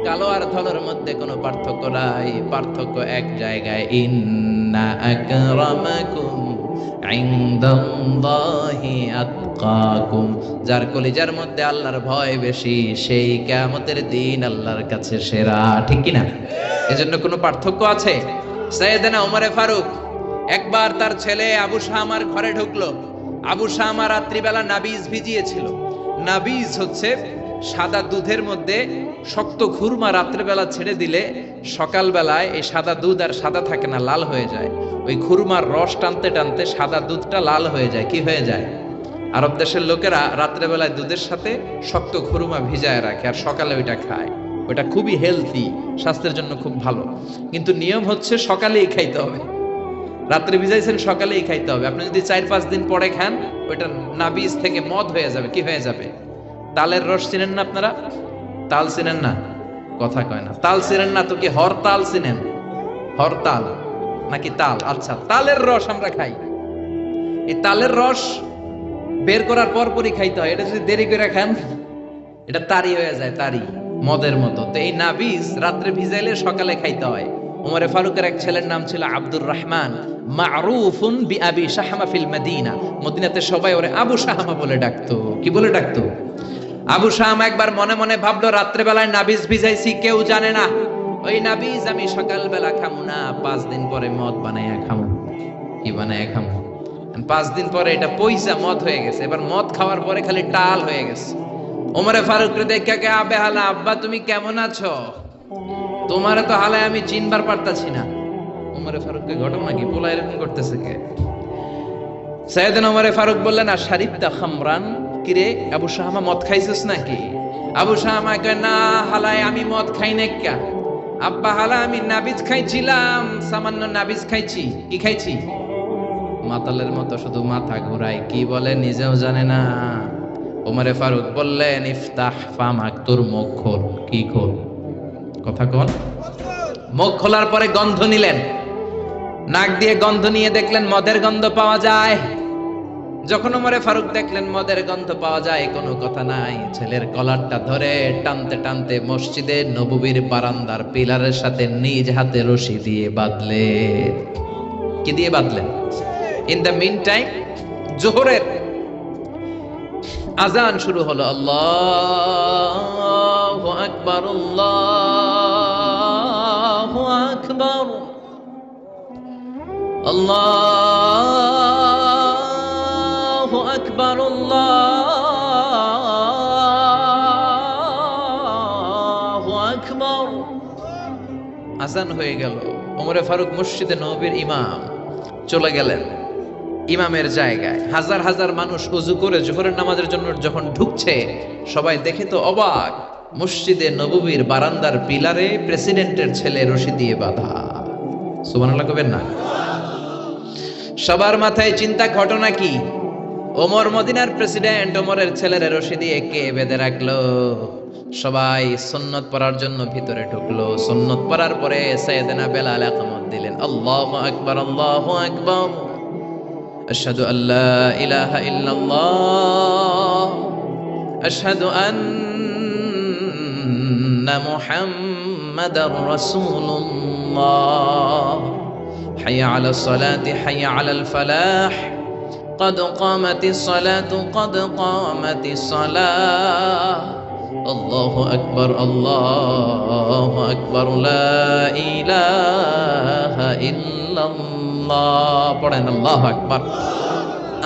কালো আর ধলার মধ্যে কোনো পার্থক্য নাই। পার্থক্য এক জায়গায়, ইন্না আকরামাকুম ইনদাল্লাহি আতকাকুম। যার কলিজার মধ্যে আল্লাহর ভয় বেশি, সেই কিয়ামতের দিন আল্লাহর কাছে সেরা। ঠিক কিনা? এজন্য কোনো পার্থক্য আছে? সাইয়েদনা ওমরে ফারুক একবার তার ছেলে আবু শামার ঘরে ঢুকলো। আবু শামা রাত্রিবেলা নাবিজ ভিজিয়েছিল। নাবিজ হচ্ছে সাদা দুধের মধ্যে শক্ত খুরমা রাত্রিবেলা ছেড়ে দিলে সকালবেলায় এই সাদা দুধ আর সাদা থাকে না, লাল হয়ে যায়। ওই খুরমার রস টানতে টানতে সাদা দুধটা লাল হয়ে যায়। কি হয়ে যায়? আরব দেশের লোকেরা রাত্রেবেলায় দুধের সাথে শক্ত খুরমা ভিজায় রাখে আর সকালে ওইটা খায়। ওইটা খুবই হেলথি, স্বাস্থ্যের জন্য খুব ভালো। কিন্তু নিয়ম হচ্ছে সকালেই খাইতে হবে। রাত্রে ভিজাইছেন, সকালেই খাইতে হবে। আপনি যদি 4-5 দিন পরে খান, ওইটা নাবিজ থেকে মদ হয়ে যাবে। কি হয়ে যাবে? তালের রস চিনেন না আপনারা? তাল চিনেন না? কথা কয় না। তাল চিনেন না তো কি হরতাল চিনেন? হরতাল নাকি তাল? আচ্ছা, তালের রস আমরা খাই। এই তালের রস বের করার পরপরই খাইতে হয়। এটা যদি দেরি করে খান, এটা তারি হয়ে যায়, তারি, মদের মতো। তো এই নাবিজ রাত্রে ভিজাইলে সকালে খাইতে হয়। ওমরে ফারুকের এক ছেলের নাম ছিল আব্দুর রহমান, মারুফুন বিআবি শাহমা ফিল মদিনা। মদিনাতে সবাই ওরে আবু শাহমা বলে ডাকতো। কি বলে ডাকতো? আবু শাহমা। একবার মনে মনে ভাবলো, রাত্রে বেলায় নাবিজ ভিজাইছি, কেউ জানে না। ওই নাবিজ আমি সকাল বেলা খামু না, 5 দিন পরে মদ বানাইয়া খামু। কি বানাইয়া খামু? 5 দিন পরে এটা পয়সা মদ হয়ে গেছে। এবার মদ খাওয়ার পরে খালি টাল হয়ে গেছে। ওমরে ফারুক রে দেখে কে, আবে হালা, আব্বা তুমি কেমন আছো? তোমারে তো হালায় আমি চিনবার পারতাছি না। ওমরে ফারুককে ঘটনা কি? পোলা এরকম করতেছে কে? সাইয়েদনা ওমরে ফারুক বললেন, আর শারিবতা খামরান, কিরে আবু শাহমা মদ খাইছিস নাকি? আবু শাহমা কয়, না হালায় আমি মদ খাই না। কে? আব্বা হালা আমি নাবিজ খাইছিলাম, সামান্য নাবিজ খাইছি। কি খাইছি? মাতালের মতো শুধু মাথা ঘুরায়, কি বলে নিজেও জানে না। ওমরে ফারুক বললেন, ইফতাহ ফামাক, তোর মুখ খোল। কি খোল? কথা কন। মুখ খোলার পরে গন্ধ নিলেন, নাক দিয়ে গন্ধ নিয়ে দেখলেন মদের গন্ধ পাওয়া যায়। যখন ওমরে ফারুক দেখলেন মদের গন্ধ পাওয়া যায়, কোনো কথা নাই, ছেলের কলারটা ধরে টানতে টানতে মসজিদে নববীর বারান্দার পিলারের সাথে নিজ হাতে রশি দিয়ে বাঁধলেন। কি দিয়ে বাঁধলেন? ইন দ্য মিন টাইম জোহরের আজান শুরু হলো। আল্লাহু আকবার, আল্লাহু আকবার, আল্লাহু আকবার। আকবার, আল্লাহু আকবার। আজান হয়ে গেল। ওমরে ফারুক মসজিদে নববীর ইমাম চলে গেলেন ইমামের জায়গায়। হাজার হাজার মানুষ ওযু করে জোহরের নামাজের জন্য যখন ঢুকছে, সবাই দেখে তো অবাক, মসজিদে নববীর বারান্দার পিলারে প্রেসিডেন্টের ছেলে রশি দিয়ে বাঁধা। সুবহানাল্লাহ কবেন না? সবার মাথায় চিন্তা, ঘটনা কি? ওমর মদিনার প্রেসিডেন্ট, ওমরের ছেলের রশি দিয়ে কে বেঁধে রাখলো? সবাই সুন্নত পড়ার জন্য ভিতরে ঢুকলো। সুন্নত পড়ার পরে সাইয়েদনা বেলাল ইকামত দিলেন, আল্লাহু আকবার, আল্লাহু আকবার, আশহাদু আল্লা ইলাহা ইল্লাল্লাহ, আশহাদু আন্না মুহাম্মাদার রাসূলুল্লাহ, হাইয়া আলাস সালাতি হাইয়া আলাল ফালাহ, قد قامت الصلاة قد قامت الصلاة، الله أكبر الله أكبر لا إله إلا الله। পড়েন আল্লাহু আকবার।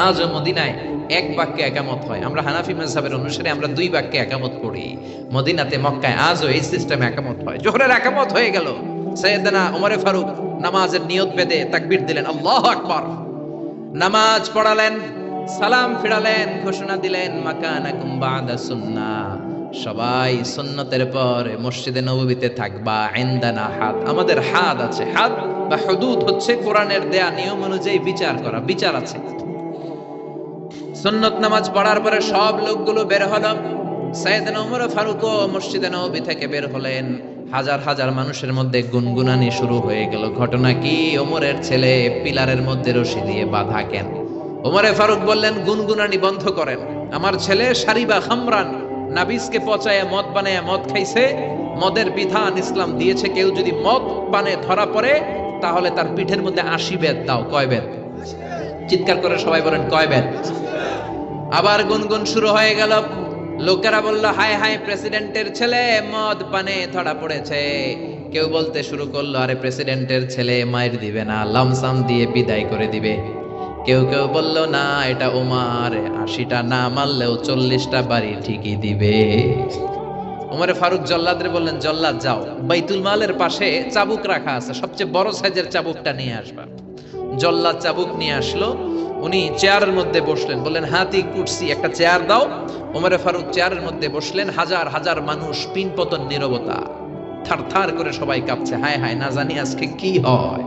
আজ মদিনায় এক বাক্যে একামত হয়। আমরা হানাফি মাযহাবের অনুসারে আমরা দুই বাক্যে একামত পড়ি। মদিনাতে, মক্কায় আজও এই সিস্টেমে একামত হয়। জোহরের একামত হয়ে গেল। সাইয়েদনা ওমরে ফারুক নামাজের নিয়ত বেঁধে তাকবীর দিলেন, আল্লাহু আকবার। নামাজ পড়ালেন, সালাম ফিরালেন, ঘোষণা দিলেন, মাকানাকুম বাদা সুন্নাহ, সবাই সুন্নতের পর মসজিদে নববীতে থাকবা। ইনদানা হাদ, আমাদের হাদ আছে। হাদ বা হুদুদ হচ্ছে কোরআনের দেয়া নিয়ম অনুযায়ী বিচার করা, বিচার আছে। সুন্নত নামাজ পড়ার পরে সব লোকগুলো বের হলো। সাইয়েদনা ওমর ফারুকও মসজিদে নববী থেকে বের হলেন। হাজার হাজার মানুষের মধ্যে গুনগুনানি শুরু হয়ে গেল। ঘটনা কি? ওমরের ছেলে পিলারের মধ্যে রশি দিয়ে বাঁধা কেন? ওমরে ফারুক বললেন, গুনগুনানি বন্ধ করেন। আমার ছেলে শারিবা খামরান, নাবিসকে পচায় মদ বানায় মদ খাইছে। মদের বিধান ইসলাম দিয়েছে, কেউ যদি মদ পানে ধরা পড়ে তাহলে তার পিঠের মধ্যে 80 বেত দাও। কয় বেত? চিৎকার করে সবাই বলেন, কয় বেত? আবার গুনগুন শুরু হয়ে গেল। লোকেরা বলল, হায় হায়, প্রেসিডেন্টের ছেলে মদ পানে ধরা পড়েছে। কেউ বলতে শুরু করলো, আরে প্রেসিডেন্টের ছেলে মায়ের দিবে না, লামসাম দিয়ে বিদায় করে দিবে। কেউ কেউ বলল, না, এটা ওমর, 80টা না মারলেও 40টা বাড়ি ঠিকই দিবে। ওমরে ফারুক জল্লাদরে বললেন, জল্লাদ যাও, বাইতুল মালের পাশে চাবুক রাখা আছে, সবচেয়ে বড় সাইজের চাবুকটা নিয়ে আসবা। জল্লাদ চাবুক নিয়ে আসলো। উনি চেয়ারের মধ্যে বসলেন, বললেন, হাতি কুরসি, একটা চেয়ার দাও। ওমরে ফারুক চেয়ারের মধ্যে বসলেন। হাজার হাজার মানুষ, পিনপতন নীরবতা, থার থার করে সবাই কাঁপছে। হায় হায়, না জানি আজকে কি হয়।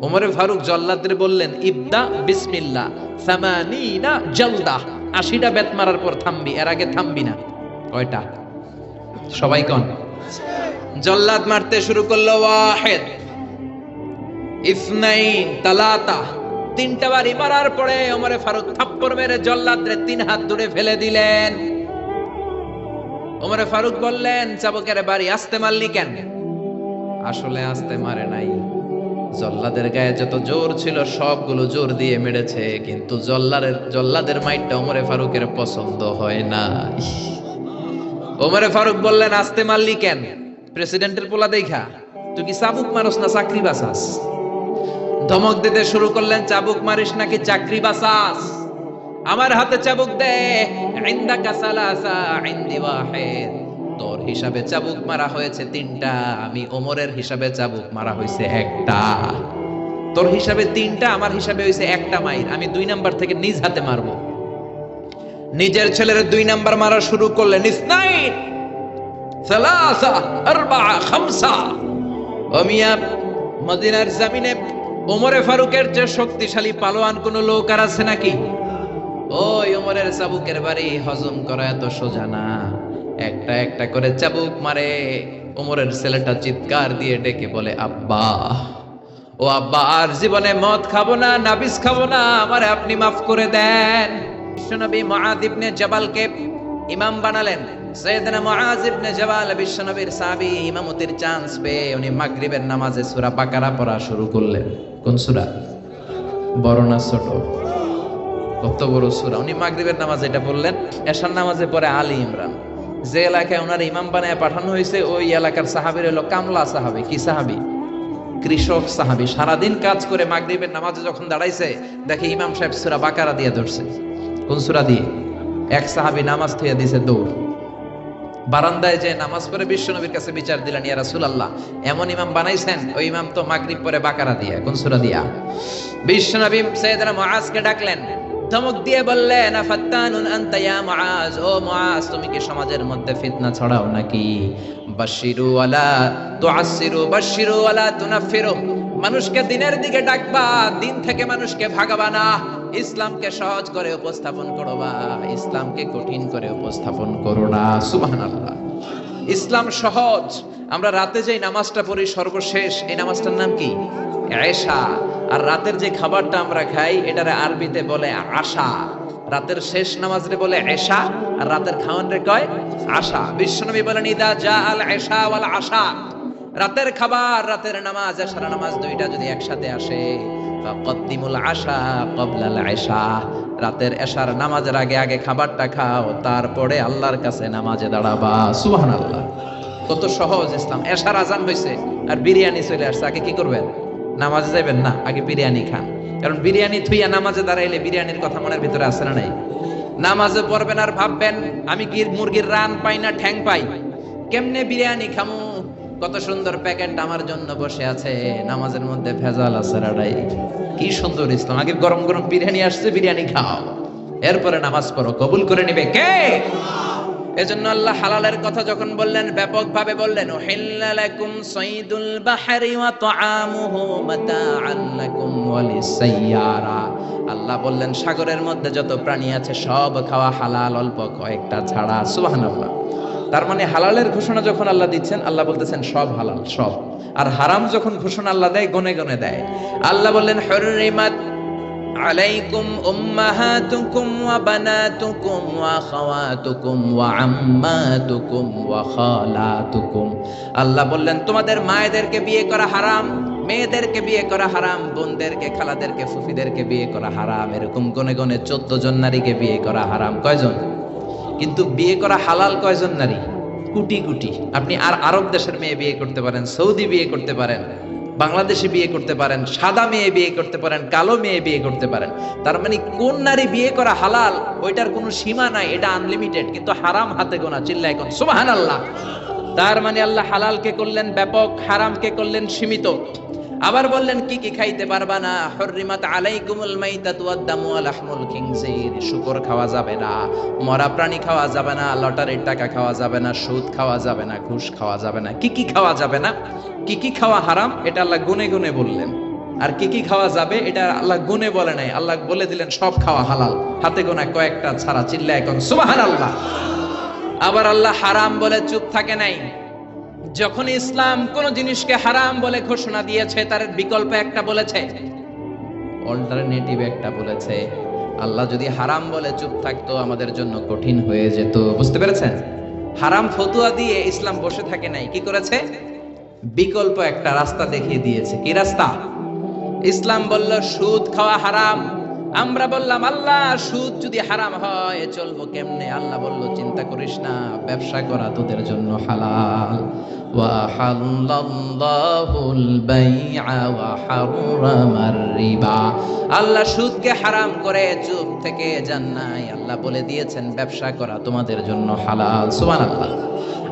ওমরে ফারুক জল্লাদরে বললেন, ইবদা বিসমিল্লাহ, 80 জলদা, 80টা বেত মারার পর থামবি, এর আগে থামবি না। কয়টা? সবাই কোন? জল্লাদ মারতে শুরু করলো। ওয়াহিদ, ইসনাইন, তালাতা, 3টা বাড়ি মারার পরে ওমরে ফারুক থাপ্পড় মেরে জল্লাদরে 3 হাত দূরে ফেলে দিলেন। ওমরে ফারুক বললেন, চাবুকের বাড়ি আস্তে মারলি কেন? আসলে আস্তে মারে নাই, জল্লাদের গায়ে যত জোর ছিল সবগুলো জোর দিয়ে মেরেছে, কিন্তু জল্লাদের মাইটটা ওমরে ফারুকের পছন্দ হয় না। ওমরে ফারুক বললেন, আস্তে মারলি কেন? প্রেসিডেন্টের পোলা দেখা? তুই কি চাবুক মারস না চাকরি বাঁচাস? ধমক দিতে শুরু করলেন, চাবুক মারিস নাকি চাকরি বাঁচাস? আমার হাতে চাবুক দে। ইনদাকা সালাসা ইনদি ওয়াহিদ, তোর হিসাবে চাবুক মারা হয়েছে 3টা, আমি ওমরের হিসাবে চাবুক মারা হয়েছে 1টা। তোর হিসাবে 3টা, আমার হিসাবে হয়েছে 1টা মাইর। আমি 2 নাম্বার থেকে নিজ হাতে মারবো। নিজের ছেলের 2 নাম্বার মারা শুরু করলেন। ইসনাইন, সালাসা, আরবাআ, খামসা। ও মিয়া, মদিনার জমিনে ওমরে ফারুকের যে শক্তিশালী পালোয়ান কোন লোক আর আছে নাকি? ওই ওমরের চাবুকের বাড়ি হজম করা এত সোজা না। একটা একটা করে চাবুক মারে। ওমরের ছেলেটা চিৎকার দিয়ে ডেকে বলে, আব্বা, ও আব্বা, আর জীবনে মদ খাবো না, নাবিস খাবো না, আমারে আপনি মাফ করে দেন। বিশ্বনবী মুআয ইবনে জাবালকে ইমাম বানালেন। সাইয়েদনা মুআয ইবনে জাবাল বিশ্বনবীর সাহাবী, ইমামতির চান্স পেয়ে উনি মাগরিবের নামাজে সূরা বাকারা পড়া শুরু করলেন। কোন সূরা? বড় না ছোট? কত বড় সূরা! উনি মাগরিবের নামাজে এটা পড়লেন। এশার নামাজে পড়ে আলী ইমরান। যে এলাকায় ওনার ইমাম বানায় পাঠানো হয়েছে, ওই এলাকার সাহাবীর হলো কামলা সাহাবী। কি সাহাবী? কৃষক সাহাবী। সারাদিন কাজ করে মাগরিবের নামাজে যখন দাঁড়াইছে, দেখে ইমাম সাহেব সূরা বাকারা দিয়ে ধরছে। কোন সূরা দিয়ে? এক সাহাবী নামাজ থইয়া দিছে দৌড়, বারান্দায় যে নামাজ পড়ে বিশ্বনবীর কাছে বিচার দিলেন, ইয়া রাসূলুল্লাহ, এমন ইমাম বানাইছেন, ওই ইমাম তো মাগরিব পরে বাকারা দিয়া। কোন সূরা দিয়া? বিশ্বনবী সাইয়েদনা মুআজকে ডাকলেন, ধমক দিয়ে বললেন, আফাত্তানুন আনতা ইয়া মুআজ, ও মুআজ, তুমি কি সমাজের মধ্যে ফিতনা ছড়াও নাকি? বাশশিরু ওয়ালা তুআসসিরু, বাশশিরু ওয়ালা তুনাফিরু, মানুষকে দিনের দিকে ডাকবা, দিন থেকে মানুষকে ভাগাবা না। ইসলামকে সহজ করে উপস্থাপন করবা, ইসলামকে কঠিন করে উপস্থাপন করো না। সুবহানাল্লাহ। ইসলাম সহজ। আমরা রাতে যে নামাজটা পড়ি সর্বশেষ, এই নামাজটার নাম কি? এশা। আর রাতের যে খাবারটা আমরা খাই, এটারে আরবিতে বলে আশা। রাতের শেষ নামাজরে বলে এশা, আর রাতের খাওয়ানরে কয় আশা। বিশ্বনবী বলেন, ইদা জা আল এশা ওয়াল আশা, রাতের খাবার, রাতের নামাজ, এশার নামাজ দুইটা যদি একসাথে আসে, ফাকদ্দিমুল আশা ক্বাবলাল এশা, রাতের এশার নামাজের আগে আগে খাবারটা খাও, তারপরে আল্লাহর কাছে নামাজে দাঁড়াবা। সুবহানাল্লাহ। কত সহজ ইসলাম। এশার আজান হইছে আর বিরিয়ানি চলে আসছে, আগে কি করবেন? নামাজে যাবেন না, আগে বিরিয়ানি খান। কারণ বিরিয়ানি থুইয়া নামাজে দাঁড়াইলে বিরিয়ানির কথা মনের ভিতরে আসে না নাই? নামাজে পড়বেন আর ভাববেন, আমি কি মুরগির রান পাই না ঠ্যাং পাই, কেমনে বিরিয়ানি খামু? কত সুন্দর প্যাকেট আমার জন্য বসে আছে, নামাজের মধ্যে ভেজাল আছে রাডাই। কি সুন্দর ইসলাম। আগে গরম গরম বিরিয়ানি আসছে, বিরিয়ানি খাও, এরপরে নামাজ পড়ো, কবুল করে নিবে কে? এজন্য আল্লাহ হালালের কথা যখন বললেন, ব্যাপকভাবে বললেন, উহিল্লা লাকুম সাইদুল বাহরি ওয়া তুআমুহু মাতাআন লাকুম ওয়া লিসাইয়ারা। আল্লাহ বললেন, সাগরের মধ্যে যত প্রাণী আছে সব খাওয়া হালাল, অল্প কয়েকটা ছাড়া। সুবহানাল্লাহ। তার মানে হালালের ঘোষণা যখন আল্লাহ দিচ্ছেন, আল্লাহ বলতেছেন সব হালাল, সব। আর হারাম যখন ঘোষণা আল্লাহ দেয়, গনে গনে দেয়। আল্লাহ বললেন, হুররিমাত আলাইকুম উম্মাহাতুকুম ওয়া বানাতুকুম ওয়া খাওয়াতুকুম ওয়া আম্মাতুকুম ওয়া খালাতুকুম। আল্লাহ বললেন, তোমাদের মায়েদেরকে বিয়ে করা হারাম, মেয়েদেরকে বিয়ে করা হারাম, বোনদেরকে, খালাদেরকে, ফুফিদেরকে বিয়ে করা হারাম। এরকম গনে গনে 14 জন নারীকে বিয়ে করা হারাম। কয়জন? কিন্তু বিয়ে করা হালাল কয়জন নারী? কোটি কোটি। আপনি আর আরব দেশের মেয়ে বিয়ে করতে পারেন, সৌদি বিয়ে করতে পারেন, বাংলাদেশে বিয়ে করতে পারেন, সাদা মেয়ে বিয়ে করতে পারেন, কালো মেয়ে বিয়ে করতে পারেন। তার মানে কোন নারী বিয়ে করা হালাল ওইটার কোনো সীমা নাই, এটা আনলিমিটেড। কিন্তু হারাম হাতে গোনা। চিল্লায় কোন সুবহানাল্লাহ। তার মানে আল্লাহ হালালকে করলেন ব্যাপক, হারামকে করলেন সীমিত। আবার বললেন কি কি খাইতে পারবা না, হুররিমাত আলাইকুমুল মাইতাতু ওয়াদ দামু ওয়া লাহমুল খিনজির, শুকর খাওয়া যাবে না, মরা প্রাণী খাওয়া যাবে না, লটারির টাকা খাওয়া যাবে না, সুদ খাওয়া যাবে না, ঘুষ খাওয়া যাবে না। কি কি খাওয়া যাবে না, কি কি খাওয়া হারাম, এটা আল্লাহ গুনে গুনে বললেন। আর কি কি খাওয়া যাবে, এটা আল্লাহ গুনে বলে নাই, আল্লাহ বলে দিলেন সব খাওয়া হালাল, হাতে গোনা কয়েকটা ছাড়া। চিল্লায় এখন সুবহানাল্লাহ। আবার আল্লাহ হারাম বলে চুপ থাকে নাই। যখন ইসলাম কোন জিনিসকে হারাম বলে ঘোষণা দিয়েছে, তার বিকল্প একটা বলেছে, অল্টারনেটিভ একটা বলেছে। আল্লাহ যদি হারাম বলে চুপ থাকতো, আমাদের জন্য কঠিন হয়ে যেত। বুঝতে পেরেছেন? হারাম ফতুয়া দিয়ে ইসলাম বসে থাকে নাই, কি করেছে? বিকল্প একটা রাস্তা দেখিয়ে দিয়েছে। কি রাস্তা? ইসলাম বলল সুদ খাওয়া হারাম। আমরা বললাম, আল্লাহ সুদ যদি হারাম হয় চলবো কেমনে? আল্লাহ বলল, চিন্তা করিস না, ব্যবসা করা তোদের জন্য হালাল। ওয়া হাল্লাল্লাহুল বাইআ ওয়া হারামার রিবা। আল্লাহ সুদকে হারাম করে চুপ থেকে যান নাই। আল্লাহ বলে দিয়েছেন ব্যবসা করা তোমাদের জন্য হালাল। সুবহানাল্লাহ।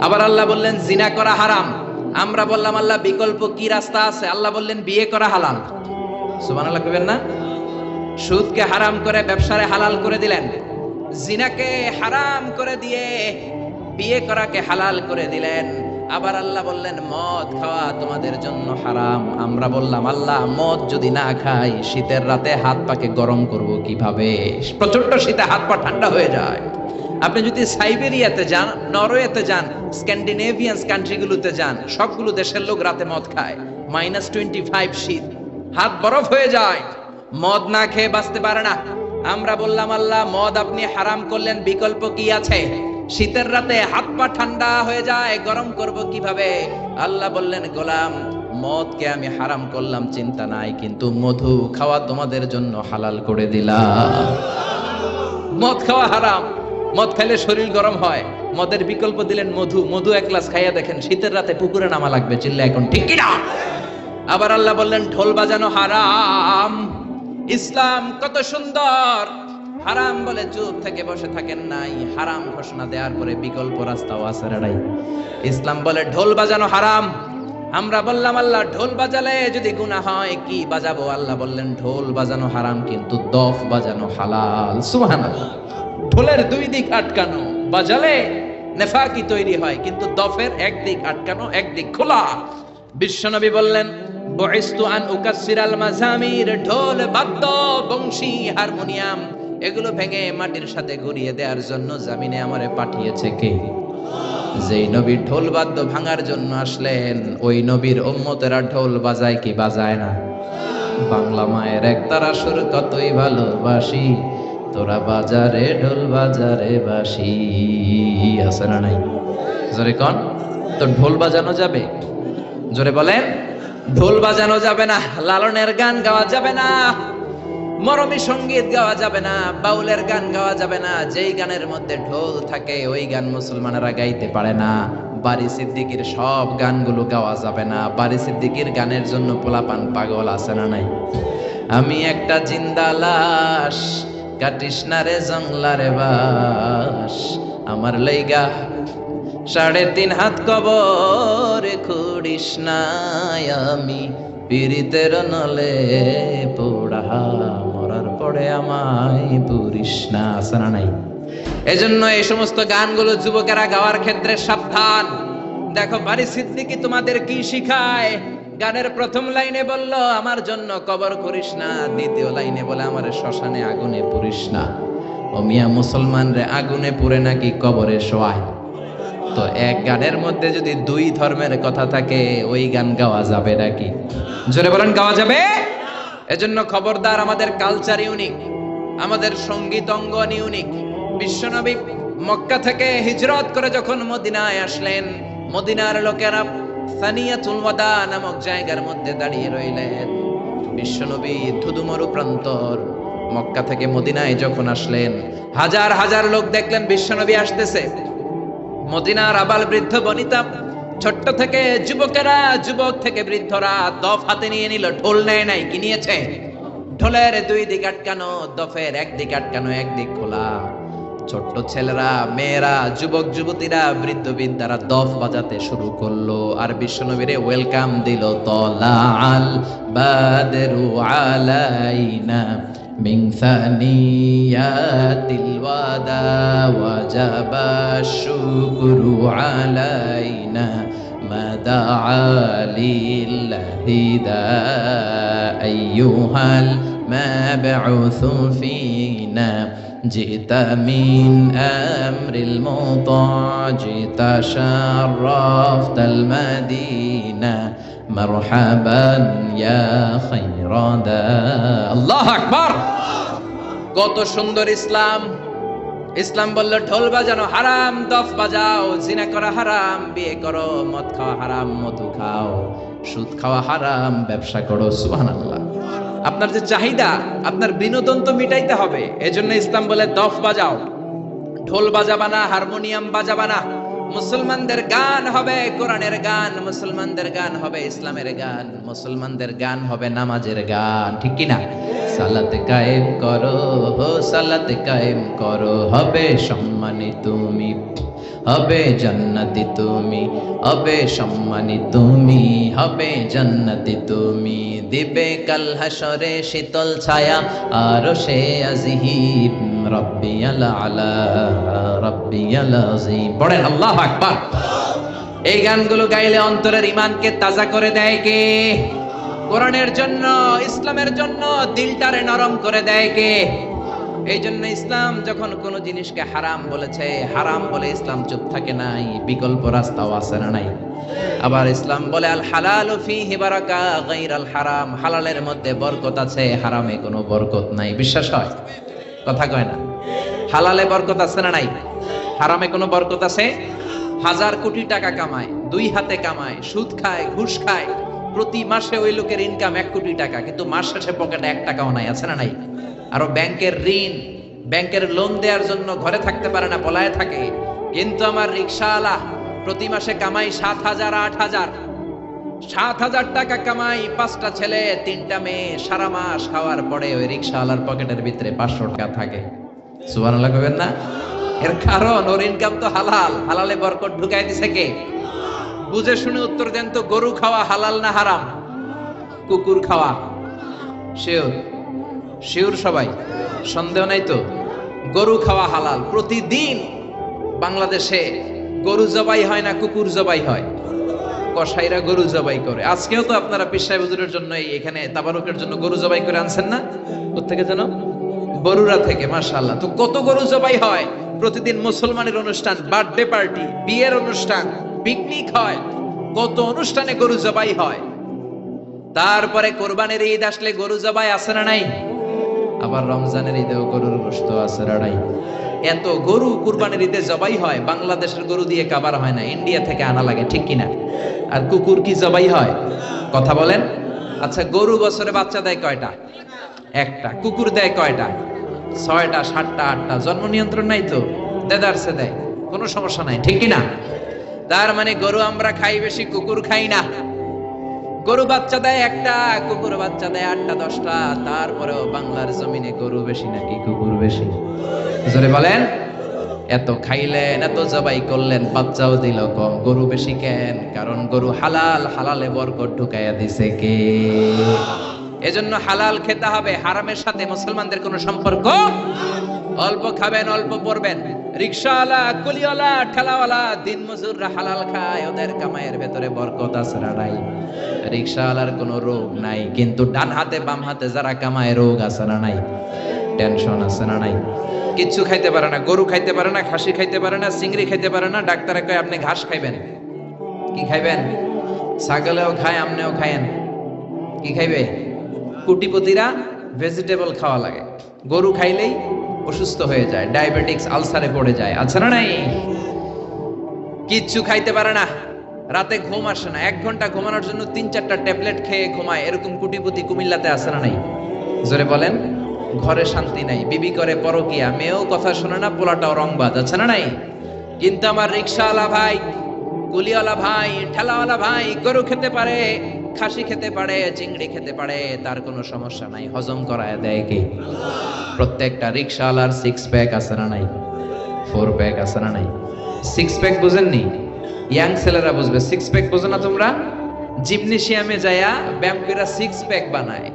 আবার আল্লাহ বললেন জিনা করা হারাম। আমরা বললাম, আল্লাহ বিকল্প কি রাস্তা আছে? আল্লাহ বললেন বিয়ে করা হালাল। সুবহানাল্লাহ কইবেন না? সুদকে হারাম করে ব্যবসারে হালাল করে দিলেন, জিনাকে হারাম করে দিয়ে বিয়ে করাকে হালাল করে দিলেন। আবার আল্লাহ বললেন মদ খাওয়া তোমাদের জন্য হারাম। আমরা বললাম, আল্লাহ মদ যদি না খাই, শীতের রাতে হাত পাকে গরম করব কিভাবে? প্রচন্ড শীতে হাত পা ঠান্ডা হয়ে যায়। আপনি যদি সাইবেরিয়াতে যান, নরওয়েতে যান, স্ক্যান্ডিনেভিয়ান কান্ট্রিগুলোতে যান, সবগুলো দেশের লোক রাতে মদ খায়। -25 শীত, হাত বরফ হয়ে যায়, মদ না খেয়ে বাঁচতে পারে না। আমরা বললাম, আল্লাহ মদ আপনি হারাম করলেন, বিকল্প কি আছে? শীতের রাতে হাত পা ঠান্ডা হয়ে যায়, গরম করব কিভাবে? আল্লাহ বললেন, গোলাম মদকে আমি হারাম করলাম, চিন্তা নাই, কিন্তু মধু খাওয়া তোমাদের জন্য হালাল করে দিলাম। মদ খাওয়া হারাম, মদ খাইলে শরীর গরম হয়, মদের বিকল্প দিলেন মধু। মধু এক গ্লাস খাইয়া দেখেন, শীতের রাতে পুকুরে নামা লাগবে। চিল্লা এখন ঠিক কিনা? আবার আল্লাহ বললেন ঢোল বাজানো হারাম। ইসলাম কত সুন্দর, হারাম বলে চুপ থেকে বসে থাকেন নাই, হারাম ঘোষণা দেওয়ার পরে বিকল্প রাস্তাও আছে না নাই? ইসলাম বলে ঢোল বাজানো হারাম। আমরা বললাম আল্লাহ ঢোল বাজালে যদি গুনাহ হয় কি বাজাবো? আল্লাহ বললেন ঢোল বাজানো হারাম কিন্তু দফ বাজানো হালাল। সুবহানাল্লাহ। ঢোলের দুই দিক আটকানো, বাজালে নেফাকি তৈরি হয়, কিন্তু দফের একদিক আটকানো একদিক খোলা। বিশ্বনবী বললেন বুইসতু আন উকাসসিরাল মাজামির, ঢোল বাদ্য বংশী হারমোনিয়াম এগুলো ভেঙে মাটির সাথে গড়িয়ে দেওয়ার জন্য জমিনে আমারে পাঠিয়েছে কে? যেই নবী ঢোল বাদ্য ভাঙার জন্য আসলেন ওই নবীর উম্মতেরা ঢোল বাজায় কি বাজায় না? বাংলা মায়ের একতারা সুর কতই ভালোবাসি, তোরা বাজারে ঢোল বাজারে বাসি। আছে না নাই? জোরে কন তো, ঢোল বাজানো যাবে? জোরে বলেন। ঢোল বাজানো যাবে না, লালনের গান গাওয়া যাবে না, মরমী সঙ্গীত গাওয়া যাবে না, বাউলের গান গাওয়া যাবে না। যেই গানের মধ্যে ঢোল থাকে ওই গান মুসলমানেরা গাইতে পারে না। বারি সিদ্দিকীর সব গানগুলো গাওয়া যাবে না। বারি সিদ্দিকীর গানের জন্য পোলাপান পাগল আছে না নাই? আমি একটা জিন্দা লাশ, কাটিস না রে জংলারে বাস, আমার লাইগা 3.5 হাত কবর খুঁড়িস না, আমি পীড়িতের নলে পোড়া, মরার পরে আমায় পুরিস না। আছে না নাই? এজন্য এই সমস্ত গানগুলো যুবকেরা গাওয়ার ক্ষেত্রে সাবধান। দেখো বারি সিদ্দিকী তোমাদের কি শিখায়। গানের প্রথম লাইনে বলল আমার জন্য কবর করিস না, দ্বিতীয় লাইনে বলে আমার শ্মশানে আগুনে পুরিস না। ও মিয়া, মুসলমান রে আগুনে পুরে নাকি কবরে শোয়ায়? তো এক গানের মধ্যে যদি দুই ধর্মের কথা থাকে ওই গান গাওয়া যাবে নাকি? জোরে বলেন, গাওয়া যাবে? এজন্য খবরদার, আমাদের কালচার ইউনিক, আমাদের সঙ্গীত অঙ্গন ইউনিক। বিশ্বনবী মক্কা থেকে হিজরত করে যখন মদিনায় আসলেন, মদিনার লোকেরা সানিয়াতুল ওয়াদা নামক জায়গার মধ্যে দাঁড়িয়ে রইলেন। বিশ্বনবী ধুধুমরু প্রান্তর মক্কা থেকে মদিনায় যখন আসলেন, হাজার হাজার লোক দেখলেন বিশ্বনবী আসতেছে। মদিনার আবাল বৃদ্ধ বনিতা, ছোট্ট থেকে যুবকেরা, যুবক থেকে বৃদ্ধরা দফ হাতে নিয়ে নিল। ঢোল নেয় নাই, কি নিয়েছে? ঢোলের দুই দিক আটকানো, দফের একদিক আটকানো একদিক খোলা। ছোট্ট ছেলেরা, মেয়েরা, যুবক যুবতীরা, বৃদ্ধ বৃদ্ধারা দফ বাজাতে শুরু করলো আর বিশ্বনবীরে ওয়েলকাম দিল। তলাআল বাদরু আলাইনা মিন সানিয়াতিল ওয়াদা ওয়াজাবা শুকরু আলাইনা মাদাআ লিল্লাহি দা আইয়ুহাল মাবউসু ফিনা জিতা মিন আমরিল মুতা' জিতা শাররাফতাল মাদিনা মারহাবান ইয়া খায়রাদা। আল্লাহু আকবার। কত সুন্দর ইসলাম! ইসলাম বলল ঢোল বাজানো হারাম, দফ বাজাও। জিনা করা হারাম, বিয়ে করো। মদ খাওয়া হারাম, মধু খাও। সুদ খাওয়া হারাম, ব্যবসা করো। সুবহানাল্লাহ। আপনার যে চাহিদা, আপনার বিনোদন তো মিটাইতে হবে। এজন্য ইসলাম বলে দফ বাজাও, ঢোল বাজাবা না, হারমোনিয়াম বাজাবা না। মুসলমানদের গান হবে কোরআনের গান, মুসলমানদের গান হবে ইসলামের গান, মুসলমানদের গান হবে নামাজের গান। ঠিক কি না? সালাত কায়েম করো, সালাত কায়েম করো, হবে সম্মানী তুমি, হবে জান্নাতি তুমি, হবে সম্মানী তুমি, হবে জান্নাতি তুমি। দিবে কাল হাসরে শীতল ছায়া আরশে আজিম, রাব্বিয়াল আলা রাব্বিয়াল আযীম। পড়েন আল্লাহু আকবার। এই গানগুলো গাইলে অন্তরের ঈমানকে তাজা করে দেয় কে? কোরআনের জন্য, ইসলামের জন্য দিলটারে নরম করে দেয় কে? এই জন্য ইসলাম যখন কোন জিনিসকে হারাম বলেছে, হারাম বলে ইসলাম চুপ থাকে নাই, বিকল্প রাস্তাও আছে না নাই? আবার ইসলাম বলে আল হালালু ফীহি বারাকা গায়রাল হারাম, হালালের মধ্যে বরকত আছে, হারামে কোনো বরকত নাই। বিশ্বাস হয়? কথা কয় না? হালালে বরকত আছে না নাই? হারামে কোনো বরকত আছে? 1000 কোটি টাকা কামায়, 2 হাতে কামায়, সুদ খায়, ঘুষ খায়, প্রতি মাসে ওই লোকের ইনকাম 1 কোটি টাকা, কিন্তু মাস শেষে পকেটে 1 টাকাও নাই। আছে না নাই? আরো ব্যাংকের ঋণ, ব্যাংকের লোন দেওয়ার জন্য ঘরে থাকতে পারে না, পলায়ে থাকে। কিন্তু আমার রিকশাওয়ালা প্রতি মাসে কামাই 7,000 8,000, 7,000 টাকা কামাই, 5টা ছেলে 3টা মেয়ে, সারা মাস খাওয়ার পরে ওই রিকশাওয়ালার পকেটের ভিতরে 500 টাকা থাকে। সুবহানাল্লাহ কইবেন না? এর কারণ ওর ইনকাম তো হালাল, হালালে বরকত ঢুকাই দিছে কে? বুঝে শুনে উত্তর দেন তো, গরু খাওয়া হালাল না হারাম? কুকুর খাওয়া শিওর? শিওর সবাই? সন্দেহ নাই তো? গরু খাওয়া হালাল। প্রতিদিন বাংলাদেশে গরু জবাই হয় না কুকুর জবাই হয়? কসাইরা গরু জবাই করে। আজকেও তো আপনারা পীর সাহেব হুজুরের জন্য এখানে তাবারুকের জন্য গরু জবাই করে আনছেন না? কোত্থেকে যেন? বরুড়া থেকে। মাশাআল্লাহ। তো কত গরু জবাই হয় প্রতিদিন। মুসলমানের অনুষ্ঠান, বার্থডে পার্টি, বিয়ের অনুষ্ঠান, পিকনিক হয়, কত অনুষ্ঠানে গরু জবাই হয়। তারপরে কোরবানির ঈদ আসলে গরু জবাই আছে না নাই? আবার রমজানের ঈদেও গরুর গোশত আছে না নাই? এত গরু কুরবানির ঈদে জবাই হয়, বাংলাদেশের গরু দিয়ে কাবার হয় না, ইন্ডিয়া থেকে আনা লাগে, ঠিক কিনা? আর কুকুর কি জবাই হয়? কথা বলেন। আচ্ছা, গরু বছরে বাচ্চা দেয় কয়টা? একটা। কুকুর দেয় কয়টা? 6টা, 7টা, 8টা। জন্ম নিয়ন্ত্রণ নাই তো, দেদারসে দেয়, কোনো সমস্যা নাই, ঠিক কিনা? তার মানে গরু আমরা খাই বেশি, কুকুর খাই না। গরু বাচ্চা দেয় একটা, কুকুর বাচ্চা দেয় 8টা 10টা। তারপরেও বাংলার জমিনে গরু বেশি নাকি কুকুর বেশি? জোরে বলেন। এত খাইলেন, এত জবাই করলেন, বাচ্চাও দিল কম, গরু বেশি কেন? কারণ গরু হালাল, হালালে বরকত ঢুকাইয়া দিছে কে? এজন্য হালাল খেতে হবে, হারামের সাথে মুসলমানদের কোনো সম্পর্ক। অল্প খাবেন, অল্প পড়বেন। রিকশাওয়ালা, কুলিওয়ালা, ঠেলাওয়ালা, দিন মজুররা হালাল খায়, ওদের কামাইয়ের ভেতরে বরকত আছে না নাই? রিকশাওয়ালার কোনো রোগ নাই, কিন্তু ডান হাতে বাম হাতে যারা কামায় রোগ আছে না নাই? টেনশন আছে না নাই? কিচ্ছু খাইতে পারে না, গরু খাইতে পারে না, খাসি খাইতে পারে না, চিংড়ি খাইতে পারে না। ডাক্তারে কয় আপনি ঘাস খাইবেন। কি খাইবেন? ছাগলেও খায়, আপনিও খায়েন। কি খাইবে? কোটিপতিরা ভেজিটেবল খাওয়া লাগে, গরু খাইলেই অসুস্থ হয়ে যায়, ডায়াবেটিক্স, আলসারে পড়ে যায়, আছে না নাই? কিচ্ছু খাইতে পারে না, রাতে ঘুম আসে না, 1 ঘন্টা ঘুমানোর জন্য 3-4টা ট্যাবলেট খেয়ে ঘুমায়। এরকম কোটিপতি কুমিল্লাতে আছে না নাই? জোরে বলেন। ঘরে শান্তি নাই, বিবি করে পরকিয়া, মেয়েও কথা শোনে না, পোলাটাও রংবাজ, আছে না নাই? কিন্তু আমার রিকশাওয়ালা ভাই, কুলিওয়ালা ভাই, ঠেলাওয়ালা ভাই গরু খেতে পারে, খাসি খেতে পারে, চিংড়ি খেতে পারে, তার কোনো সমস্যা নাই, হজম করায় দেয় কে? প্রত্যেকটা রিকশাওয়ালার 6 প্যাক আছে না নাই? 4 প্যাক আছে না নাই? 6 প্যাক বুঝেননি? ইয়াং ছেলেরা বুঝবে। 6 প্যাক বোঝো না তোমরা? জিমনেশিয়ামে যায়া ব্যায়াম করে 6 প্যাক বানায়,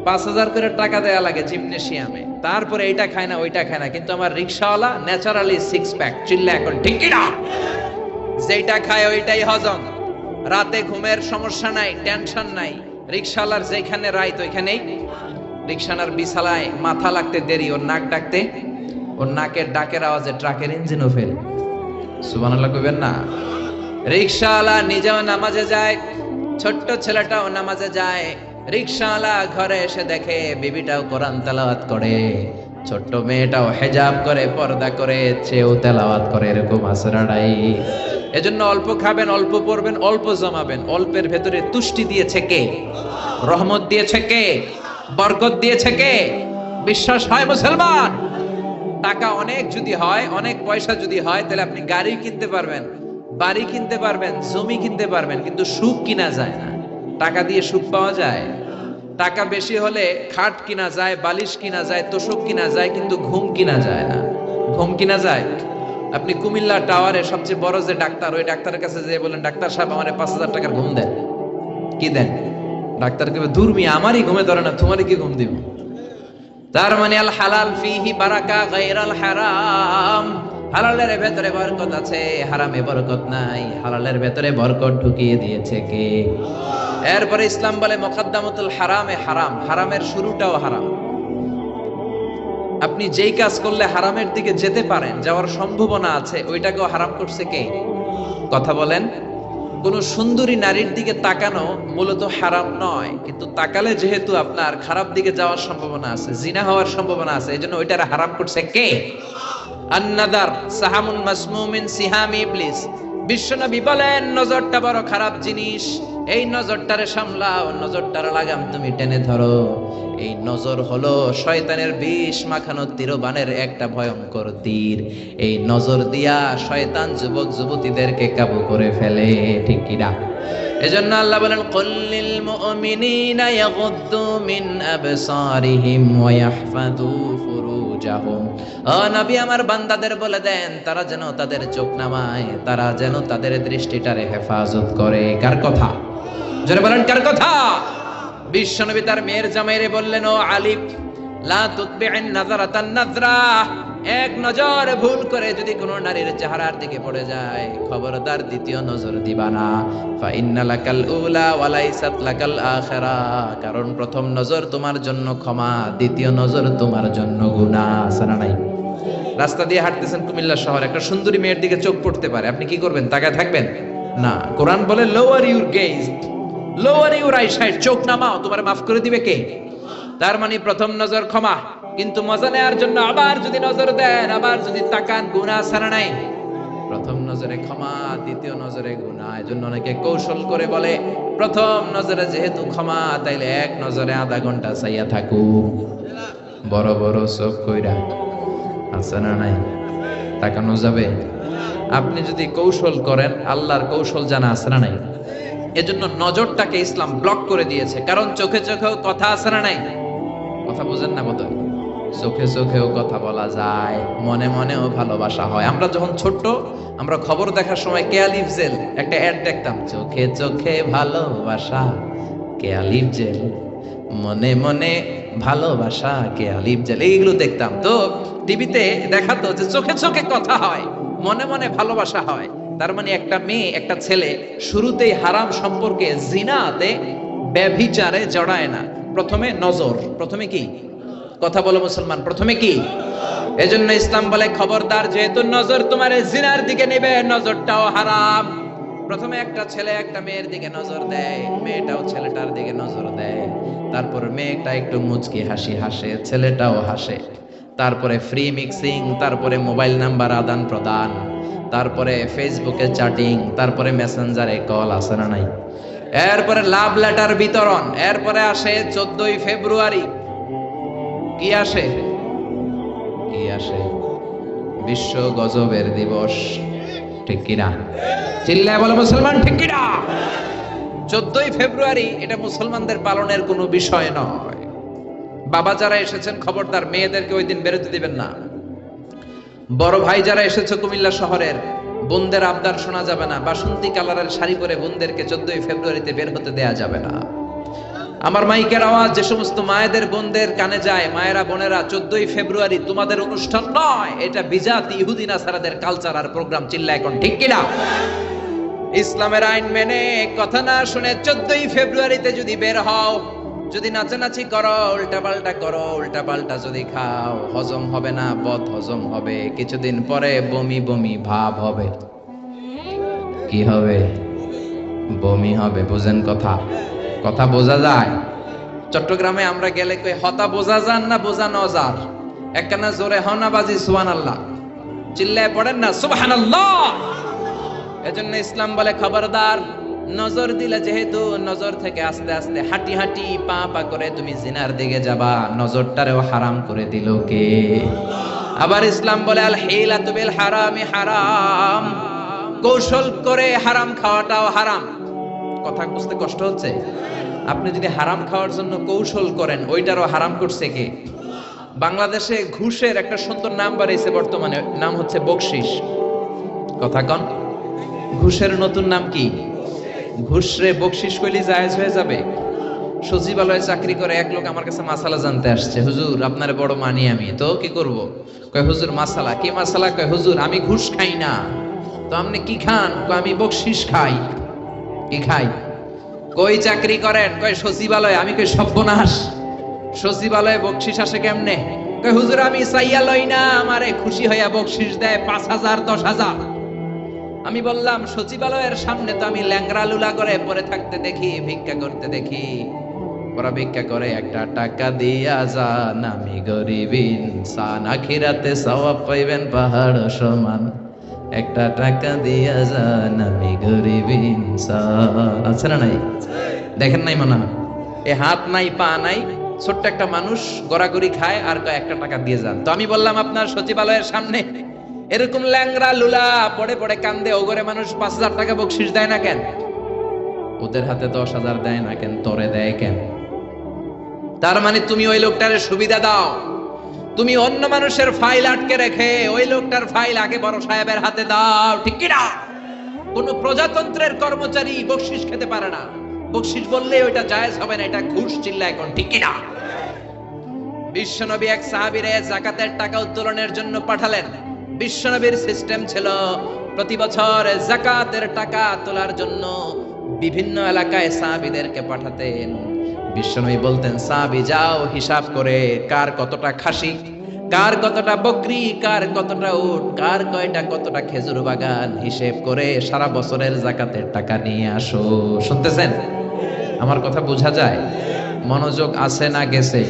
5000 করে টাকা দেয়া লাগে জিমনেশিয়ামে। তারপরে এইটা খায় না, ওইটা খায় না, কিন্তু আমার রিকশাওয়ালা ন্যাচারালি 6 প্যাক। চিল্লা এখন ঠিক কি না? যেটা খায় ওইটাই হজম, রাতে ঘুমের সমস্যা নাই, টেনশন নাই। রিকশাওয়ালার যেখানে রাইত ওইখানেই। রিকশানার বিছালায় মাথা লাগতে দেরি, ওর নাক ডাকতে, ওর নাকের ডাকের আওয়াজে ট্রাকের ইঞ্জিনও ফেল। সুবহানাল্লাহ কইবেন না? রিকশাওয়ালা নিজেও নামাজে যায়, ছোট্ট ছেলেটাও নামাজে যায়। রিকশাওয়ালা ঘরে এসে দেখে বিবিটাও কোরআন তেলাওয়াত করে, ছোট্ট মেয়েটাও হেজাব করে, পর্দা করে, চেয়েও তেলাওয়াত করে। এরকম আছে না নাই? এজন্য অল্প খাবেন, অল্প পড়বেন, অল্প জমাবেন। অল্পের ভেতরে তুষ্টি দিয়েছে কে? রহমত দিয়েছে কে? বরকত দিয়েছে কে? বিশ্বাস হয় মুসলমান? টাকা অনেক যদি হয়, অনেক পয়সা যদি হয়, তাহলে আপনি গাড়ি কিনতে পারবেন, বাড়ি কিনতে পারবেন, জমি কিনতে পারবেন, কিন্তু সুখ কিনা যায় না। টাকা দিয়ে সুখ পাওয়া যায়? টাকা বেশি হলে খাট কিনা যায়, বালিশ কিনা যায়, তোষক কিনা যায়, কিন্তু ঘুম কিনা যায় না। ঘুম কিনা যায়? আপনি কুমিল্লা টাওয়ারে সবচেয়ে বড় যে ডাক্তার, ওই ডাক্তারের কাছে যেয়ে বলেন, ডাক্তার সাহেব আমারে 5000 টাকার ঘুম দেন। কি দেন? ডাক্তার কে দূর মিয়া, আমারই ঘুমে ধরে না, তোমারই কি ঘুম দিব? তার মানে আল হালাল ফিহি বারাকা গায়রাল হারাম। হালালের ভেতরে বরকত আছে, হারামে বরকত নাই। হালালের ভেতরে বরকত ঢুকিয়ে দিয়েছে কে? এরপরে ইসলাম বলে মুকদ্দামাতুল হারামে হারাম, হারামের শুরুটাও হারাম। আপনি যেই কাজ করলে হারামের দিকে যেতে পারেন, যাওয়ার সম্ভাবনা আছে, ওইটাকেও হারাম করছে কে? কথা বলেন। কোন সুন্দরী নারীর দিকে তাকানো মূলত হারাম নয়, কিন্তু তাকালে যেহেতু আপনার খারাপ দিকে যাওয়ার সম্ভাবনা আছে, জিনা হওয়ার সম্ভাবনা আছে, এজন্য ওইটারে হারাম করছে কে? আন-নাদার সাহামুন মাসমুমিন সিহামি ইবলিস। বিশ্বনবী বলেন, নজরটা বড় খারাপ জিনিস, এই নজরটারে সামলাও, নজরটার লাগাম তুমি টেনে ধরো। এই নজর হলো শয়তানের বিষ মাখানো তীরবানের একটা ভয়ঙ্কর তীর। এই নজর দিয়া শয়তান যুবক যুবতীদেরকে কাবু করে ফেলে, ঠিক কিনা? এজন্য আল্লাহ বলেন কুল্লিল মুমিনিনা ইয়াগুদ্দু মিন আবসারিহিম ওয়া ইয়াহফাযু ফুরুজাহুম। ও নবী আমার বান্দাদের বলে দেন তারা যেন তাদের চোখ নামায়, তারা যেন তাদের দৃষ্টিটারে হেফাজত করে। কার কথা? জোরে বলেন কার কথা? বিশ্বনবী তার মেয়ের জামাইরে বললেন, ও আলী লা তুতবি'ন নাযারাতান নাযরা, এক নজর ভুল করে যদি কোনো নারীর চেহারার দিকে পড়ে যায় খবরদার দ্বিতীয় নজর দিবা না। ফা ইন্না লাকাল উলা ওয়া লাইসাত লাকাল আখিরা, কারণ প্রথম নজর তোমার জন্য ক্ষমা, দ্বিতীয় নজর তোমার জন্য গুনাহ। সানা নাই? রাস্তা দিয়ে হাঁটতেছেন কুমিল্লা শহর, একটা সুন্দরী মেয়ের দিকে চোখ পড়তে পারে, আপনি কি করবেন? তাকায় থাকবেন না। কোরআন বলে lower your gauge, lower your eyesight, চোখ নামাও, তোমার মাফ করে দিবে কে? তার মানে প্রথম নজর ক্ষমা, কিন্তু মজা নেওয়ার জন্য আবার যদি নজর দেন, আবার যদি তাকান, গুনাহ ছাড়া নাই। প্রথম নজরে ক্ষমা, দ্বিতীয় নজরে গুনাহ। এজন্য অনেকে কৌশল করে বলে প্রথম নজরে যেহেতু ক্ষমা, তাইলে এক নজরে আধা ঘন্টা চাইয়া থাকু, বড় বড় চোখ কইরা। আছে না নাই? তাকানো যাবে? আপনি যদি কৌশল করেন, আল্লাহর কৌশল জানা আছে না নাই? এজন্য নজরটাকে ইসলাম ব্লক করে দিয়েছে, কারণ চোখে চোখেও কথা আছে না নাই? কথা বুঝেন না বোধহয়? চোখে চোখেও কথা বলা যায়, মনে মনেও ভালোবাসা হয়। আমরা যখন ছোট্ট, আমরা খবর দেখার সময় কেয়ালিফ জেল একটা অ্যাড দেখতাম, চোখে চোখে ভালোবাসা কেয়ালিফ জেল, মনে মনে ভালোবাসা কেয়ালিফ জেল, এইগুলো দেখতাম। তো টিভিতে দেখাতো যে চোখে চোখে কথা হয়, মনে মনে ভালোবাসা হয়। তার মানে একটা মেয়ে একটা ছেলে শুরুতেই হারাম সম্পর্কে, জিনাতে, ব্যভিচারে জড়ায় না। প্রথমে নজর, প্রথমে কি? কথা বলো মুসলমান, প্রথমে কি? এজন্য ইসলাম বলে খবরদার, যেহেতু নজর তোমার জিনার দিকে নেবে, নজরটাও হারাম। প্রথমে একটা ছেলে একটা মেয়ের দিকে নজর দেয়, মেয়েটাও ছেলেটার দিকে নজর দেয়, তারপর মেয়েটা একটু মুচকি হাসি হাসে, ছেলেটাও হাসে, তারপরে ফ্রি মিক্সিং, তারপরে মোবাইল নাম্বার আদান প্রদান, তারপরে ফেসবুকে চ্যাটিং, তারপরে মেসেঞ্জারে কল, আছে না নাই? এরপরে লাভ লেটার বিতরণ, এরপরে আসে 14ই ফেব্রুয়ারি। কি আসে? কি আসে? বিশ্ব গজবের দিবস। ঠিক কিনা? চিল্লায় বলো মুসলমান, ঠিক কিনা? 14ই ফেব্রুয়ারি এটা মুসলমানদের পালনের কোনো বিষয় নয়। বাবা যারা এসেছেন খবরদার মেয়েদেরকে ওই দিন বেরোতে দিবেন না। বড় ভাই যারা এসেছে কুমিল্লা শহরের, বোনদের আবদার শোনা যাবে না। বাসন্তী কালারের শাড়ি পরে বোনদেরকে 14ই ফেব্রুয়ারিতে বের হতে দেয়া যাবে না। আমার মাইকের আওয়াজ যে সমস্ত মায়েদের বোনদের কানে যায়, মায়েরা বোনেরা, 14ই ফেব্রুয়ারি তোমাদের অনুষ্ঠান নয়, এটা বিজাতি ইহুদি নাসারাদের কালচার আর প্রোগ্রাম। চিল্লা এখন ঠিক কিনা? ইসলামের আইন মেনে, কথা না শুনে 14ই ফেব্রুয়ারিতে যদি বের হও, যদি নাচানাচি করো, উল্টাপাল্টা করো, উল্টাপাল্টা যদি খাও, হজম হবে না, বদ হজম হবে, কিছুদিন পরে বমি বমি ভাব হবে। কি হবে? বমি হবে। বুঝেন কথা? কথা বোঝা যায়? চট্টগ্রামে আমরা গেলে কই হতা বোঝা যান না বোঝা নজার, একখানা জোরে হনা বাজি সুবহানাল্লাহ, চিল্লায় পড়েন না সুবহানাল্লাহ। এজন্য ইসলাম বলে খবরদার, নজর দিলে যেহেতু নজর থেকে আস্তে আস্তে হাঁটি হাঁটি পা পা করে তুমি জিনার দিকে যাবা, নজরটারেও হারাম করে দিল কে? আবার ইসলাম বলে আল হিলাতু বিল হারামি হারাম, কৌশল করে হারাম খাওয়াটাও হারাম। কথা বুঝতে কষ্ট হচ্ছে? আপনি যদি হারাম খাওয়ার জন্য কৌশল করেন, ওইটারও হারাম করছে কে? বাংলাদেশে ঘুষের একটা সুন্দর নাম বাড়িয়েছে বর্তমানে, নাম হচ্ছে বকশিস। কথা কন, ঘুষের নতুন নাম কি? ঘুষ রে বকশিস কইলি জায়েজ হয়ে যাবে? সচিবালয়ে চাকরি করে এক লোক আমার কাছে মাসালা জানতে আসছে, হুজুর আপনার বড় মানি আমি, তো কি করব? কয় হুজুর মাসালা। কি মাসালা? কয় হুজুর আমি ঘুষ খাই না। তো আপনি কি খান? কয় আমি বকশিস খাই। কি খাই? কই চাকরি করেন? কয় সচিবালয়ে। আমি কই সর্বনাশ, সচিবালয়ে বকশিস আসে কেমনে? কয় হুজুর আমি চাইয়া লই না, আমারে খুশি হইয়া বকশিস দেয় 5,000 10,000। আমি বললাম সচিবালয়ের সামনে তো আমি ল্যাংরা লুলা করে পরে থাকতে দেখি, ভিক্ষা করতে দেখি। ওরা ভিক্ষা করে, একটা টাকা দিয়া যান, আমি গরিব ইনসান, আখিরাতে সওয়াব পাইবেন পাহাড় সমান। একটা টাকা দিয়া যান, আমি গরিব ইনসান। আছে না নাই? দেখেন নাই মনে হয়? এ হাত নাই পা নাই, ছোট্ট একটা মানুষ গড়াগড়ি খায় আর কয় একটা টাকা দিয়ে যান। তো আমি বললাম আপনার সচিবালয়ের সামনে এরকম ল্যাংরা লুলা পড়ে পড়ে কান্দে ওগরে মানুষ 5,000 টাকা বকশিস দেয় না কেন? ওদের হাতে 10,000 দেয় না কেন, তোরে দেয় কেন? তার মানে তুমি ওই লোকটার সুবিধা দাও, তুমি অন্য মানুষের ফাইল আটকে রেখে ওই লোকটার ফাইল আগে বড় সাহেবের হাতে দাও, ঠিক কি না? কোন প্রজাতন্ত্রের কর্মচারী বকশিস খেতে পারে না, বকশিস বললে ওইটা জায়েজ হবে না, এটা ঘুষ চিল্লা এখন, ঠিক কি না? বিশ্বনবী এক সাহাবীরে যাকাতের টাকা উত্তোলনের জন্য পাঠালেন। বিশ্বনবীর সিস্টেম ছিল প্রতি বছর যাকাতের টাকা তোলার জন্য বিভিন্ন এলাকায় সাহাবীদেরকে পাঠাতেন। বিশ্বনবী বলতেন, সাহাবী যাও হিসাব করে কার কতটা খাসি, কার কতটা বকরি, কার কতটা উট, কার কয়টা কতটা খেজুর বাগান, হিসেব করে সারা বছরের যাকাতের টাকা নিয়ে আসো। শুনতেছেন? আমার কথা বোঝা যায়? মনোযোগ আছে না গেছে?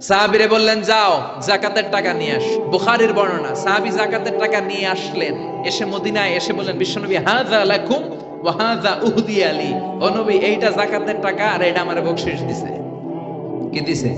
সাহাবীরে বললেন, যাও যাকাতের টাকা নিয়ে আস। বুখারীর বর্ণনা, সাহাবী যাকাতের টাকা নিয়ে আসলেন, এসে মদিনায় এসে বললেন, বিশ্বনবী হাযা লাকুম ওয়া হাযা উহদিয়া লি, ও নবী এইটা যাকাতের টাকা আর এটা আমারে বকশিশ দিছে। কি দিছে?